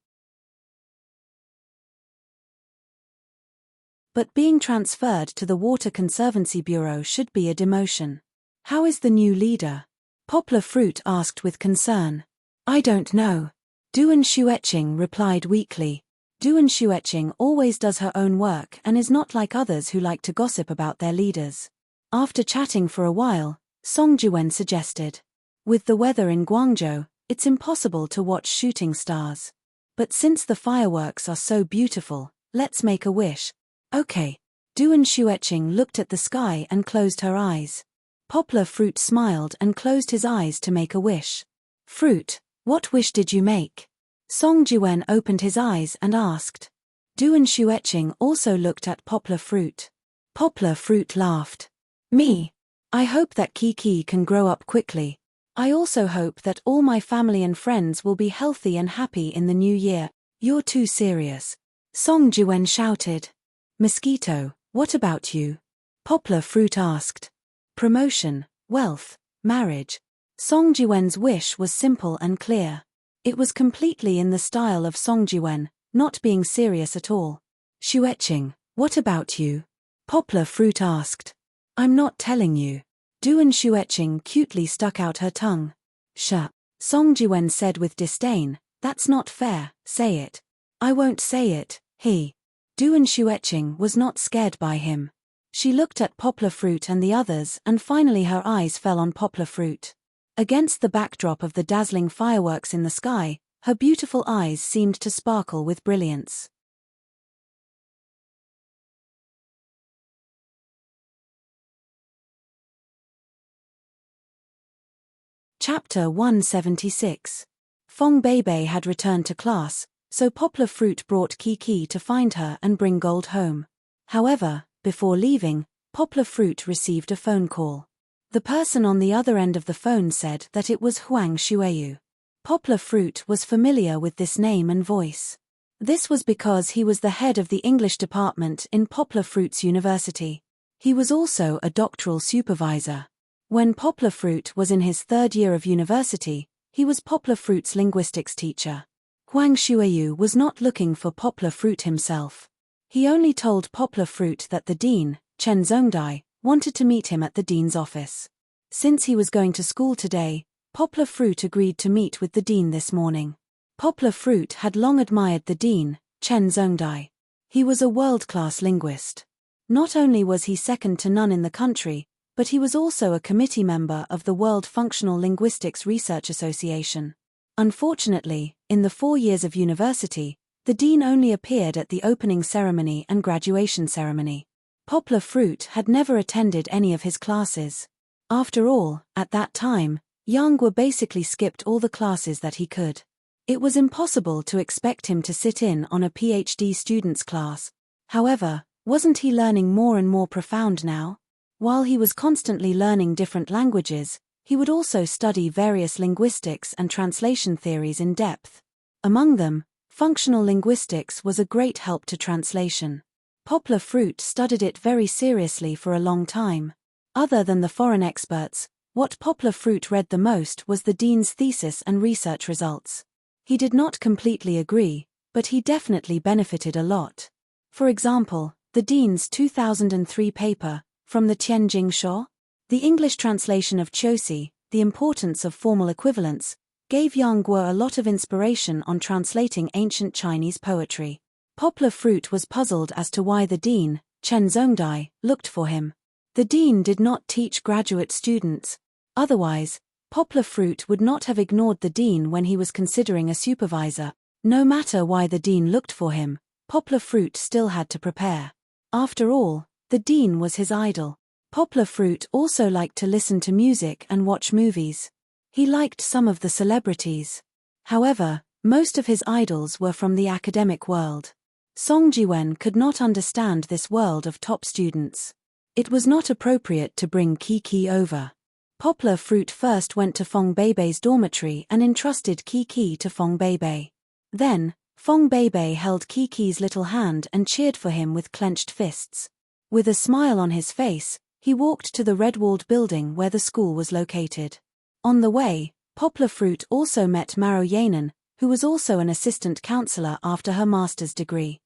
"But being transferred to the Water Conservancy Bureau should be a demotion. How is the new leader?" Poplar Fruit asked with concern. "I don't know." Duan Xueqing replied weakly. Duan Xueqing always does her own work and is not like others who like to gossip about their leaders. After chatting for a while, Song Jiwen suggested, "With the weather in Guangzhou, it's impossible to watch shooting stars. But since the fireworks are so beautiful, let's make a wish." "Okay." Duan Xueqing looked at the sky and closed her eyes. Poplar Fruit smiled and closed his eyes to make a wish. "Fruit, what wish did you make?" Song Jiwen opened his eyes and asked. Duan Xueqing also looked at Poplar Fruit. Poplar Fruit laughed. "Me? I hope that Kiki can grow up quickly. I also hope that all my family and friends will be healthy and happy in the new year." "You're too serious." Song Jiwen shouted. "Mosquito, what about you?" Poplar Fruit asked. "Promotion, wealth, marriage." Song Jiwen's wish was simple and clear. It was completely in the style of Song Jiwen, not being serious at all. "Xueqing, what about you?" Poplar Fruit asked. "I'm not telling you." Duan Xueqing cutely stuck out her tongue. Song Jiwen said with disdain, "That's not fair, say it." "I won't say it, he." Duan Xueqing was not scared by him. She looked at Poplar Fruit and the others and finally her eyes fell on Poplar Fruit. Against the backdrop of the dazzling fireworks in the sky, her beautiful eyes seemed to sparkle with brilliance. Chapter 176. Fong Beibei had returned to class, so Poplar Fruit brought Kiki to find her and bring gold home. However, before leaving, Poplar Fruit received a phone call. The person on the other end of the phone said that it was Huang Xueyu. Poplar Fruit was familiar with this name and voice. This was because he was the head of the English department in Poplar Fruit's university. He was also a doctoral supervisor. When Poplar Fruit was in his 3rd year of university, he was Poplar Fruit's linguistics teacher. Huang Xueyu was not looking for Poplar Fruit himself. He only told Poplar Fruit that the dean, Chen Zhongdai, wanted to meet him at the dean's office. Since he was going to school today, Poplar Fruit agreed to meet with the dean this morning. Poplar Fruit had long admired the dean, Chen Zhongdai. He was a world-class linguist. Not only was he second to none in the country, but he was also a committee member of the World Functional Linguistics Research Association. Unfortunately, in the 4 years of university, the dean only appeared at the opening ceremony and graduation ceremony. Poplar Fruit had never attended any of his classes. After all, at that time, Yang Guo basically skipped all the classes that he could. It was impossible to expect him to sit in on a PhD student's class. However, wasn't he learning more and more profound now? While he was constantly learning different languages, he would also study various linguistics and translation theories in depth. Among them, functional linguistics was a great help to translation. Poplar Fruit studied it very seriously for a long time. Other than the foreign experts, what Poplar Fruit read the most was the dean's thesis and research results. He did not completely agree, but he definitely benefited a lot. For example, the dean's 2003 paper, From the Tianjing Shuo, the English translation of Qiuxi, The Importance of Formal Equivalence, gave Yang Guo a lot of inspiration on translating ancient Chinese poetry. Poplar Fruit was puzzled as to why the dean, Chen Zhongdai, looked for him. The dean did not teach graduate students. Otherwise, Poplar Fruit would not have ignored the dean when he was considering a supervisor. No matter why the dean looked for him, Poplar Fruit still had to prepare. After all, the dean was his idol. Poplar Fruit also liked to listen to music and watch movies. He liked some of the celebrities. However, most of his idols were from the academic world. Song Jiwen could not understand this world of top students. It was not appropriate to bring Kiki over. Poplar Fruit first went to Fong Beibei's dormitory and entrusted Kiki to Fong Beibei. Then, Fong Beibei held Kiki's little hand and cheered for him with clenched fists. With a smile on his face, he walked to the red-walled building where the school was located. On the way, Poplar Fruit also met Maro Yanan, who was also an assistant counselor after her master's degree.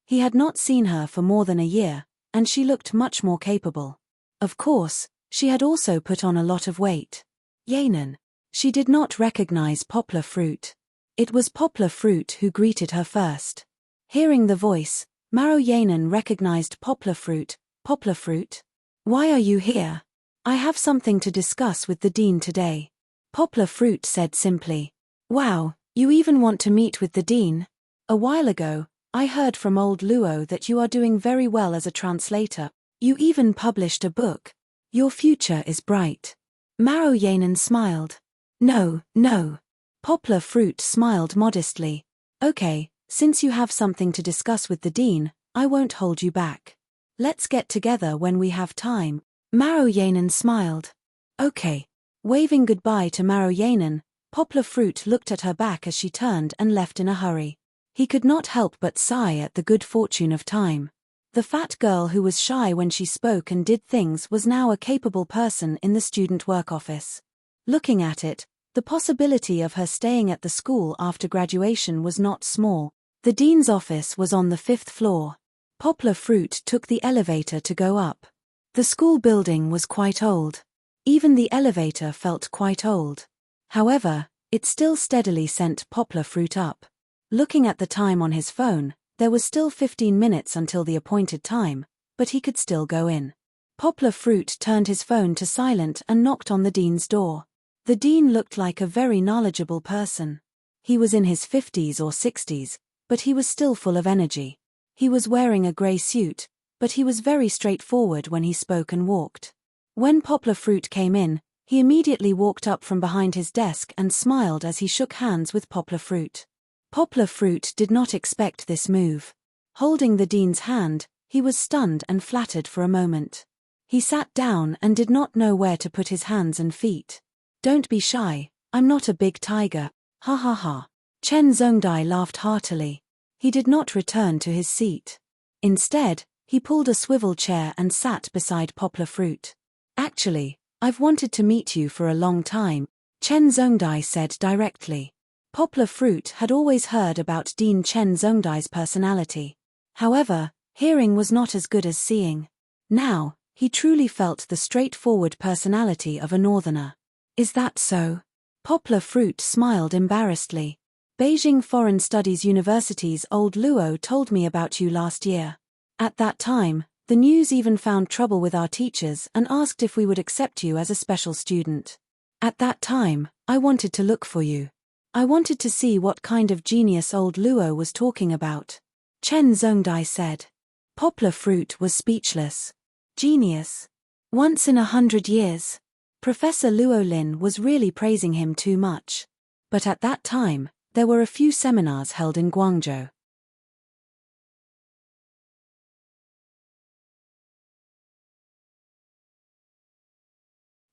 He had not seen her for more than a year, and she looked much more capable. Of course, she had also put on a lot of weight. Yanan. She did not recognize Poplar Fruit. It was Poplar Fruit who greeted her first. Hearing the voice, Maro Yanan recognized Poplar Fruit. Poplar Fruit? Why are you here? I have something to discuss with the dean today. Poplar Fruit said simply. Wow, you even want to meet with the dean? A while ago, I heard from old Luo that you are doing very well as a translator. You even published a book. Your future is bright. Maro Yanan smiled. No. Poplar Fruit smiled modestly. Okay, since you have something to discuss with the dean, I won't hold you back. Let's get together when we have time. Maro Yanan smiled. Okay. Waving goodbye to Maro Yanan, Poplar Fruit looked at her back as she turned and left in a hurry. He could not help but sigh at the good fortune of time. The fat girl who was shy when she spoke and did things was now a capable person in the student work office. Looking at it, the possibility of her staying at the school after graduation was not small. The dean's office was on the 5th floor. Poplar Fruit took the elevator to go up. The school building was quite old. Even the elevator felt quite old. However, it still steadily sent Poplar Fruit up. Looking at the time on his phone, there was still 15 minutes until the appointed time, but he could still go in. Poplar Fruit turned his phone to silent and knocked on the dean's door. The dean looked like a very knowledgeable person. He was in his 50s or 60s, but he was still full of energy. He was wearing a grey suit, but he was very straightforward when he spoke and walked. When Poplar Fruit came in, he immediately walked up from behind his desk and smiled as he shook hands with Poplar Fruit. Poplar Fruit did not expect this move. Holding the dean's hand, he was stunned and flattered for a moment. He sat down and did not know where to put his hands and feet. Don't be shy, I'm not a big tiger, ha ha ha. Chen Zhongdai laughed heartily. He did not return to his seat. Instead, he pulled a swivel chair and sat beside Poplar Fruit. Actually, I've wanted to meet you for a long time, Chen Zhongdai said directly. Poplar Fruit had always heard about Dean Chen Zhongdai's personality. However, hearing was not as good as seeing. Now, he truly felt the straightforward personality of a northerner. Is that so? Poplar Fruit smiled embarrassedly. Beijing Foreign Studies University's old Luo told me about you last year. At that time, the news even found trouble with our teachers and asked if we would accept you as a special student. At that time, I wanted to look for you. I wanted to see what kind of genius old Luo was talking about. Chen Zhongdai said. Poplar Fruit was speechless. Genius. Once in 100 years. Professor Luo Lin was really praising him too much. But at that time, there were a few seminars held in Guangzhou.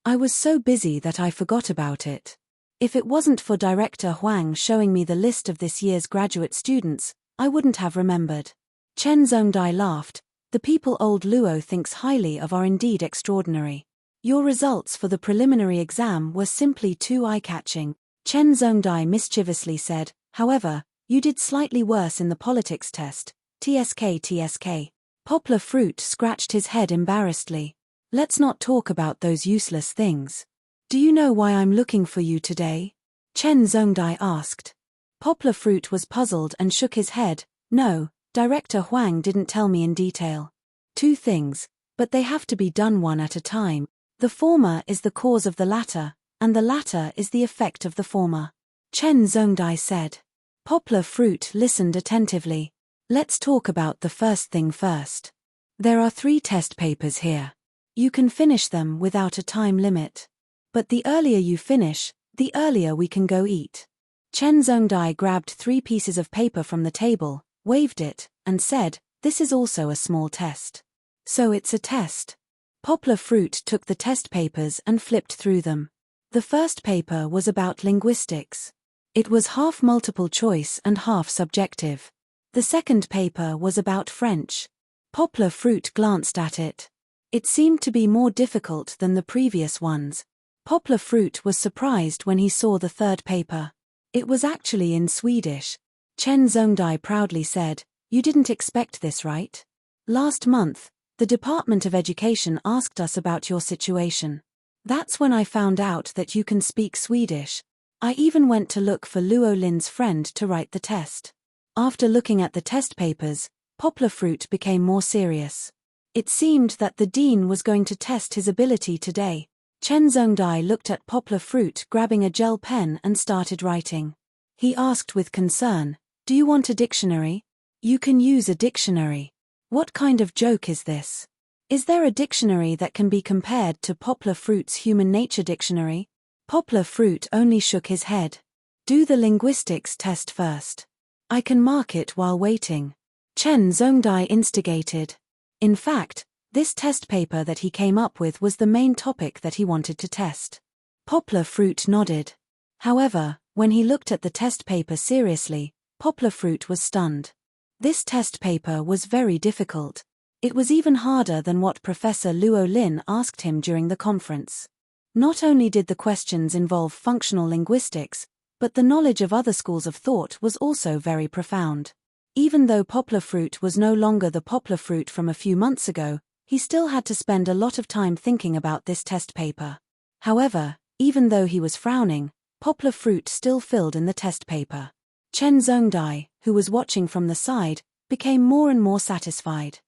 I was so busy that I forgot about it. If it wasn't for Director Huang showing me the list of this year's graduate students, I wouldn't have remembered. Chen Zhongdai laughed. The people old Luo thinks highly of are indeed extraordinary. Your results for the preliminary exam were simply too eye-catching, Chen Zhongdai mischievously said. However, you did slightly worse in the politics test. TSK. Poplar Fruit scratched his head embarrassedly. Let's not talk about those useless things. Do you know why I'm looking for you today? Chen Zhongdai asked. Poplar Fruit was puzzled and shook his head. No, Director Huang didn't tell me in detail. 2 things, but they have to be done one at a time. The former is the cause of the latter, and the latter is the effect of the former. Chen Zhongdai said. Poplar Fruit listened attentively. Let's talk about the first thing first. There are 3 test papers here. You can finish them without a time limit. But the earlier you finish, the earlier we can go eat. Chen Zhongdai grabbed 3 pieces of paper from the table, waved it, and said, this is also a small test. So it's a test. Poplar Fruit took the test papers and flipped through them. The first paper was about linguistics. It was half multiple choice and half subjective. The second paper was about French. Poplar Fruit glanced at it. It seemed to be more difficult than the previous ones. Poplar Fruit was surprised when he saw the third paper. It was actually in Swedish. Chen Zhongdai proudly said, you didn't expect this, right? Last month, the Department of Education asked us about your situation. That's when I found out that you can speak Swedish. I even went to look for Luo Lin's friend to write the test. After looking at the test papers, Poplar Fruit became more serious. It seemed that the dean was going to test his ability today. Chen Zhongdai looked at Poplar Fruit grabbing a gel pen and started writing. He asked with concern, do you want a dictionary? You can use a dictionary. What kind of joke is this? Is there a dictionary that can be compared to Poplar Fruit's Human Nature Dictionary? Poplar Fruit only shook his head. Do the linguistics test first. I can mark it while waiting. Chen Zhongdai instigated. In fact, this test paper that he came up with was the main topic that he wanted to test. Poplar Fruit nodded. However, when he looked at the test paper seriously, Poplar Fruit was stunned. This test paper was very difficult. It was even harder than what Professor Luo Lin asked him during the conference. Not only did the questions involve functional linguistics, but the knowledge of other schools of thought was also very profound. Even though Poplar Fruit was no longer the Poplar Fruit from a few months ago, he still had to spend a lot of time thinking about this test paper. However, even though he was frowning, Poplar Fruit still filled in the test paper. Chen Zhongdai, who was watching from the side, became more and more satisfied.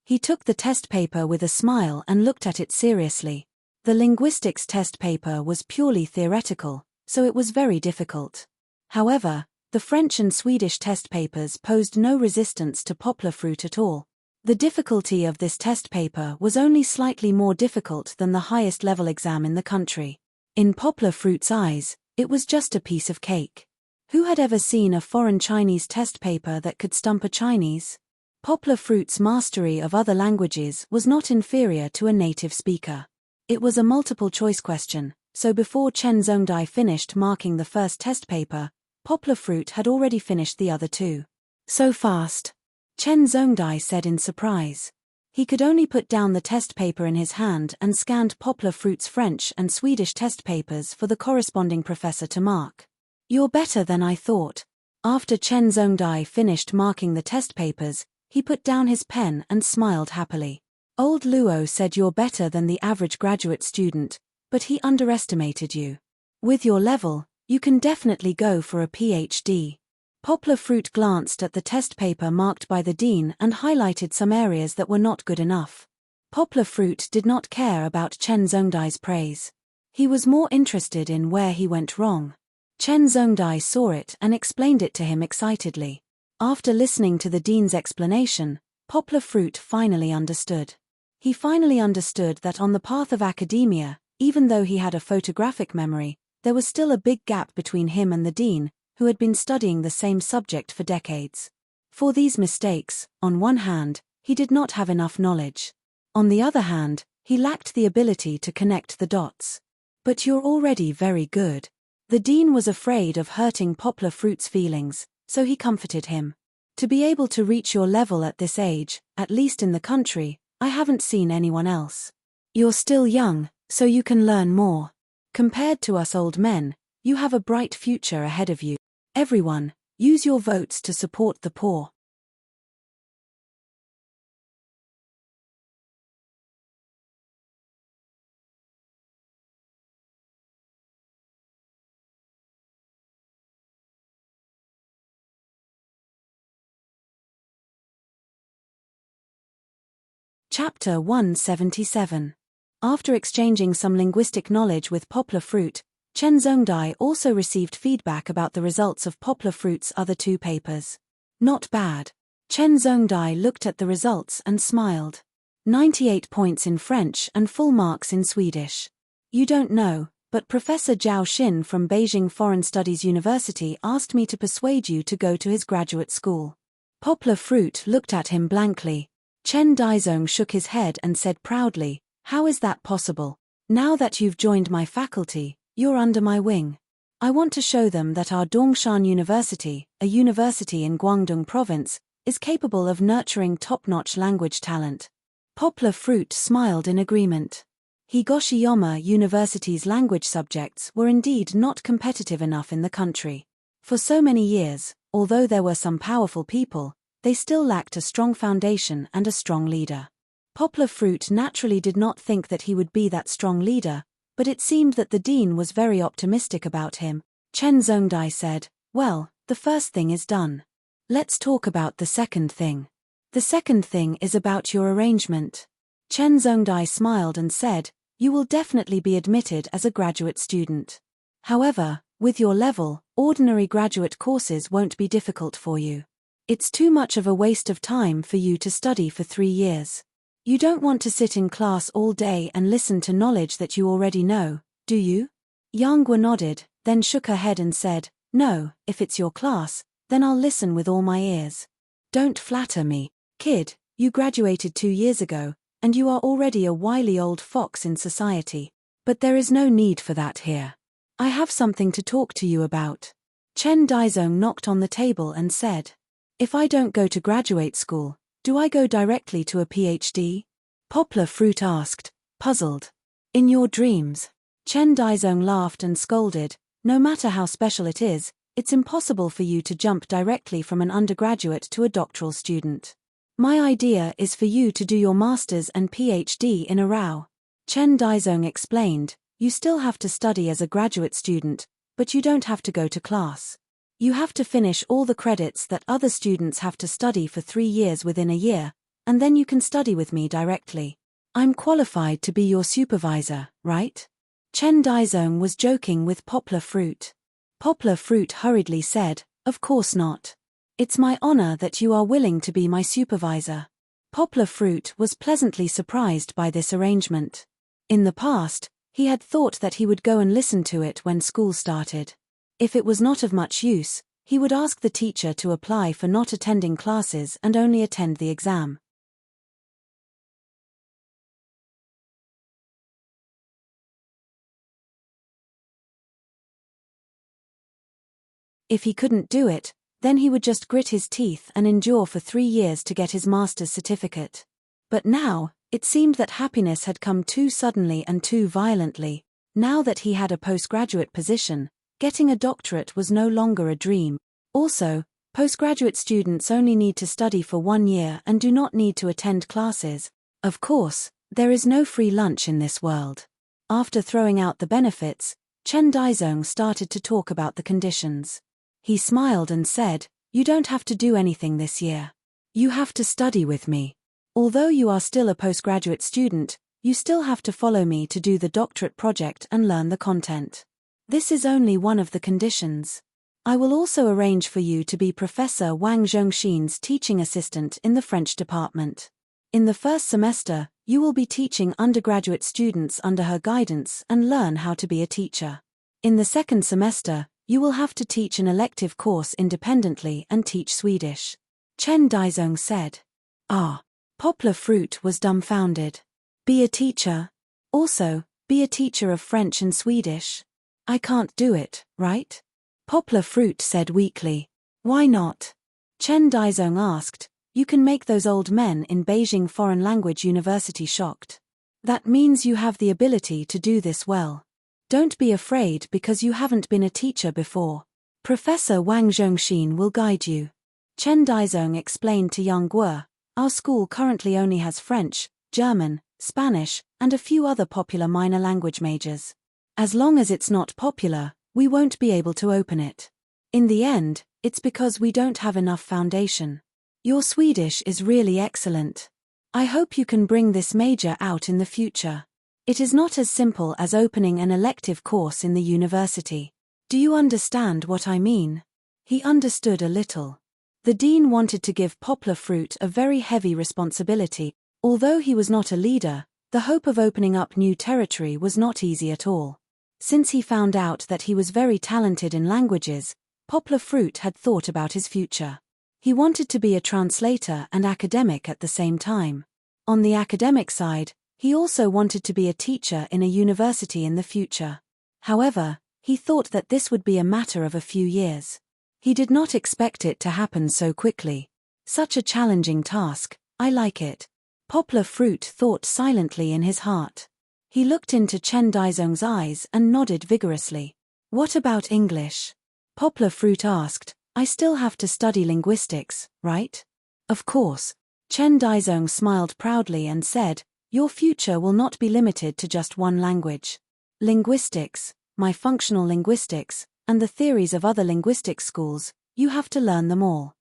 He took the test paper with a smile and looked at it seriously. The linguistics test paper was purely theoretical, so it was very difficult. However, the French and Swedish test papers posed no resistance to Poplar Fruit at all. The difficulty of this test paper was only slightly more difficult than the highest level exam in the country. In Poplar Fruit's eyes, it was just a piece of cake. Who had ever seen a foreign Chinese test paper that could stump a Chinese? Poplar Fruit's mastery of other languages was not inferior to a native speaker. It was a multiple-choice question, so before Chen Zhongdai finished marking the first test paper, Poplar Fruit had already finished the other 2. So fast. Chen Zhongdai said in surprise. He could only put down the test paper in his hand and scanned Poplar Fruit's French and Swedish test papers for the corresponding professor to mark. You're better than I thought. After Chen Zhongdai finished marking the test papers, he put down his pen and smiled happily. Old Luo said you're better than the average graduate student, but he underestimated you. With your level, you can definitely go for a PhD. Poplar Fruit glanced at the test paper marked by the dean and highlighted some areas that were not good enough. Poplar Fruit did not care about Chen Zhongdai's praise. He was more interested in where he went wrong. Chen Zhongdai saw it and explained it to him excitedly. After listening to the dean's explanation, Poplar Fruit finally understood. He finally understood that on the path of academia, even though he had a photographic memory, there was still a big gap between him and the dean, who had been studying the same subject for decades. For these mistakes, on one hand, he did not have enough knowledge. On the other hand, he lacked the ability to connect the dots. But you're already very good. The dean was afraid of hurting Poplar Fruit's feelings, so he comforted him. To be able to reach your level at this age, at least in the country, I haven't seen anyone else. You're still young, so you can learn more. Compared to us old men, you have a bright future ahead of you. Everyone, use your votes to support the poor. Chapter 177. After exchanging some linguistic knowledge with Poplar Fruit, Chen Zhongdai also received feedback about the results of Poplar Fruit's other 2 papers. Not bad. Chen Zhongdai looked at the results and smiled. 98 points in French and full marks in Swedish. You don't know, but Professor Zhao Xin from Beijing Foreign Studies University asked me to persuade you to go to his graduate school. Poplar Fruit looked at him blankly. Chen Daizong shook his head and said proudly, "How is that possible? Now that you've joined my faculty, you're under my wing. I want to show them that our Dongshan University, a university in Guangdong Province, is capable of nurturing top-notch language talent." Poplar Fruit smiled in agreement. Higoshiyama University's language subjects were indeed not competitive enough in the country. For so many years, although there were some powerful people, they still lacked a strong foundation and a strong leader. Poplar Fruit naturally did not think that he would be that strong leader, but it seemed that the dean was very optimistic about him. Chen Zhongdai said, "Well, the first thing is done. Let's talk about the second thing. The second thing is about your arrangement." Chen Zhongdai smiled and said, "You will definitely be admitted as a graduate student. However, with your level, ordinary graduate courses won't be difficult for you. It's too much of a waste of time for you to study for 3 years. You don't want to sit in class all day and listen to knowledge that you already know, do you?" Yang Gua nodded, then shook her head and said, "No, if it's your class, then I'll listen with all my ears." "Don't flatter me, kid, you graduated 2 years ago, and you are already a wily old fox in society. But there is no need for that here. I have something to talk to you about." Chen Daizong knocked on the table and said, "If I don't go to graduate school, do I go directly to a PhD?" Poplar Fruit asked, puzzled. "In your dreams." Chen Daizong laughed and scolded, "No matter how special it is, it's impossible for you to jump directly from an undergraduate to a doctoral student. My idea is for you to do your master's and PhD in a row." Chen Daizong explained, "You still have to study as a graduate student, but you don't have to go to class. You have to finish all the credits that other students have to study for 3 years within a year, and then you can study with me directly. I'm qualified to be your supervisor, right?" Chen Daizong was joking with Poplar Fruit. Poplar Fruit hurriedly said, "Of course not. It's my honor that you are willing to be my supervisor." Poplar Fruit was pleasantly surprised by this arrangement. In the past, he had thought that he would go and listen to it when school started. If it was not of much use, he would ask the teacher to apply for not attending classes and only attend the exam. If he couldn't do it, then he would just grit his teeth and endure for 3 years to get his master's certificate. But now, it seemed that happiness had come too suddenly and too violently. Now that he had a postgraduate position, getting a doctorate was no longer a dream. Also, postgraduate students only need to study for 1 year and do not need to attend classes. Of course, there is no free lunch in this world. After throwing out the benefits, Chen Daizong started to talk about the conditions. He smiled and said, "You don't have to do anything this year. You have to study with me. Although you are still a postgraduate student, you still have to follow me to do the doctorate project and learn the content. This is only one of the conditions. I will also arrange for you to be Professor Wang Zhongxin's teaching assistant in the French department. In the first semester, you will be teaching undergraduate students under her guidance and learn how to be a teacher. In the second semester, You will have to teach an elective course independently and teach Swedish. Chen Daizong said. Ah. Poplar Fruit was dumbfounded. Be a teacher? Also, be a teacher of French and Swedish? I can't do it, right? Poplar Fruit said weakly. Why not? Chen Daizong asked. You can make those old men in Beijing Foreign Language University shocked. That means you have the ability to do this well. Don't be afraid because you haven't been a teacher before. Professor Wang Zhongxin will guide you. Chen Daizong explained to Yang Guo, our school currently only has French, German, Spanish, and a few other popular minor language majors. As long as it's not popular, we won't be able to open it. In the end, it's because we don't have enough foundation. Your Swedish is really excellent. I hope you can bring this major out in the future. It is not as simple as opening an elective course in the university. Do you understand what I mean? He understood a little. The dean wanted to give Poplar Fruit a very heavy responsibility. Although he was not a leader, the hope of opening up new territory was not easy at all. Since he found out that he was very talented in languages, Poplar Fruit had thought about his future. He wanted to be a translator and academic at the same time. On the academic side, he also wanted to be a teacher in a university in the future. However, he thought that this would be a matter of a few years. He did not expect it to happen so quickly. Such a challenging task, I like it. Poplar Fruit thought silently in his heart. He looked into Chen Daizong's eyes and nodded vigorously. What about English? Poplar Fruit asked. I still have to study linguistics, right? Of course. Chen Daizong smiled proudly and said, your future will not be limited to just one language. Linguistics, my functional linguistics, and the theories of other linguistics schools, you have to learn them all.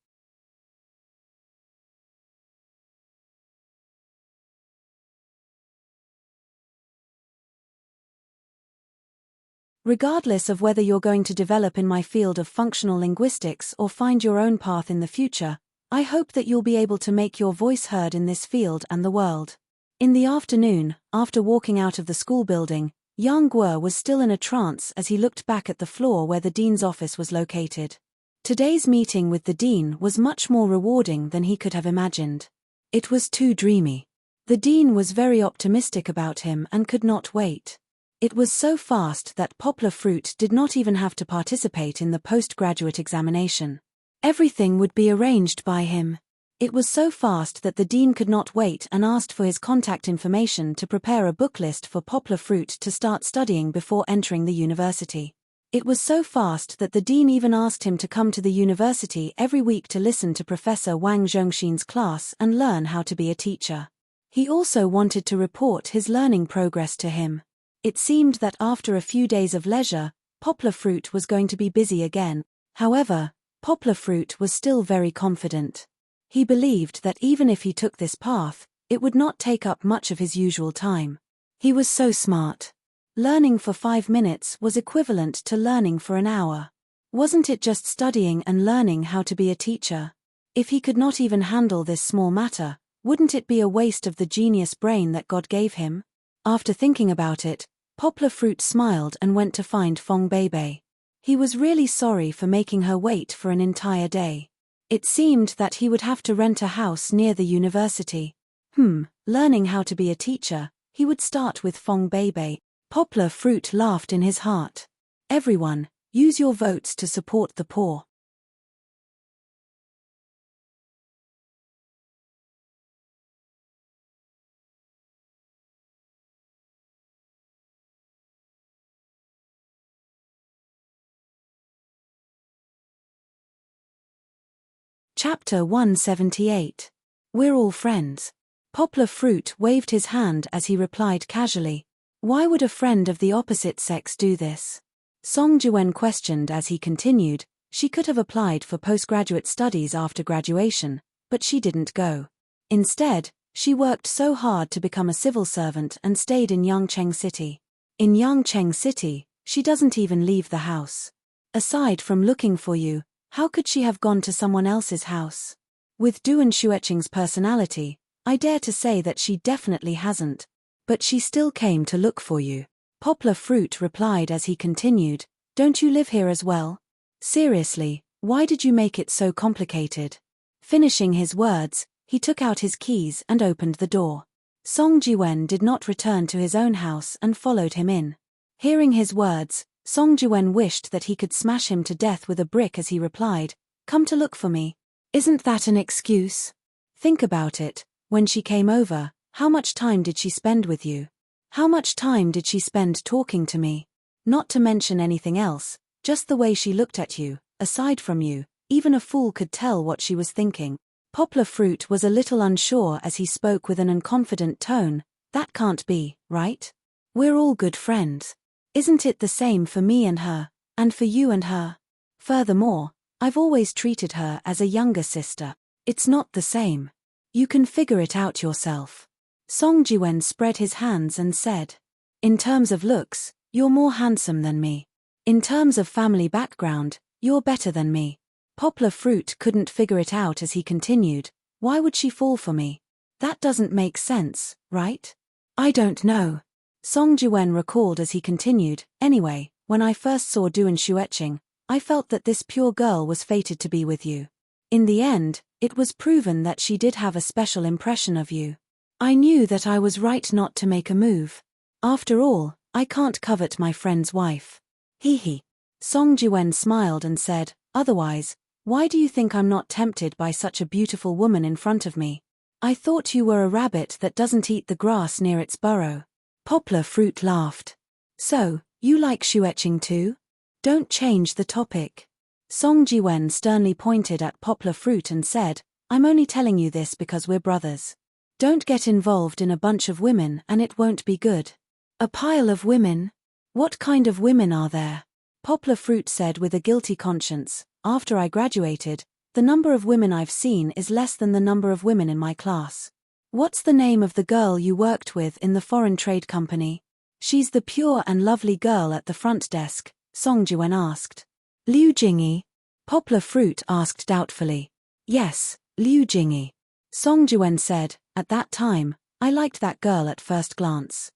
Regardless of whether you're going to develop in my field of functional linguistics or find your own path in the future, I hope that you'll be able to make your voice heard in this field and the world. In the afternoon, after walking out of the school building, Yang Guo was still in a trance as he looked back at the floor where the dean's office was located. Today's meeting with the dean was much more rewarding than he could have imagined. It was too dreamy. The dean was very optimistic about him and could not wait. It was so fast that Poplar Fruit did not even have to participate in the postgraduate examination. Everything would be arranged by him. It was so fast that the dean could not wait and asked for his contact information to prepare a book list for Poplar Fruit to start studying before entering the university. It was so fast that the dean even asked him to come to the university every week to listen to Professor Wang Zhongxin's class and learn how to be a teacher. He also wanted to report his learning progress to him. It seemed that after a few days of leisure, Poplar Fruit was going to be busy again. However, Poplar Fruit was still very confident. He believed that even if he took this path, it would not take up much of his usual time. He was so smart. Learning for 5 minutes was equivalent to learning for an hour. Wasn't it just studying and learning how to be a teacher? If he could not even handle this small matter, wouldn't it be a waste of the genius brain that God gave him? After thinking about it, Poplar Fruit smiled and went to find Fong Beibei. He was really sorry for making her wait for an entire day. It seemed that he would have to rent a house near the university. Learning how to be a teacher, he would start with Fong Beibei. Poplar Fruit laughed in his heart. Everyone, use your votes to support the poor. Chapter 178. We're all friends. Poplar Fruit waved his hand as he replied casually. Why would a friend of the opposite sex do this? Song Jiwen questioned as he continued. She could have applied for postgraduate studies after graduation, but she didn't go. Instead, she worked so hard to become a civil servant and stayed in Yangcheng City. In Yangcheng City, she doesn't even leave the house. Aside from looking for you, how could she have gone to someone else's house? With Duan Shueqing's personality, I dare to say that she definitely hasn't. But she still came to look for you. Poplar Fruit replied as he continued, don't you live here as well? Seriously, why did you make it so complicated? Finishing his words, he took out his keys and opened the door. Song Jiwen did not return to his own house and followed him in. Hearing his words, Song Jiwen wished that he could smash him to death with a brick as he replied, "Come to look for me. Isn't that an excuse? Think about it, when she came over, how much time did she spend with you? How much time did she spend talking to me? Not to mention anything else, just the way she looked at you, aside from you, even a fool could tell what she was thinking." Poplar Fruit was a little unsure as he spoke with an unconfident tone. "That can't be, right? We're all good friends. Isn't it the same for me and her, and for you and her? Furthermore, I've always treated her as a younger sister. It's not the same. You can figure it out yourself." Song Jiwen spread his hands and said, "In terms of looks, you're more handsome than me. In terms of family background, you're better than me." Poplar Fruit couldn't figure it out as he continued, "Why would she fall for me? That doesn't make sense, right?" "I don't know." Song Jiwen recalled as he continued, "Anyway, when I first saw Duan Shueching, I felt that this pure girl was fated to be with you. In the end, it was proven that she did have a special impression of you. I knew that I was right not to make a move. After all, I can't covet my friend's wife." Hee hee. Song Jiwen smiled and said, "Otherwise, why do you think I'm not tempted by such a beautiful woman in front of me? I thought you were a rabbit that doesn't eat the grass near its burrow." Poplar Fruit laughed. "So, you like Shueching too? Don't change the topic." Song Jiwen sternly pointed at Poplar Fruit and said, "I'm only telling you this because we're brothers. Don't get involved in a bunch of women and it won't be good." "A pile of women? What kind of women are there?" Poplar Fruit said with a guilty conscience, "After I graduated, the number of women I've seen is less than the number of women in my class." "What's the name of the girl you worked with in the foreign trade company?" "She's the pure and lovely girl at the front desk," Song Jiwen asked. "Liu Jingyi?" Poplar Fruit asked doubtfully. "Yes, Liu Jingyi." Song Jiwen said, "At that time, I liked that girl at first glance.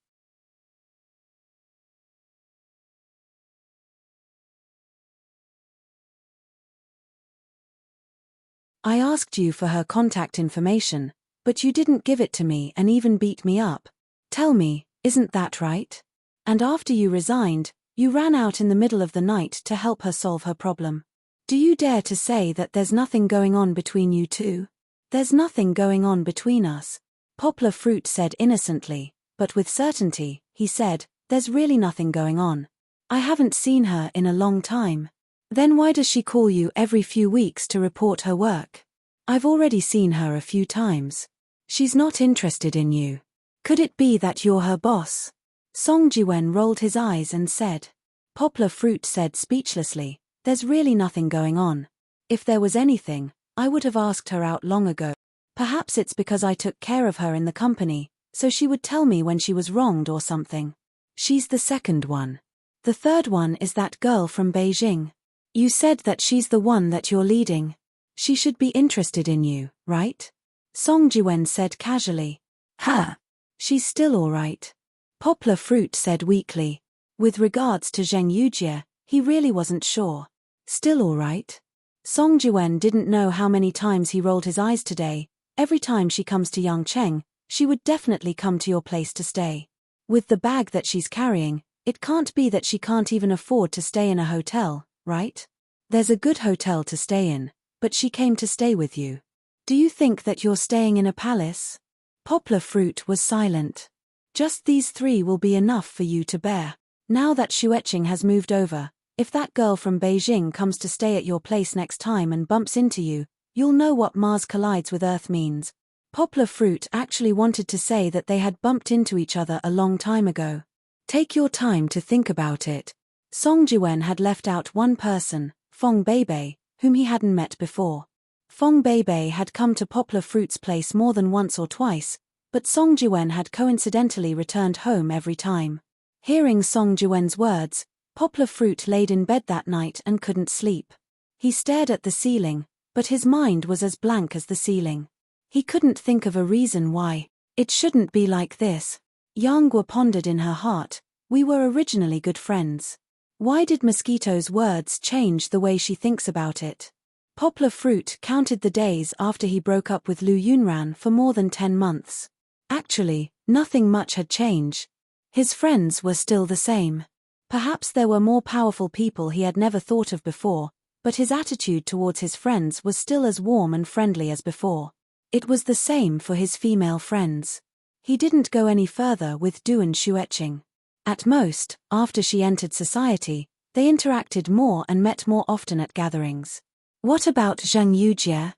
I asked you for her contact information, but you didn't give it to me and even beat me up. Tell me, isn't that right? And after you resigned, you ran out in the middle of the night to help her solve her problem. Do you dare to say that there's nothing going on between you two?" "There's nothing going on between us," Poplar Fruit said innocently, but with certainty, he said, "There's really nothing going on. I haven't seen her in a long time." "Then why does she call you every few weeks to report her work?" "I've already seen her a few times. She's not interested in you. Could it be that you're her boss?" Song Jiwen rolled his eyes and said. Poplar Fruit said speechlessly, "There's really nothing going on. If there was anything, I would have asked her out long ago. Perhaps it's because I took care of her in the company, so she would tell me when she was wronged or something. She's the second one. The third one is that girl from Beijing. You said that she's the one that you're leading. She should be interested in you, right?" Song Jiwen said casually. "Huh. She's still all right." Poplar Fruit said weakly. With regards to Zheng Yujie, he really wasn't sure. Still all right? Song Jiwen didn't know how many times he rolled his eyes today. Every time she comes to Yangcheng, she would definitely come to your place to stay. With the bag that she's carrying, it can't be that she can't even afford to stay in a hotel, right? There's a good hotel to stay in, but she came to stay with you. Do you think that you're staying in a palace? Poplar Fruit was silent. Just these three will be enough for you to bear. Now that Shueching has moved over, if that girl from Beijing comes to stay at your place next time and bumps into you, you'll know what Mars collides with Earth means. Poplar Fruit actually wanted to say that they had bumped into each other a long time ago. Take your time to think about it. Song Jiwen had left out one person, Fong Beibei, whom he hadn't met before. Fong Beibei had come to Poplar Fruit's place more than once or twice, but Song Jiwen had coincidentally returned home every time. Hearing Song Jiwen's words, Poplar Fruit laid in bed that night and couldn't sleep. He stared at the ceiling, but his mind was as blank as the ceiling. He couldn't think of a reason why. It shouldn't be like this. Yang Guo pondered in her heart, we were originally good friends. Why did Mosquito's words change the way she thinks about it? Poplar Fruit counted the days after he broke up with Lu Yunran for more than 10 months. Actually, nothing much had changed. His friends were still the same. Perhaps there were more powerful people he had never thought of before, but his attitude towards his friends was still as warm and friendly as before. It was the same for his female friends. He didn't go any further with Du and Xueqing. At most, after she entered society, they interacted more and met more often at gatherings. What about Zhang Yujie?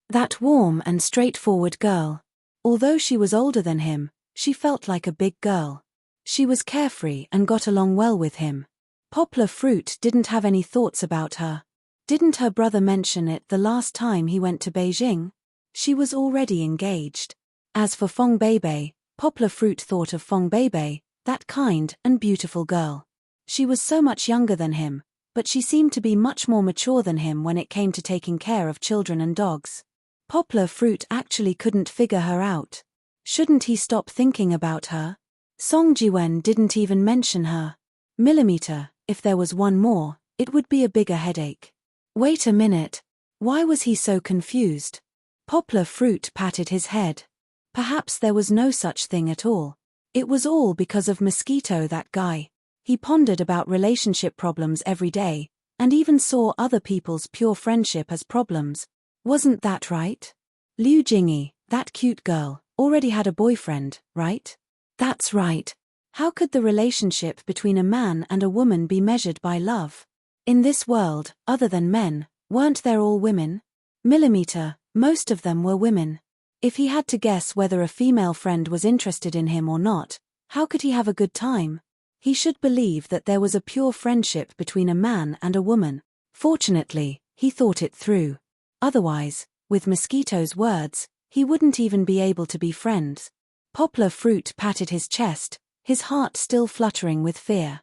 That warm and straightforward girl. Although she was older than him, she felt like a big girl. She was carefree and got along well with him. Poplar Fruit didn't have any thoughts about her. Didn't her brother mention it the last time he went to Beijing? She was already engaged. As for Feng Beibei, Poplar Fruit thought of Feng Beibei, that kind and beautiful girl. She was so much younger than him, but she seemed to be much more mature than him when it came to taking care of children and dogs. Poplar Fruit actually couldn't figure her out. Shouldn't he stop thinking about her? Song Jiwen didn't even mention her. Millimeter, if there was one more, it would be a bigger headache. Wait a minute. Why was he so confused? Poplar Fruit patted his head. Perhaps there was no such thing at all. It was all because of Mosquito, that guy. He pondered about relationship problems every day, and even saw other people's pure friendship as problems. Wasn't that right? Liu Jingyi, that cute girl, already had a boyfriend, right? That's right. How could the relationship between a man and a woman be measured by love? In this world, other than men, weren't there all women? Millimeter, most of them were women. If he had to guess whether a female friend was interested in him or not, how could he have a good time? He should believe that there was a pure friendship between a man and a woman. Fortunately, he thought it through. Otherwise, with Mosquito's words, he wouldn't even be able to be friends. Poplar Fruit patted his chest, his heart still fluttering with fear.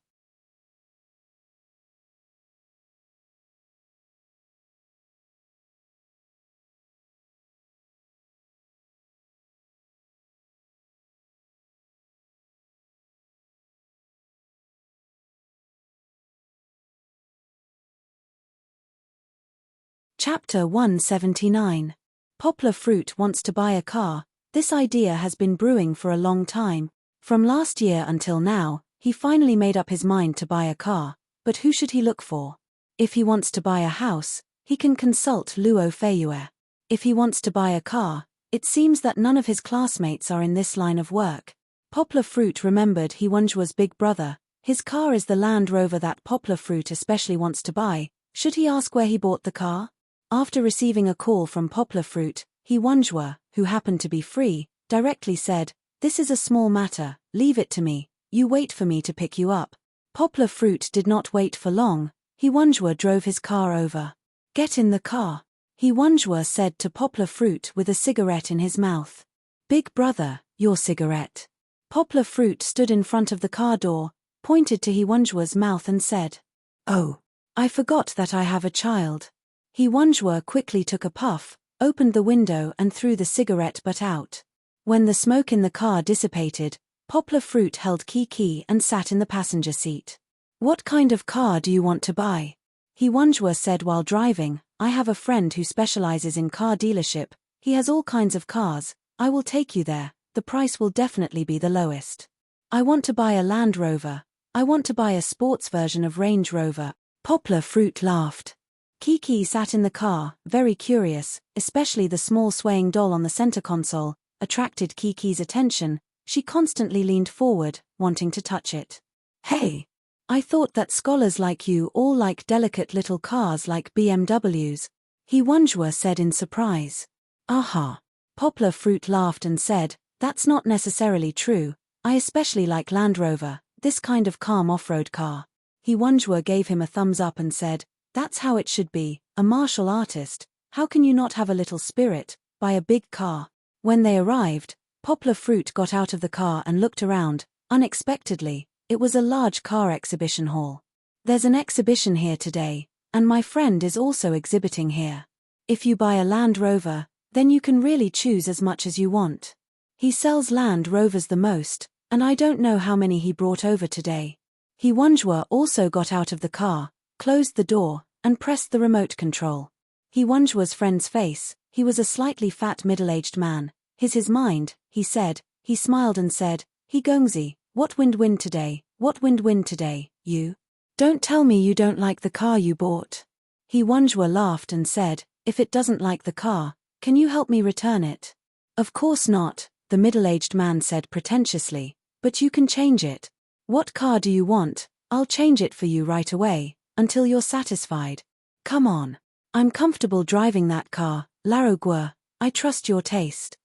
Chapter 179. Poplar Fruit wants to buy a car. This idea has been brewing for a long time. From last year until now, he finally made up his mind to buy a car, but who should he look for? If he wants to buy a house, he can consult Luo Feiyue. If he wants to buy a car, it seems that none of his classmates are in this line of work. Poplar Fruit remembered He Wenjua's big brother. His car is the Land Rover that Poplar Fruit especially wants to buy. Should he ask where he bought the car? After receiving a call from Poplar Fruit, He Wenjua, who happened to be free, directly said, "This is a small matter, leave it to me, you wait for me to pick you up." Poplar Fruit did not wait for long. He Wenjua drove his car over. "Get in the car," He Wenjua said to Poplar Fruit with a cigarette in his mouth. "Big brother, your cigarette." Poplar Fruit stood in front of the car door, pointed to He Wenjua's mouth and said, "Oh, I forgot that I have a child." He Wenjua quickly took a puff, opened the window and threw the cigarette butt out. When the smoke in the car dissipated, Poplar Fruit held Kiki and sat in the passenger seat. "What kind of car do you want to buy?" He Wenjua said while driving. "I have a friend who specializes in car dealership. He has all kinds of cars. I will take you there. The price will definitely be the lowest." "I want to buy a Land Rover. I want to buy a sports version of Range Rover." Poplar Fruit laughed. Kiki sat in the car, very curious, especially the small swaying doll on the center console, attracted Kiki's attention. She constantly leaned forward, wanting to touch it. "Hey! I thought that scholars like you all like delicate little cars like BMWs, He Wenjua said in surprise. "Aha." Poplar Fruit laughed and said, "That's not necessarily true. I especially like Land Rover, this kind of calm off-road car." He Wenjua gave him a thumbs up and said, "That's how it should be, a martial artist. How can you not have a little spirit? Buy a big car." When they arrived, Poplar Fruit got out of the car and looked around. Unexpectedly, it was a large car exhibition hall. "There's an exhibition here today, and my friend is also exhibiting here. If you buy a Land Rover, Then you can really choose as much as you want. He sells Land Rovers the most, and I don't know how many he brought over today. Hwangja also got out of the car, closed the door, and pressed the remote control. Hwangja's friend's face, he was a slightly fat middle-aged man. His mind, he said. He smiled and said, Gongzi, what wind today, what wind today, you? Don't tell me you don't like the car you bought. Hwangja laughed and said, if it doesn't like the car, can you help me return it? Of course not, the middle-aged man said pretentiously, but you can change it. What car do you want? I'll change it for you right away, until you're satisfied. Come on. I'm comfortable driving that car, Larogua. I trust your taste.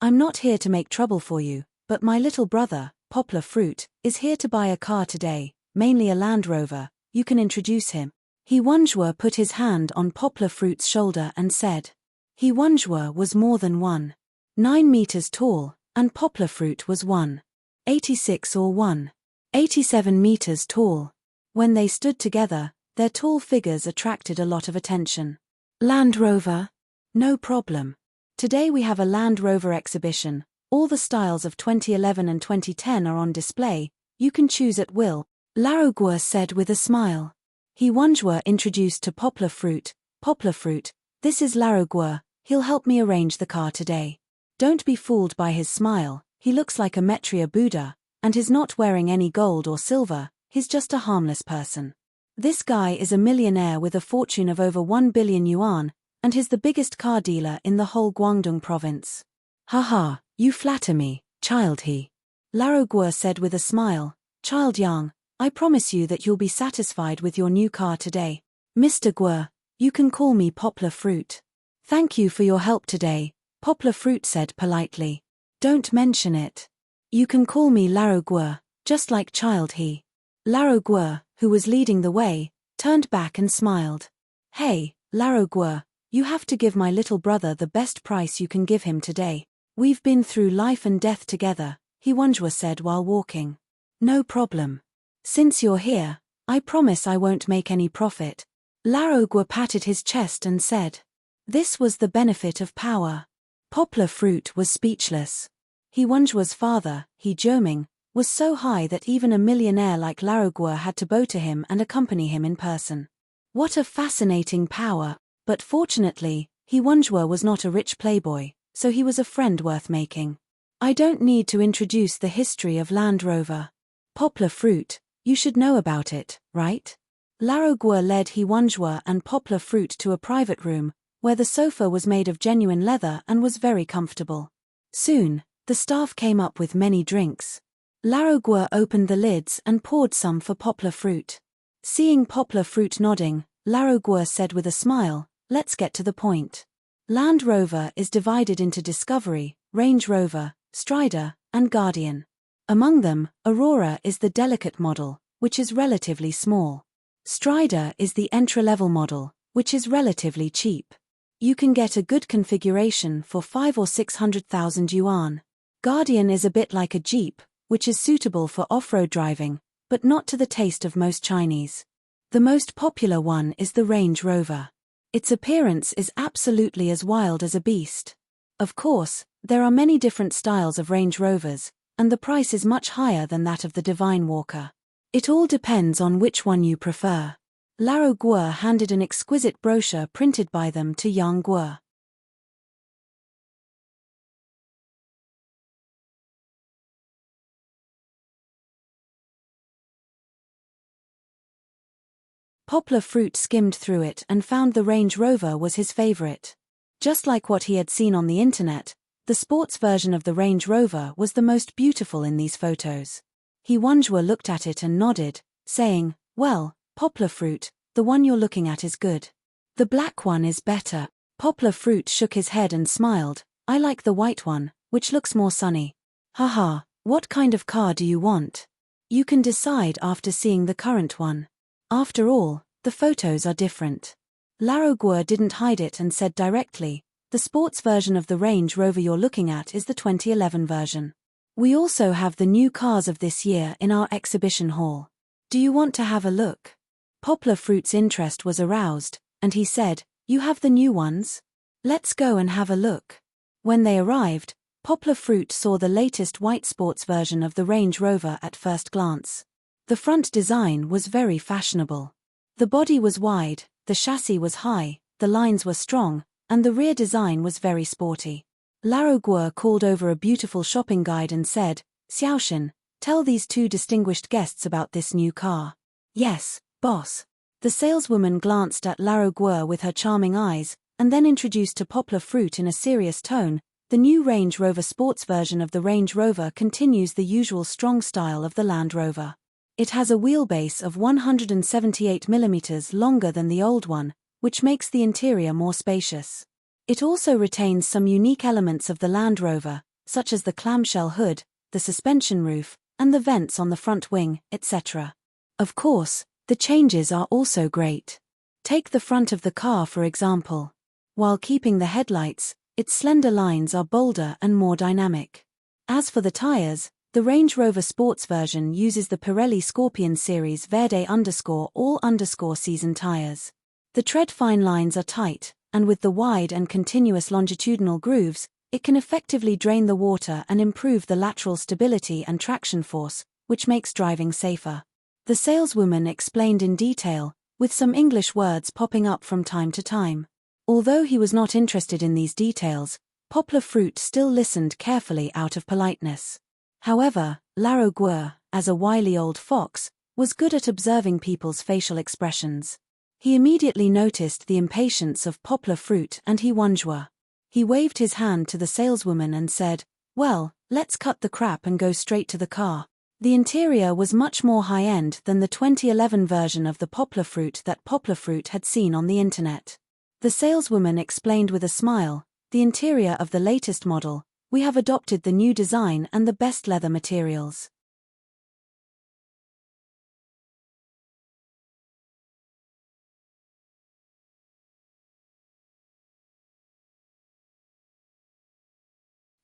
I'm not here to make trouble for you, but my little brother, Poplar Fruit, is here to buy a car today, mainly a Land Rover. You can introduce him. Hwangja put his hand on Poplar Fruit's shoulder and said. Hwangja was more than 1.9 meters tall, and Poplar Fruit was 1.86 or 1.87 meters tall. When they stood together, their tall figures attracted a lot of attention. Land Rover? No problem. Today we have a Land Rover exhibition. All the styles of 2011 and 2010 are on display. You can choose at will, Larogua said with a smile. Hwangja introduced to Poplar Fruit, this is Larogua, he'll help me arrange the car today. Don't be fooled by his smile, he looks like a Metria Buddha, and he's not wearing any gold or silver, he's just a harmless person. This guy is a millionaire with a fortune of over 1 billion yuan, and he's the biggest car dealer in the whole Guangdong province. Haha, you flatter me, child he. Larogua said with a smile, Child Yang, I promise you that you'll be satisfied with your new car today. Mr. Gua, you can call me Poplar Fruit. Thank you for your help today, Poplar Fruit said politely. Don't mention it. You can call me Larogua, just like child he. Larogua, who was leading the way, turned back and smiled. Hey, Larogua, you have to give my little brother the best price you can give him today. We've been through life and death together, Hwangja said while walking. No problem. Since you're here, I promise I won't make any profit. Larogua patted his chest and said. This was the benefit of power. Poplar Fruit was speechless. Hwangja's father, Jiuming, was so high that even a millionaire like Larogua had to bow to him and accompany him in person. What a fascinating power, but fortunately, Hwangja was not a rich playboy, so he was a friend worth making. I don't need to introduce the history of Land Rover. Poplar Fruit, you should know about it, right? Larogua led Hwangja and Poplar Fruit to a private room, where the sofa was made of genuine leather and was very comfortable. Soon, the staff came up with many drinks. Larogua opened the lids and poured some for Poplar Fruit. Seeing Poplar Fruit nodding, Larogua said with a smile, let's get to the point. Land Rover is divided into Discovery, Range Rover, Strider, and Guardian. Among them, Aurora is the delicate model, which is relatively small. Strider is the entry-level model, which is relatively cheap. You can get a good configuration for 5 or 600,000 yuan. Guardian is a bit like a Jeep, which is suitable for off-road driving, but not to the taste of most Chinese. The most popular one is the Range Rover. Its appearance is absolutely as wild as a beast. Of course, there are many different styles of Range Rovers, and the price is much higher than that of the Divine Walker. It all depends on which one you prefer. Larogua handed an exquisite brochure printed by them to Yang Guo. Poplar Fruit skimmed through it and found the Range Rover was his favorite. Just like what he had seen on the internet, the sports version of the Range Rover was the most beautiful in these photos. Hwangja looked at it and nodded, saying, well, Poplar Fruit, the one you're looking at is good. The black one is better. Poplar Fruit shook his head and smiled, I like the white one, which looks more sunny. Haha, what kind of car do you want? You can decide after seeing the current one. After all, the photos are different. Larogua didn't hide it and said directly, the sports version of the Range Rover you're looking at is the 2011 version. We also have the new cars of this year in our exhibition hall. Do you want to have a look? Poplar Fruit's interest was aroused, and he said, "You have the new ones? Let's go and have a look." When they arrived, Poplar Fruit saw the latest white sports version of the Range Rover at first glance. The front design was very fashionable. The body was wide, the chassis was high, the lines were strong, and the rear design was very sporty. Laroguer called over a beautiful shopping guide and said, "Xiaoshan, tell these two distinguished guests about this new car." "Yes, boss." The saleswoman glanced at Laroguer with her charming eyes, and then introduced to Poplar Fruit in a serious tone, "The new Range Rover sports version of the Range Rover continues the usual strong style of the Land Rover. It has a wheelbase of 178 mm longer than the old one, which makes the interior more spacious. It also retains some unique elements of the Land Rover, such as the clamshell hood, the suspension roof, and the vents on the front wing, etc. Of course, the changes are also great. Take the front of the car for example. While keeping the headlights, its slender lines are bolder and more dynamic. As for the tires, the Range Rover Sports version uses the Pirelli Scorpion Series Verde_all_season tires. The tread-fine lines are tight, and with the wide and continuous longitudinal grooves, it can effectively drain the water and improve the lateral stability and traction force, which makes driving safer. The saleswoman explained in detail, with some English words popping up from time to time. Although he was not interested in these details, Poplar Fruit still listened carefully out of politeness. However, Laroguer, as a wily old fox, was good at observing people's facial expressions. He immediately noticed the impatience of Poplar Fruit and he wonjua. He waved his hand to the saleswoman and said, "Well, let's cut the crap and go straight to the car." The interior was much more high-end than the 2011 version of the Poplar Fruit that Poplar Fruit had seen on the internet. The saleswoman explained with a smile, "The interior of the latest model, we have adopted the new design and the best leather materials.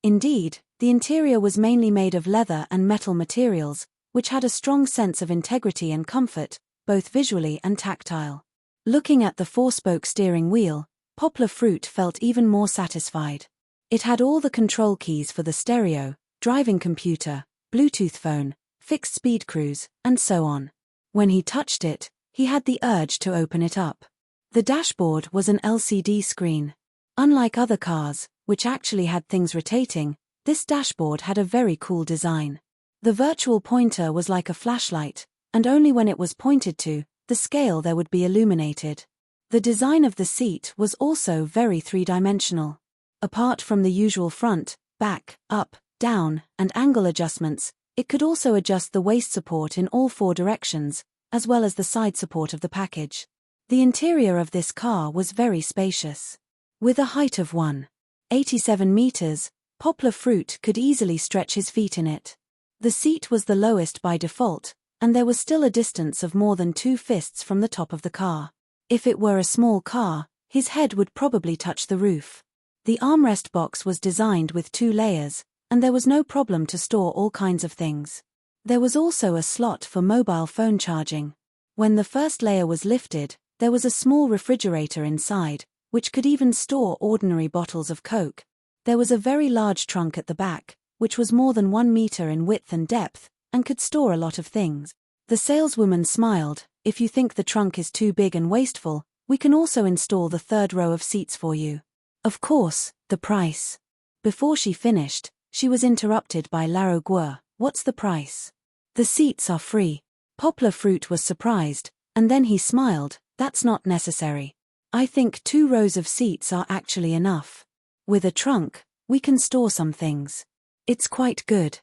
Indeed, the interior was mainly made of leather and metal materials, which had a strong sense of integrity and comfort, both visually and tactile. Looking at the four-spoke steering wheel, Poplar Fruit felt even more satisfied. It had all the control keys for the stereo, driving computer, Bluetooth phone, fixed speed cruise, and so on. When he touched it, he had the urge to open it up. The dashboard was an LCD screen. Unlike other cars, which actually had things rotating, this dashboard had a very cool design. The virtual pointer was like a flashlight, and only when it was pointed to the scale there would be illuminated. The design of the seat was also very three-dimensional. Apart from the usual front, back, up, down, and angle adjustments, it could also adjust the waist support in all four directions, as well as the side support of the package. The interior of this car was very spacious. With a height of 1.87 meters, Poplar Fruit could easily stretch his feet in it. The seat was the lowest by default, and there was still a distance of more than 2 fists from the top of the car. If it were a small car, his head would probably touch the roof. The armrest box was designed with 2 layers, and there was no problem to store all kinds of things. There was also a slot for mobile phone charging. When the first layer was lifted, there was a small refrigerator inside, which could even store ordinary bottles of Coke. There was a very large trunk at the back, which was more than 1 meter in width and depth, and could store a lot of things. The saleswoman smiled, "If you think the trunk is too big and wasteful, we can also install the 3rd row of seats for you." Of course, the price. Before she finished, she was interrupted by Laroguer. "What's the price?" "The seats are free." Poplar Fruit was surprised, and then he smiled, "That's not necessary. I think 2 rows of seats are actually enough. With a trunk, we can store some things. It's quite good."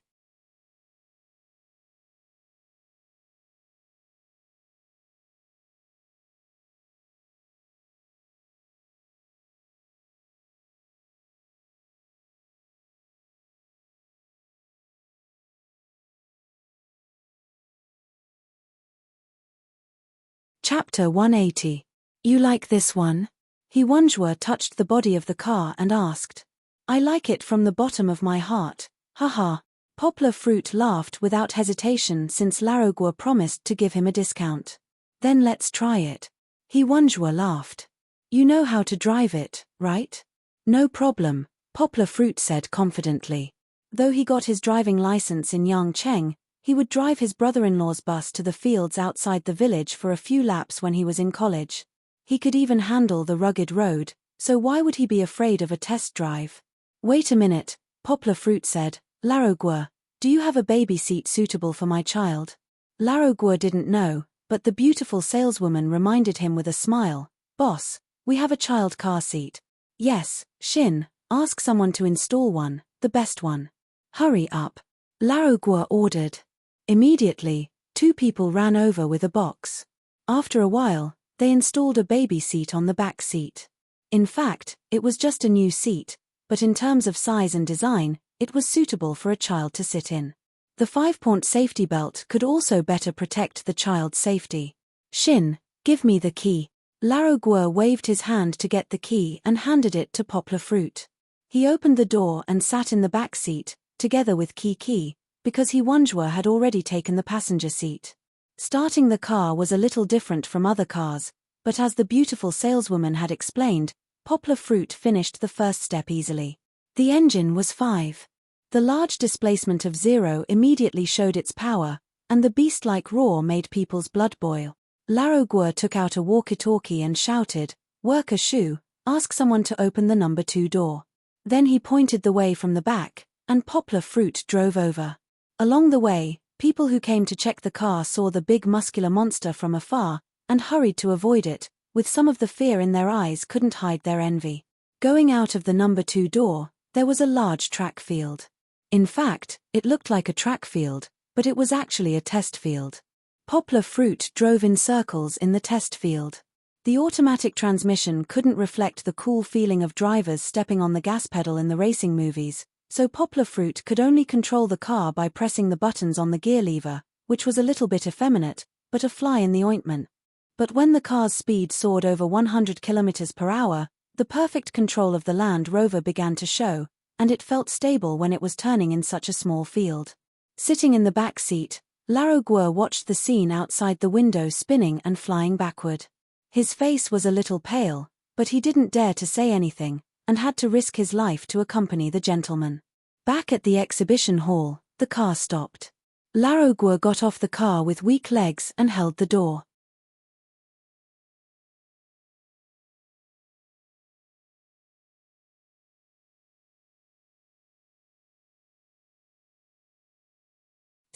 Chapter 180. You like this one? Hiwanjua touched the body of the car and asked. "I like it from the bottom of my heart, haha." Poplar Fruit laughed without hesitation since Larogua promised to give him a discount. Then let's try it. Hiwanjua laughed. You know how to drive it, right? No problem, Poplar Fruit said confidently. Though he got his driving license in Yangcheng, he would drive his brother-in-law's bus to the fields outside the village for a few laps when he was in college. He could even handle the rugged road, so why would he be afraid of a test drive? Wait a minute, Poplar Fruit said. Larogua, do you have a baby seat suitable for my child? Larogua didn't know, but the beautiful saleswoman reminded him with a smile. Boss, we have a child car seat. Yes, Shin, ask someone to install one, the best one. Hurry up. Larogua ordered. Immediately, 2 people ran over with a box. After a while, they installed a baby seat on the back seat. In fact, it was just a new seat, but in terms of size and design, it was suitable for a child to sit in. The 5-point safety belt could also better protect the child's safety. Shin, give me the key. Larogua waved his hand to get the key and handed it to Poplar Fruit. He opened the door and sat in the back seat, together with Kiki, because Hiwanjua had already taken the passenger seat. Starting the car was a little different from other cars, but as the beautiful saleswoman had explained, Poplar Fruit finished the first step easily. The engine was 5. The large displacement of 0 immediately showed its power, and the beast-like roar made people's blood boil. Larogua took out a walkie-talkie and shouted, "Worker Shu, ask someone to open the number 2 door." Then he pointed the way from the back, and Poplar Fruit drove over. Along the way, people who came to check the car saw the big muscular monster from afar, and hurried to avoid it, with some of the fear in their eyes couldn't hide their envy. Going out of the number 2 door, there was a large track field. In fact, it looked like a track field, but it was actually a test field. Poplar Fruit drove in circles in the test field. The automatic transmission couldn't reflect the cool feeling of drivers stepping on the gas pedal in the racing movies, so Poplar Fruit could only control the car by pressing the buttons on the gear lever, which was a little bit effeminate, but a fly in the ointment. But when the car's speed soared over 100 km per hour, the perfect control of the Land Rover began to show, and it felt stable when it was turning in such a small field. Sitting in the back seat, Larogua watched the scene outside the window spinning and flying backward. His face was a little pale, but he didn't dare to say anything, and had to risk his life to accompany the gentleman. Back at the exhibition hall, the car stopped. Larogua got off the car with weak legs and held the door.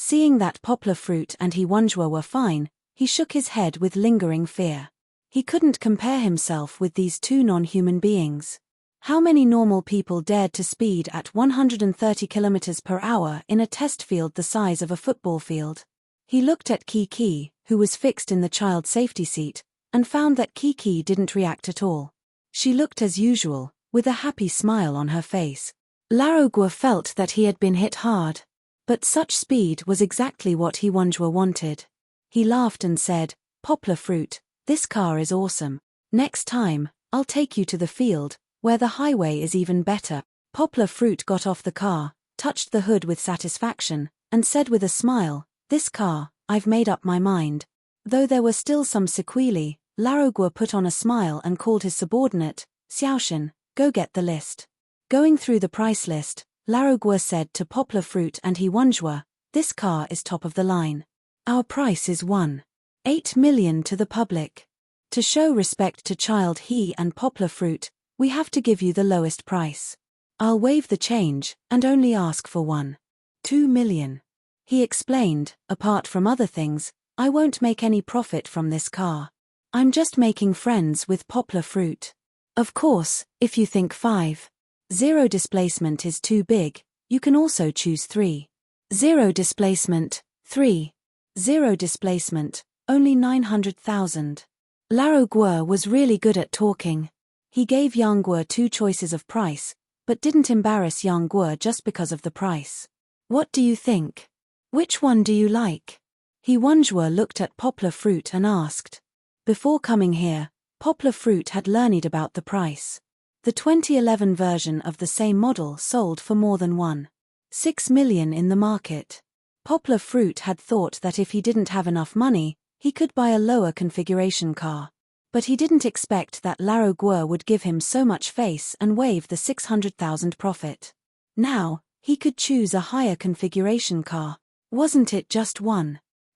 Seeing that Poplar Fruit and Hiwanjua were fine, he shook his head with lingering fear. He couldn't compare himself with these 2 non-human beings. How many normal people dared to speed at 130 km per hour in a test field the size of a football field? He looked at Kiki, who was fixed in the child safety seat, and found that Kiki didn't react at all. She looked as usual, with a happy smile on her face. Larogua felt that he had been hit hard. But such speed was exactly what Hiwanjua wanted. He laughed and said, "Poplar Fruit, this car is awesome. Next time, I'll take you to the field, where the highway is even better." Poplar Fruit got off the car, touched the hood with satisfaction, and said with a smile, "This car, I've made up my mind." Though there were still some sequelae, Larogua put on a smile and called his subordinate, "Xiaoshan, go get the list." Going through the price list, Larogua said to Poplar Fruit and Hiwanjua, "This car is top of the line. Our price is 1.8 million to the public. To show respect to Child He and Poplar Fruit, we have to give you the lowest price. I'll waive the change, and only ask for 1.2 million. He explained, "Apart from other things, I won't make any profit from this car. I'm just making friends with Poplar Fruit. Of course, if you think 5.0 displacement is too big, you can also choose 3.0 displacement, 3.0 displacement, only 900,000. Larogua was really good at talking. He gave Yanggua 2 choices of price, but didn't embarrass Yanggua just because of the price. "What do you think? Which one do you like?" Hiwanjua looked at Poplar Fruit and asked. Before coming here, Poplar Fruit had learned about the price. The 2011 version of the same model sold for more than 1 6 million in the market. Poplar Fruit had thought that if he didn't have enough money, he could buy a lower configuration car. But he didn't expect that Larogua would give him so much face and waive the 600,000 profit. Now, he could choose a higher configuration car. Wasn't it just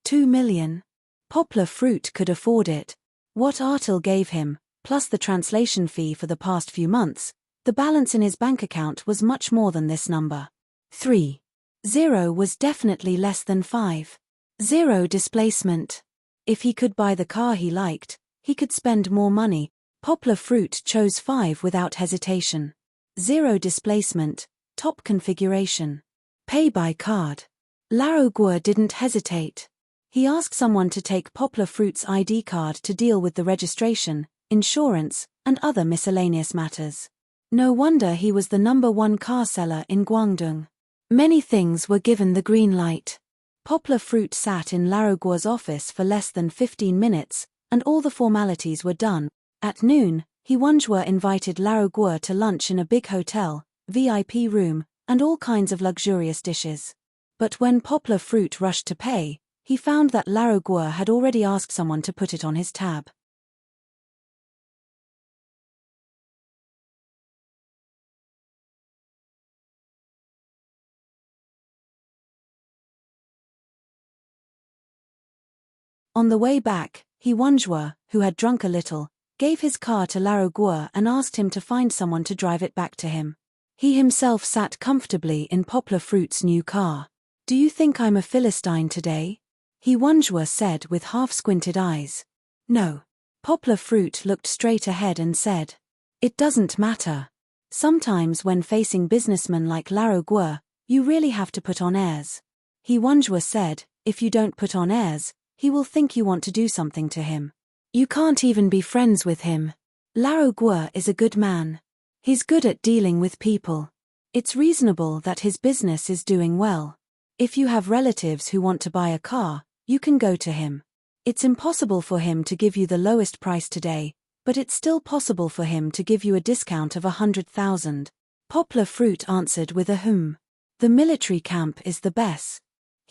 2 million? Poplar Fruit could afford it. What Artil gave him, plus the translation fee for the past few months, the balance in his bank account was much more than this number. 3. 0 was definitely less than 5. 0 displacement. If he could buy the car he liked, he could spend more money. Poplar Fruit chose 5 without hesitation. 0 displacement, top configuration. Pay by card. Larogua didn't hesitate. He asked someone to take Poplar Fruit's ID card to deal with the registration, insurance, and other miscellaneous matters. No wonder he was the #1 car seller in Guangdong. Many things were given the green light. Poplar Fruit sat in Larogua's office for less than 15 minutes, and all the formalities were done. At noon, Hiwanjua invited Larogua to lunch in a big hotel, VIP room, and all kinds of luxurious dishes. But when Poplar Fruit rushed to pay, he found that Larogua had already asked someone to put it on his tab. On the way back, Hiwanjua, who had drunk a little, gave his car to Larogua and asked him to find someone to drive it back to him. He himself sat comfortably in Poplar Fruit's new car. "Do you think I'm a Philistine today?" Hiwanjua said with half-squinted eyes. "No." Poplar Fruit looked straight ahead and said, "It doesn't matter. Sometimes when facing businessmen like Larogua, you really have to put on airs." Hiwanjua said, "If you don't put on airs, he will think you want to do something to him. You can't even be friends with him. Larogua is a good man. He's good at dealing with people. It's reasonable that his business is doing well. If you have relatives who want to buy a car, you can go to him. It's impossible for him to give you the lowest price today, but it's still possible for him to give you a discount of 100,000. Poplar Fruit answered with a "Hmm. The military camp is the best."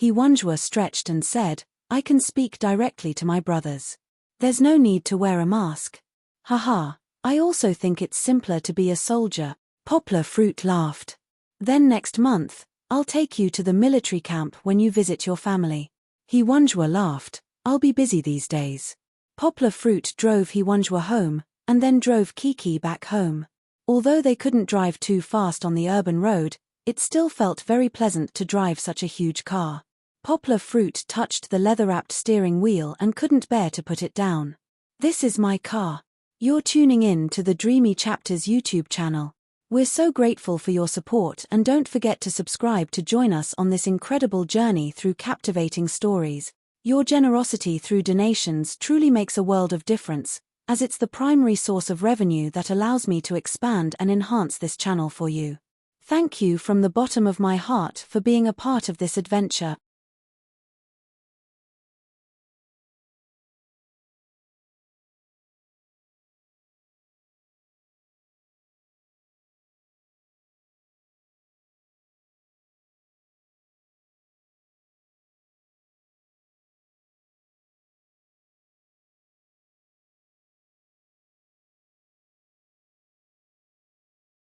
Hiwanjua stretched and said, "I can speak directly to my brothers. There's no need to wear a mask." "Haha, I also think it's simpler to be a soldier." Poplar Fruit laughed. "Then next month, I'll take you to the military camp when you visit your family." Hiwanjua laughed. "I'll be busy these days." Poplar Fruit drove Hiwanjua home, and then drove Kiki back home. Although they couldn't drive too fast on the urban road, it still felt very pleasant to drive such a huge car. Poplar Fruit touched the leather-wrapped steering wheel and couldn't bear to put it down. "This is my car." You're tuning in to the Dreamy Chapters YouTube channel. We're so grateful for your support, and don't forget to subscribe to join us on this incredible journey through captivating stories. Your generosity through donations truly makes a world of difference, as it's the primary source of revenue that allows me to expand and enhance this channel for you. Thank you from the bottom of my heart for being a part of this adventure.